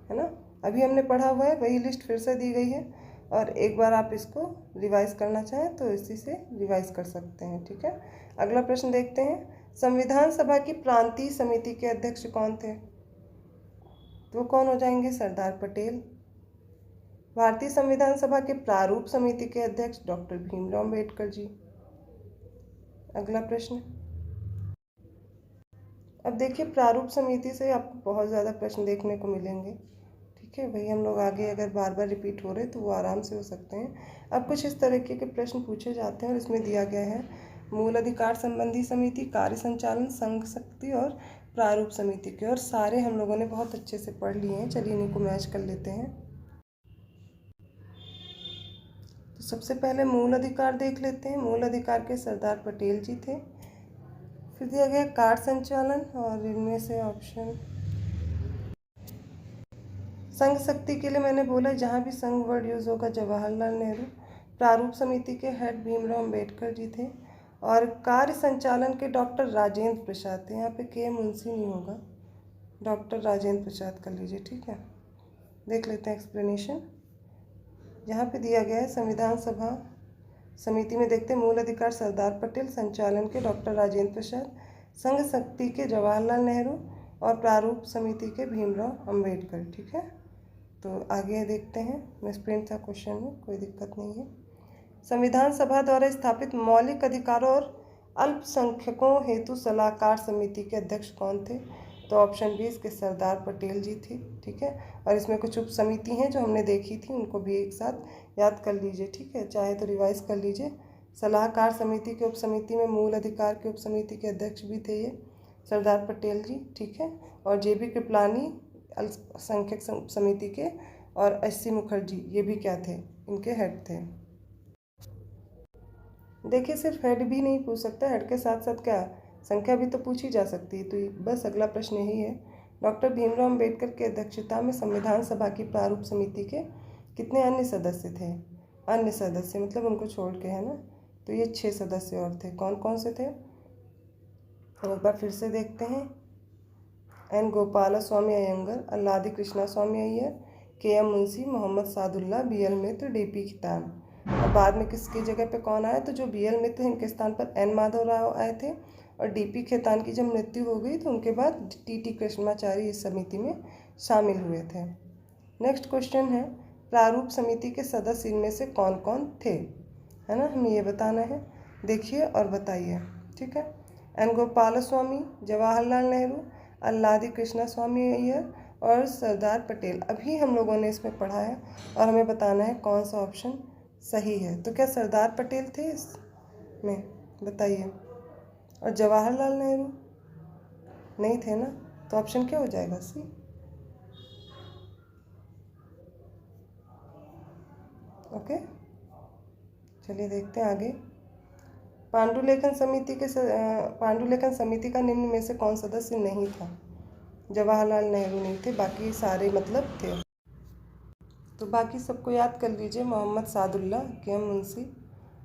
A: है ना। अभी हमने पढ़ा हुआ है, वही लिस्ट फिर से दी गई है, और एक बार आप इसको रिवाइज करना चाहें तो इसी से रिवाइज कर सकते हैं। ठीक है, अगला प्रश्न देखते हैं। संविधान सभा की प्रांतीय समिति के अध्यक्ष कौन थे? तो वो कौन हो जाएंगे? सरदार पटेल। भारतीय संविधान सभा के प्रारूप समिति के अध्यक्ष डॉक्टर भीमराव अम्बेडकर जी। अगला प्रश्न, अब देखिए प्रारूप समिति से आपको बहुत ज़्यादा प्रश्न देखने को मिलेंगे। ठीक है, वही हम लोग आगे अगर बार बार रिपीट हो रहे तो वो आराम से हो सकते हैं। अब कुछ इस तरीके के प्रश्न पूछे जाते हैं और इसमें दिया गया है मूल अधिकार संबंधी समिति, कार्य संचालन, संघ शक्ति और प्रारूप समिति के, और सारे हम लोगों ने बहुत अच्छे से पढ़ लिए हैं। चलिए इन्हीं को मैच कर लेते हैं। तो सबसे पहले मूल अधिकार देख लेते हैं। मूल अधिकार के सरदार पटेल जी थे। फिर दिया गया कार्य संचालन, और इनमें से ऑप्शन संघ शक्ति के लिए मैंने बोला जहाँ भी संघ वर्ड यूज होगा जवाहरलाल नेहरू। प्रारूप समिति के हेड भीमराव अम्बेडकर जी थे। और कार्य संचालन के डॉक्टर राजेंद्र प्रसाद थे। यहाँ पे के मुंशी नहीं होगा, डॉक्टर राजेंद्र प्रसाद कर लीजिए। ठीक है, देख लेते हैं एक्सप्लेनेशन। यहाँ पे दिया गया है संविधान सभा समिति में देखते हैं मूल अधिकार सरदार पटेल, संचालन के डॉक्टर राजेंद्र प्रसाद, संघ शक्ति के जवाहरलाल नेहरू और प्रारूप समिति के भीमराव अम्बेडकर। ठीक है, तो आगे देखते हैं। मिसप्रिंट था क्वेश्चन में, कोई दिक्कत नहीं है। संविधान सभा द्वारा स्थापित मौलिक अधिकारों और अल्पसंख्यकों हेतु सलाहकार समिति के अध्यक्ष कौन थे? तो ऑप्शन बी इसके सरदार पटेल जी थी। ठीक है, और इसमें कुछ उप समिति हैं जो हमने देखी थी, उनको भी एक साथ याद कर लीजिए। ठीक है, चाहे तो रिवाइज कर लीजिए। सलाहकार समिति के उप समिति में मूल अधिकार के उप समिति के अध्यक्ष भी थे ये सरदार पटेल जी। ठीक है, और जे.बी. कृपलानी अल्पसंख्यक समिति के, और एस.सी. मुखर्जी ये भी क्या थे? इनके हेड थे। देखिए सिर्फ हेड भी नहीं पूछ सकता, हेड के साथ साथ क्या संख्या भी तो पूछी जा सकती है। तो बस अगला प्रश्न यही है, डॉक्टर भीमराव अम्बेडकर की अध्यक्षता में संविधान सभा की प्रारूप समिति के कितने अन्य सदस्य थे? अन्य सदस्य मतलब उनको छोड़ के, है ना। तो ये 6 सदस्य और थे। कौन कौन से थे एक बार फिर से देखते हैं। N Gopalaswami Ayyangar, Alladi Krishnaswami Ayyar, K M Munshi, Mohammad Saadulla, B L Mitra, D P Khaitan. और बाद में किसकी जगह पे कौन आया? तो जो बी एल मित्र इनके स्थान पर एन माधव राव आए थे, और डी पी खेतान की जब मृत्यु हो गई तो उनके बाद टी टी कृष्णाचार्य इस समिति में शामिल हुए थे। नेक्स्ट क्वेश्चन है, प्रारूप समिति के सदस्य इनमें से कौन कौन थे? है ना, हमें ये बताना है। देखिए और बताइए। ठीक है, एन गोपाल स्वामी, जवाहरलाल नेहरू, अल्लादी कृष्णा स्वामी अय्यर और सरदार पटेल। अभी हम लोगों ने इसमें पढ़ा है और हमें बताना है कौन सा ऑप्शन सही है। तो क्या सरदार पटेल थे इसमें? बताइए। और जवाहरलाल नेहरू नहीं थे ना, तो ऑप्शन क्या हो जाएगा? सी। ओके, चलिए देखते हैं आगे। पांडुलेखन समिति का निम्न में से कौन सदस्य नहीं था? जवाहरलाल नेहरू नहीं थे, बाकी सारे मतलब थे। तो बाकी सबको याद कर लीजिए, मोहम्मद सादुल्ला, के एम मुंशी,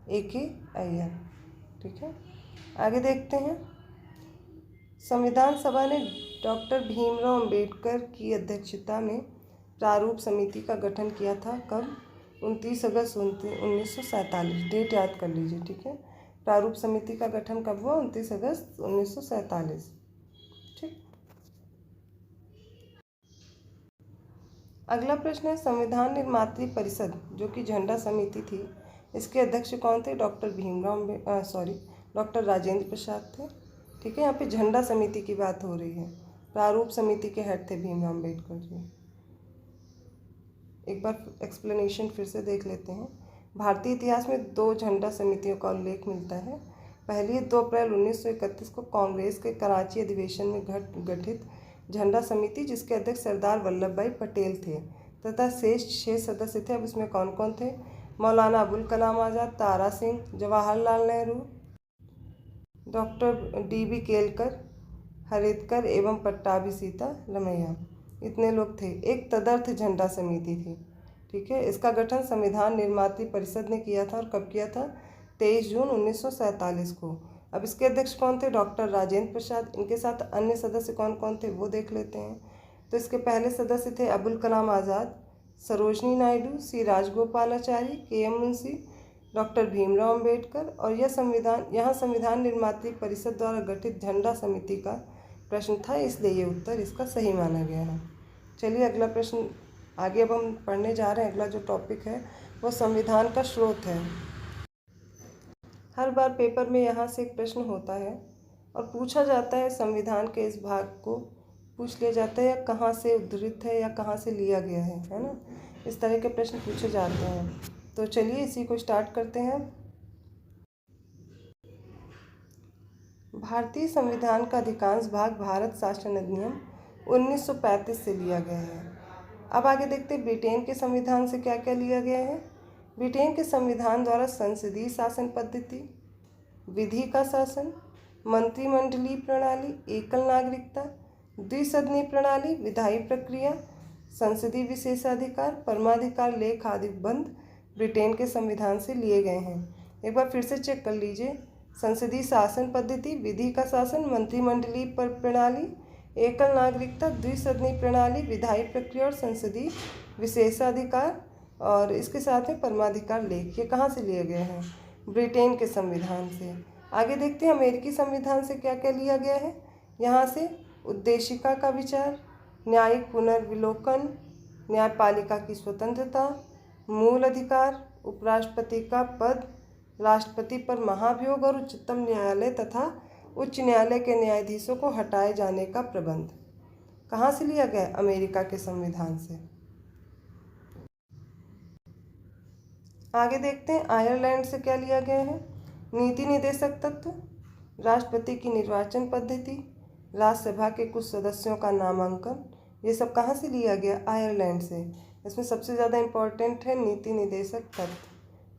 A: ए के अय्यर। ठीक है, आगे देखते हैं। संविधान सभा ने डॉक्टर भीमराव अम्बेडकर की अध्यक्षता में प्रारूप समिति का गठन किया था। कब? 29 अगस्त 1947। डेट याद कर लीजिए। ठीक है, प्रारूप समिति का गठन कब हुआ? 29 अगस्त 1947। ठीक, अगला प्रश्न है, संविधान निर्मात्री परिषद जो कि झंडा समिति थी, इसके अध्यक्ष कौन थे? डॉक्टर राजेंद्र प्रसाद थे। ठीक है, यहाँ पे झंडा समिति की बात हो रही है। प्रारूप समिति के हेड थे भीमराव अम्बेडकर जी। एक बार एक्सप्लेनेशन फिर से देख लेते हैं। भारतीय इतिहास में 2 झंडा समितियों का उल्लेख मिलता है। पहली 2 अप्रैल 1931 को कांग्रेस के कराची अधिवेशन में गठित झंडा समिति, जिसके अध्यक्ष सरदार वल्लभ भाई पटेल थे, तथा शेष 6 सदस्य थे। अब इसमें कौन कौन थे? Maulana Abul Kalam Azad, Tara Singh, Jawaharlal Nehru, doctor DB. केलकर, हरेदकर एवं पट्टाभी सीता रमैया। इतने लोग थे। एक तदर्थ झंडा समिति थी। ठीक है, इसका गठन संविधान निर्मात्री परिषद ने किया था। और कब किया था? 23 जून 1947 को। अब इसके अध्यक्ष कौन थे? डॉक्टर राजेंद्र प्रसाद। इनके साथ अन्य सदस्य कौन कौन थे वो देख लेते हैं। तो इसके पहले सदस्य थे अबुल कलाम आज़ाद, सरोजनी नायडू, सी राजगोपालाचारी, के एम मुंशी, डॉक्टर भीमराव अंबेडकर। और यहाँ संविधान निर्मात्री परिषद द्वारा गठित झंडा समिति का प्रश्न था, इसलिए ये उत्तर इसका सही माना गया है। चलिए अगला प्रश्न आगे अब हम पढ़ने जा रहे हैं। अगला जो टॉपिक है वो संविधान का स्रोत है। हर बार पेपर में यहाँ से एक प्रश्न होता है और पूछा जाता है, संविधान के इस भाग को पूछ लिया जाता है या कहाँ से उद्धृत है या कहाँ से लिया गया है ना। इस तरह के प्रश्न पूछे जाते हैं। तो चलिए इसी को स्टार्ट करते हैं। भारतीय संविधान का अधिकांश भाग भारत शासन अधिनियम 1935 से लिया गया है। अब आगे देखते हैं ब्रिटेन के संविधान से क्या क्या लिया गया है। ब्रिटेन के संविधान द्वारा संसदीय शासन पद्धति, विधि का शासन, मंत्रिमंडलीय प्रणाली, एकल नागरिकता, द्विसदनीय प्रणाली, विधायी प्रक्रिया, संसदीय विशेषाधिकार, परमाधिकार, लेख आदि बंद ब्रिटेन के संविधान से लिए गए हैं। एक बार फिर से चेक कर लीजिए। संसदीय शासन पद्धति, विधि का शासन, मंत्रिमंडलीय प्रणाली, एकल नागरिकता, द्विसदनीय प्रणाली, विधायी प्रक्रिया और संसदीय विशेषाधिकार और इसके साथ में परमाधिकार लेख, ये कहाँ से लिए गए हैं? ब्रिटेन के संविधान से। आगे देखते हैं अमेरिकी संविधान से क्या क्या लिया गया है। यहाँ से उद्देशिका का विचार, न्यायिक पुनर्विलोकन, न्यायपालिका की स्वतंत्रता, मूल अधिकार, उपराष्ट्रपति का पद, राष्ट्रपति पर महाभियोग और उच्चतम न्यायालय तथा उच्च न्यायालय के न्यायाधीशों को हटाए जाने का प्रबंध। कहाँ से लिया गया? अमेरिका के संविधान से। आगे देखते हैं आयरलैंड से क्या लिया गया है। नीति निर्देशक तत्व, राष्ट्रपति की निर्वाचन पद्धति, राज्यसभा के कुछ सदस्यों का नामांकन, ये सब कहाँ से लिया गया? आयरलैंड से। इसमें सबसे ज़्यादा इम्पोर्टेंट है नीति निर्देशक तत्व,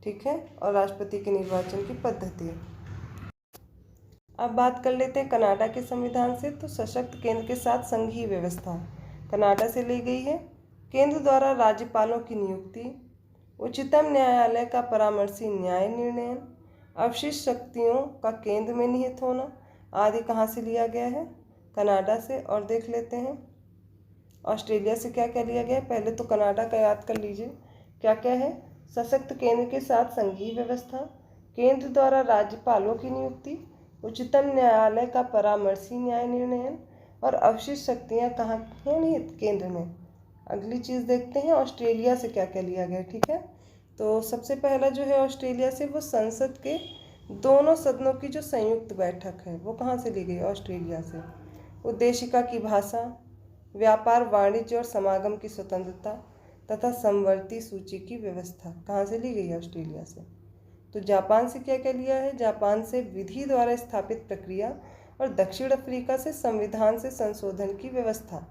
A: ठीक है, और राष्ट्रपति के निर्वाचन की पद्धति। अब बात कर लेते हैं कनाडा के संविधान से। तो सशक्त केंद्र के साथ संघीय व्यवस्था कनाडा से ली गई है। केंद्र द्वारा राज्यपालों की नियुक्ति, उच्चतम न्यायालय का परामर्शी न्याय निर्णय, अवशिष्ट शक्तियों का केंद्र में निहित होना आदि कहाँ से लिया गया है? कनाडा से। और देख लेते हैं ऑस्ट्रेलिया से क्या क्या लिया गया है। पहले तो कनाडा का याद कर लीजिए क्या क्या है। सशक्त केंद्र के साथ संघीय व्यवस्था, केंद्र द्वारा राज्यपालों की नियुक्ति, उच्चतम न्यायालय का परामर्शी न्याय निर्णय और अवशिष्ट शक्तियाँ कहाँ हैं? निहित केंद्र में। अगली चीज़ देखते हैं ऑस्ट्रेलिया से क्या क्या लिया गया, ठीक है। तो सबसे पहला जो है ऑस्ट्रेलिया से वो संसद के दोनों सदनों की जो संयुक्त बैठक है वो कहाँ से ली गई? ऑस्ट्रेलिया से। उद्देशिका की भाषा, व्यापार, वाणिज्य और समागम की स्वतंत्रता तथा समवर्ती सूची की व्यवस्था कहाँ से ली गई? ऑस्ट्रेलिया से। तो जापान से क्या क्या लिया है? जापान से विधि द्वारा स्थापित प्रक्रिया और दक्षिण अफ्रीका से संविधान से संशोधन की व्यवस्था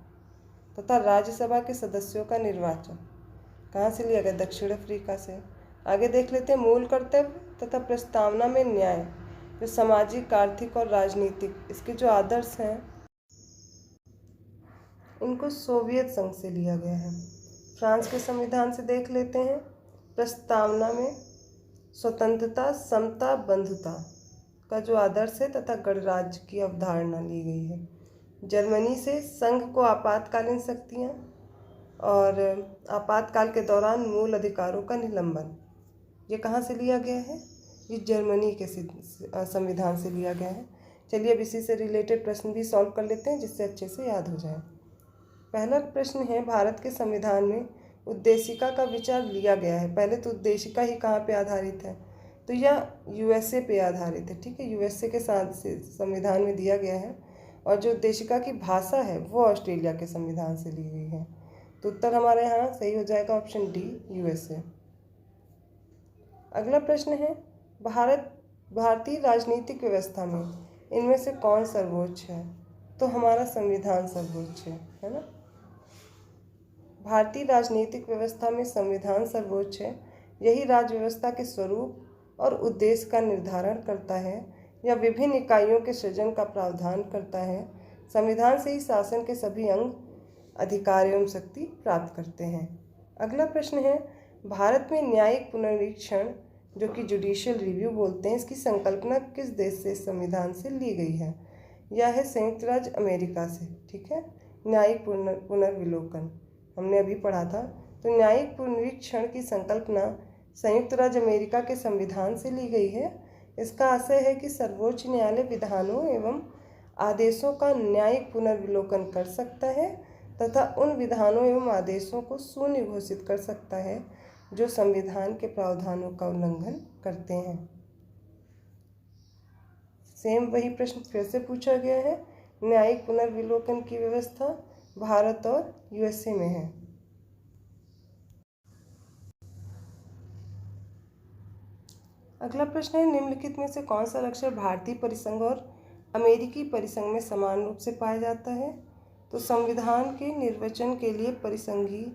A: तथा राज्यसभा के सदस्यों का निर्वाचन कहाँ से लिया गया? दक्षिण अफ्रीका से। आगे देख लेते हैं मूल कर्तव्य तथा प्रस्तावना में न्याय, जो सामाजिक, आर्थिक और राजनीतिक इसके जो आदर्श हैं इनको सोवियत संघ से लिया गया है। फ्रांस के संविधान से देख लेते हैं प्रस्तावना में स्वतंत्रता, समता, बंधुता का जो आदर्श है तथा गणराज्य की अवधारणा ली गई है। जर्मनी से संघ को आपातकालीन शक्तियाँ और आपातकाल के दौरान मूल अधिकारों का निलंबन, ये कहाँ से लिया गया है? ये जर्मनी के संविधान से लिया गया है। चलिए अब इसी से रिलेटेड प्रश्न भी सॉल्व कर लेते हैं जिससे अच्छे से याद हो जाए। पहला प्रश्न है भारत के संविधान में उद्देशिका का विचार लिया गया है। पहले तो उद्देशिका ही कहाँ पे आधारित है? तो यह यूएसए पे आधारित है, ठीक है। यूएसए के साथ से संविधान में दिया गया है और जो उद्देशिका की भाषा है वो ऑस्ट्रेलिया के संविधान से ली गई है। तो उत्तर हमारे यहाँ सही हो जाएगा ऑप्शन डी, यूएसए। अगला प्रश्न है भारतीय राजनीतिक व्यवस्था में इनमें से कौन सर्वोच्च है? तो हमारा संविधान सर्वोच्च है ना। भारतीय राजनीतिक व्यवस्था में संविधान सर्वोच्च है। यही राज्य व्यवस्था के स्वरूप और उद्देश्य का निर्धारण करता है या विभिन्न इकाइयों के सृजन का प्रावधान करता है। संविधान से ही शासन के सभी अंग अधिकार एवं शक्ति प्राप्त करते हैं। अगला प्रश्न है भारत में न्यायिक पुनरीक्षण, जो कि जुडिशियल रिव्यू बोलते हैं, इसकी संकल्पना किस देश से संविधान से ली गई है? यह है संयुक्त राज्य अमेरिका से, ठीक है। न्यायिक पुनर्विलोकन हमने अभी पढ़ा था। तो न्यायिक पुनरीक्षण की संकल्पना संयुक्त राज्य अमेरिका के संविधान से ली गई है। इसका आशय है कि सर्वोच्च न्यायालय विधानों एवं आदेशों का न्यायिक पुनर्विलोकन कर सकता है तथा उन विधानों एवं आदेशों को शून्य घोषित कर सकता है जो संविधान के प्रावधानों का उल्लंघन करते हैं। सेम वही प्रश्न फिर से पूछा गया है। न्यायिक पुनर्विलोकन की व्यवस्था भारत और यूएसए में है। अगला प्रश्न है, निम्नलिखित में से कौन सा लक्षण भारतीय परिसंघ और अमेरिकी परिसंघ में समान रूप से पाया जाता है? तो संविधान के निर्वचन के लिए परिसंघीय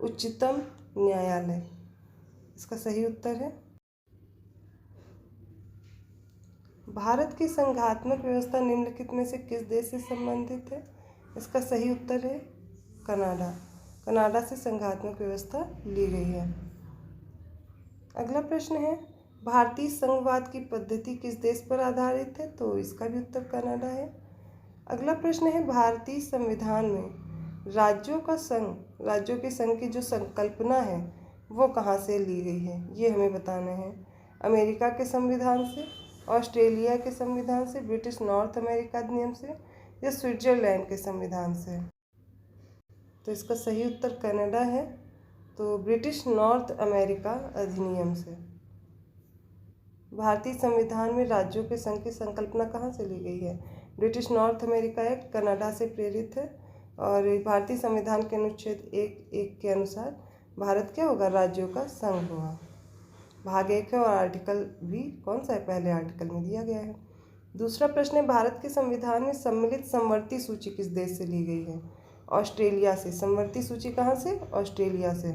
A: उच्चतम न्यायालय इसका सही उत्तर है। भारत की संघात्मक व्यवस्था निम्नलिखित में से किस देश से संबंधित है? इसका सही उत्तर है कनाडा। कनाडा से संघात्मक व्यवस्था ली गई है। अगला प्रश्न है, भारतीय संघवाद की पद्धति किस देश पर आधारित है? तो इसका भी उत्तर कनाडा है। अगला प्रश्न है, भारतीय संविधान में राज्यों का संघ, राज्यों के संघ की जो संकल्पना है वो कहाँ से ली गई है? ये हमें बताना है। अमेरिका के संविधान से, ऑस्ट्रेलिया के संविधान से, ब्रिटिश नॉर्थ अमेरिका अधिनियम से या स्विट्जरलैंड के संविधान से? तो इसका सही उत्तर कनाडा है। तो ब्रिटिश नॉर्थ अमेरिका अधिनियम से। भारतीय संविधान में राज्यों के संघ की संकल्पना कहाँ से ली गई है? British north America act Canada से प्रेरित है। और भारतीय संविधान के अनुच्छेद 1(1) के अनुसार भारत क्या होगा? राज्यों का संघ होगा। भाग 1 है और आर्टिकल भी कौन सा है? पहले आर्टिकल में दिया गया है। दूसरा प्रश्न है, भारत के संविधान में सम्मिलित समवर्ती सूची किस देश से ली गई है? ऑस्ट्रेलिया से। समवर्ती सूची कहाँ से? ऑस्ट्रेलिया से।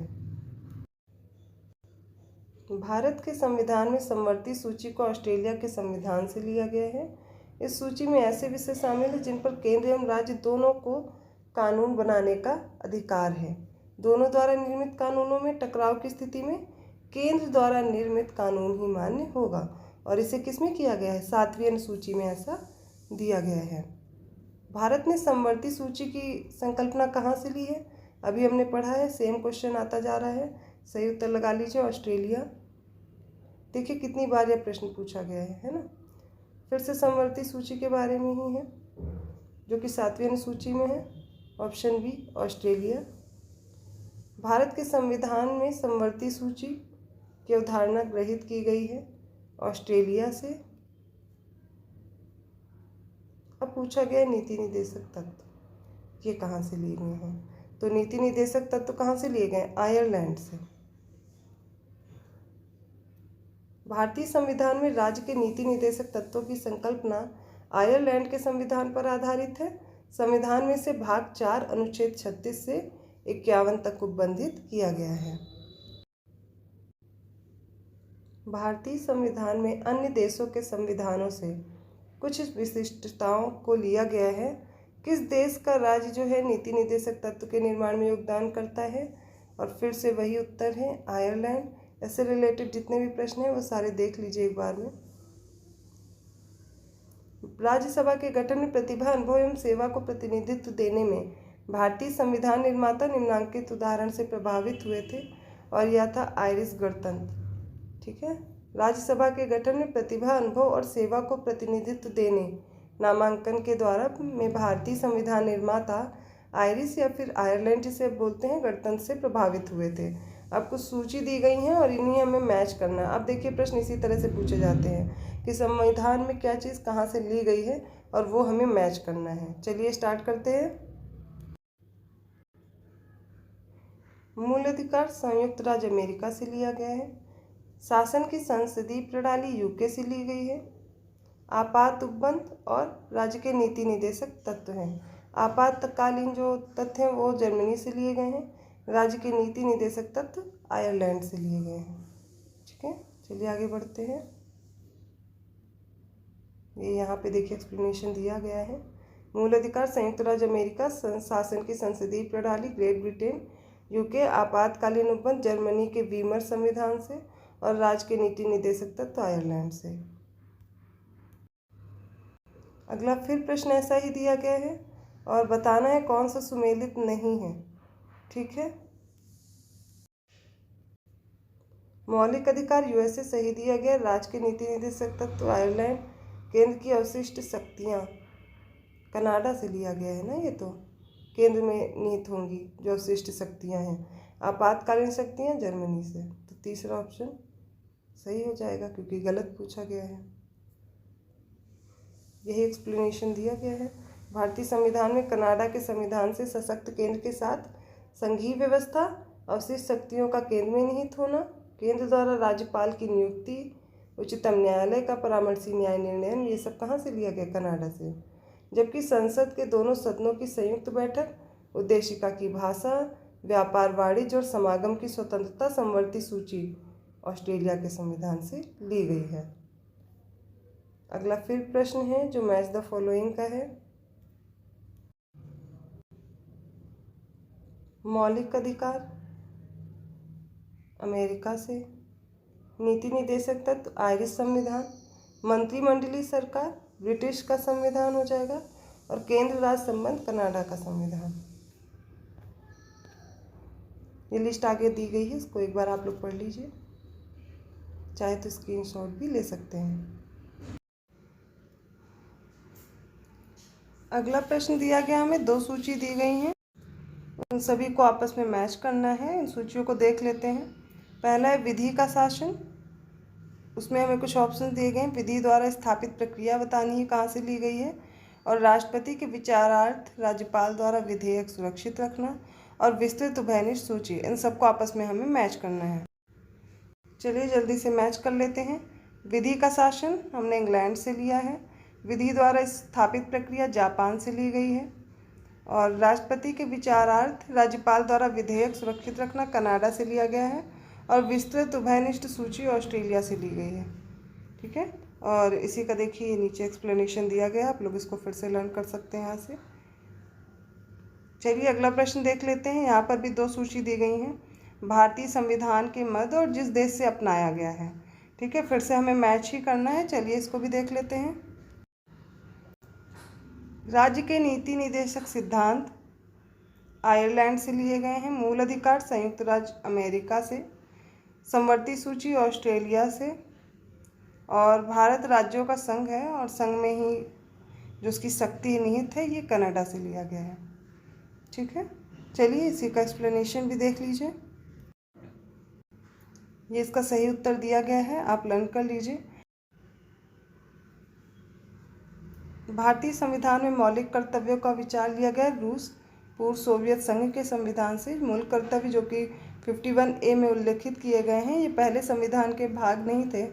A: भारत के संविधान में समवर्ती सूची को ऑस्ट्रेलिया के संविधान से लिया गया है। इस सूची में ऐसे विषय शामिल हैं जिन पर केंद्र एवं राज्य दोनों को कानून बनाने का अधिकार है। दोनों द्वारा निर्मित कानूनों में टकराव की स्थिति में केंद्र द्वारा निर्मित कानून ही मान्य होगा। और इसे किसमें किया गया है? 7वीं अनुसूची में ऐसा दिया गया है। भारत ने समवर्ती सूची की संकल्पना कहाँ से ली है? अभी हमने पढ़ा है, सेम क्वेश्चन आता जा रहा है। सही उत्तर लगा लीजिए ऑस्ट्रेलिया। देखिए कितनी बार यह प्रश्न पूछा गया है ना। फिर से समवर्ती सूची के बारे में ही है जो कि 7वीं अनुसूची में है। Option B Australia. भारत के संविधान में समवर्ती सूची की अवधारणा ग्रहित की गई है ऑस्ट्रेलिया से। अब पूछा गया नीति निर्देशक तत्व, ये कहाँ से लिए गए हैं? तो नीति निर्देशक तत्व कहाँ से लिए गए? आयरलैंड से। भारतीय संविधान में राज्य के नीति निर्देशक तत्वों की संकल्पना आयरलैंड के संविधान पर आधारित है। संविधान में से भाग 4 अनुच्छेद 36 से 51 तक उपबंधित किया गया है। भारतीय संविधान में अन्य देशों के संविधानों से कुछ विशिष्टताओं को लिया गया है। किस देश का राज्य जो है नीति निर्देशक तत्व के निर्माण में योगदान करता है? और फिर से वही उत्तर है आयरलैंड। ऐसे रिलेटेड जितने भी प्रश्न हैं वो सारे देख लीजिए एक बार में। राज्यसभा के गठन में प्रतिभा, अनुभव एवं सेवा को प्रतिनिधित्व देने में भारतीय संविधान निर्माता निम्नांकित उदाहरण से प्रभावित हुए थे और यह था आयरिश गणतंत्र। ठीक है। राज्यसभा के गठन में प्रतिभा, अनुभव और सेवा को प्रतिनिधित्व देने नामांकन के द्वारा में भारतीय संविधान निर्माता आयरिश या फिर आयरलैंड जिसे बोलते हैं गणतंत्र से प्रभावित हुए थे। अब कुछ सूची दी गई हैं और इन्हीं हमें मैच करना है। अब देखिए प्रश्न इसी तरह से पूछे जाते हैं कि संविधान में क्या चीज़ कहाँ से ली गई है और वो हमें मैच करना है। चलिए स्टार्ट करते हैं। मूल अधिकार संयुक्त राज्य अमेरिका से लिया गया है। शासन की संसदीय प्रणाली यूके से ली गई है। आपात उपबंध और राज्य के नीति निर्देशक तत्व हैं। आपातकालीन जो तथ्य हैं वो जर्मनी से लिए गए हैं। राज्य के नीति निर्देशक तत्व आयरलैंड से लिए गए हैं। ठीक है, चलिए आगे बढ़ते हैं। ये यहाँ पे देखिए एक्सप्लेनेशन दिया गया है। मूल अधिकार संयुक्त राज्य अमेरिका, शासन की संसदीय प्रणाली ग्रेट ब्रिटेन, यूके, आपातकालीन उपबंध जर्मनी के वीमर संविधान से और राज्य के नीति निर्देशक तत्व आयरलैंड से। अगला फिर प्रश्न ऐसा ही दिया गया है और बताना है कौन सा सुमेलित नहीं है। ठीक है, मौलिक अधिकार यूएसए सही दिया गया। राज्य के नीति निदेशक तत्व आयरलैंड। केंद्र की अवशिष्ट शक्तियाँ कनाडा से लिया गया है ना, ये तो केंद्र में निहित होंगी जो अवशिष्ट शक्तियाँ हैं। आपातकालीन शक्तियाँ जर्मनी से। तो तीसरा ऑप्शन सही हो जाएगा क्योंकि गलत पूछा गया है। यही एक्सप्लेनेशन दिया गया है। भारतीय संविधान में कनाडा के संविधान से सशक्त केंद्र के साथ संघीय व्यवस्था, अवशिष्ट शक्तियों का केंद्र में निहित होना, केंद्र द्वारा राज्यपाल की नियुक्ति, उच्चतम न्यायालय का परामर्शी न्याय निर्णय, ये सब कहाँ से लिया गया? कनाडा से। जबकि संसद के दोनों सदनों की संयुक्त बैठक, उद्देशिका की भाषा, व्यापार, वाणिज्य और समागम की स्वतंत्रता समवर्ती सूची ऑस्ट्रेलिया के संविधान से ली गई है। अगला फिर प्रश्न है जो मैच द फॉलोइंग का है। मौलिक अधिकार अमेरिका से। नीति निदेशक तत्व आयरिश संविधान। मंत्रिमंडलीय सरकार ब्रिटिश का संविधान हो जाएगा। और केंद्र राज्य संबंध कनाडा का संविधान। ये लिस्ट आगे दी गई है, इसको एक बार आप लोग पढ़ लीजिए, चाहे तो स्क्रीनशॉट भी ले सकते हैं। अगला प्रश्न दिया गया, हमें दो सूची दी गई हैं, उन सभी को आपस में मैच करना है। इन सूचियों को देख लेते हैं। पहला है विधि का शासन। उसमें हमें कुछ ऑप्शन दिए गए हैं। विधि द्वारा स्थापित प्रक्रिया बतानी है कहाँ से ली गई है। और राष्ट्रपति के विचारार्थ राज्यपाल द्वारा विधेयक सुरक्षित रखना। और विस्तृत उभयनिष्ठ सूची, इन सबको आपस में हमें मैच करना है। चलिए जल्दी से मैच कर लेते हैं। विधि का शासन हमने इंग्लैंड से लिया है। विधि द्वारा स्थापित प्रक्रिया जापान से ली गई है। और राष्ट्रपति के विचारार्थ राज्यपाल द्वारा विधेयक सुरक्षित रखना कनाडा से लिया गया है। और विस्तृत उभयनिष्ठ सूची ऑस्ट्रेलिया से ली गई है। ठीक है, और इसी का देखिए नीचे एक्सप्लेनेशन दिया गया, आप लोग इसको फिर से लर्न कर सकते हैं यहाँ से। चलिए अगला प्रश्न देख लेते हैं। यहाँ पर भी दो सूची दी गई हैं, भारतीय संविधान के मद और जिस देश से अपनाया गया है। ठीक है, फिर से हमें मैच ही करना है। चलिए इसको भी देख लेते हैं। राज्य के नीति निदेशक सिद्धांत आयरलैंड से लिए गए हैं। मूल अधिकार संयुक्त राज्य अमेरिका से। समवर्ती सूची ऑस्ट्रेलिया से। और भारत राज्यों का संघ है और संघ में ही जो उसकी शक्ति निहित है ये कनाडा से लिया गया है। ठीक है, चलिए इसी का एक्सप्लेनेशन भी देख लीजिए। ये इसका सही उत्तर दिया गया है, आप लर्न कर लीजिए। भारतीय संविधान में मौलिक कर्तव्यों का विचार लिया गया रूस पूर्व सोवियत संघ के संविधान से। मूल कर्तव्य जो कि 51A में उल्लेखित किए गए हैं, ये पहले संविधान के भाग नहीं थे।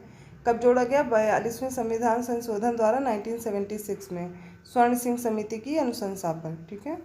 A: कब जोड़ा गया? 42वें संविधान संशोधन द्वारा 1976 में स्वर्ण सिंह समिति की अनुशंसा पर। ठीक है,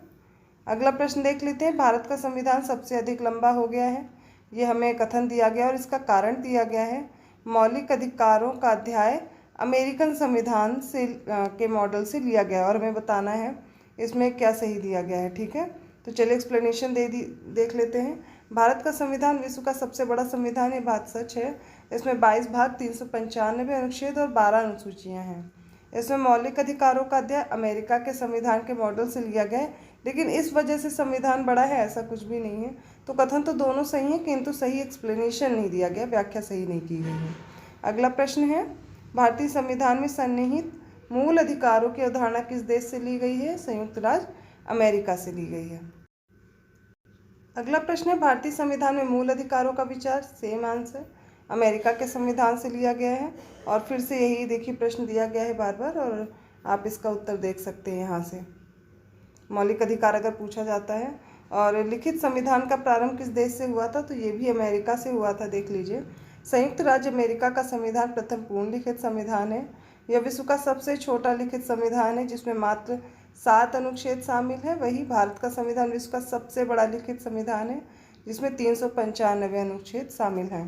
A: अगला प्रश्न देख लेते हैं। भारत का संविधान सबसे अधिक लंबा हो गया है, ये हमें कथन दिया गया और इसका कारण दिया गया है। मौलिक अधिकारों का अध्याय अमेरिकन संविधान से के मॉडल से लिया गया और हमें बताना है इसमें क्या सही दिया गया है। ठीक है, तो चलिए एक्सप्लेनेशन देख लेते हैं। भारत का संविधान विश्व का सबसे बड़ा संविधान, ये बात सच है। इसमें 22 भाग, 395 अनुच्छेद और 12 अनुसूचियाँ हैं। इसमें मौलिक अधिकारों का अध्याय अमेरिका के संविधान के मॉडल से लिया गया है, लेकिन इस वजह से संविधान बड़ा है ऐसा कुछ भी नहीं है। तो कथन तो दोनों सही है, किंतु सही एक्सप्लेनेशन नहीं दिया गया, व्याख्या सही नहीं की गई है। अगला प्रश्न है, भारतीय संविधान में सन्निहित मूल अधिकारों की अवधारणा किस देश से ली गई है? संयुक्त राज्य अमेरिका से ली गई है। अगला प्रश्न है, भारतीय संविधान में मूल अधिकारों का विचार, सेम आंसर, अमेरिका के संविधान से लिया गया है। और फिर से यही देखिए प्रश्न दिया गया है बार बार और आप इसका उत्तर देख सकते हैं यहाँ से। मौलिक अधिकार अगर पूछा जाता है। और लिखित संविधान का प्रारंभ किस देश से हुआ था? तो ये भी अमेरिका से हुआ था, देख लीजिए। संयुक्त राज्य अमेरिका का संविधान प्रथम पूर्ण लिखित संविधान है। यह विश्व का सबसे छोटा लिखित संविधान है जिसमें मात्र 7 अनुच्छेद शामिल है। वही भारत का संविधान विश्व का सबसे बड़ा लिखित संविधान है जिसमें 395 अनुच्छेद शामिल हैं।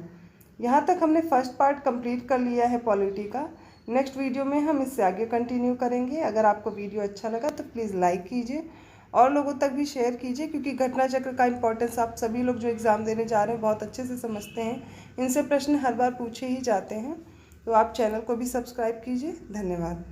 A: यहाँ तक हमने फर्स्ट पार्ट कंप्लीट कर लिया है पॉलिटी का। नेक्स्ट वीडियो में हम इससे आगे कंटिन्यू करेंगे। अगर आपको वीडियो अच्छा लगा तो प्लीज़ लाइक कीजिए और लोगों तक भी शेयर कीजिए, क्योंकि घटना चक्र का इंपॉर्टेंस आप सभी लोग जो एग्ज़ाम देने जा रहे हैं बहुत अच्छे से समझते हैं। इनसे प्रश्न हर बार पूछे ही जाते हैं। तो आप चैनल को भी सब्सक्राइब कीजिए। धन्यवाद।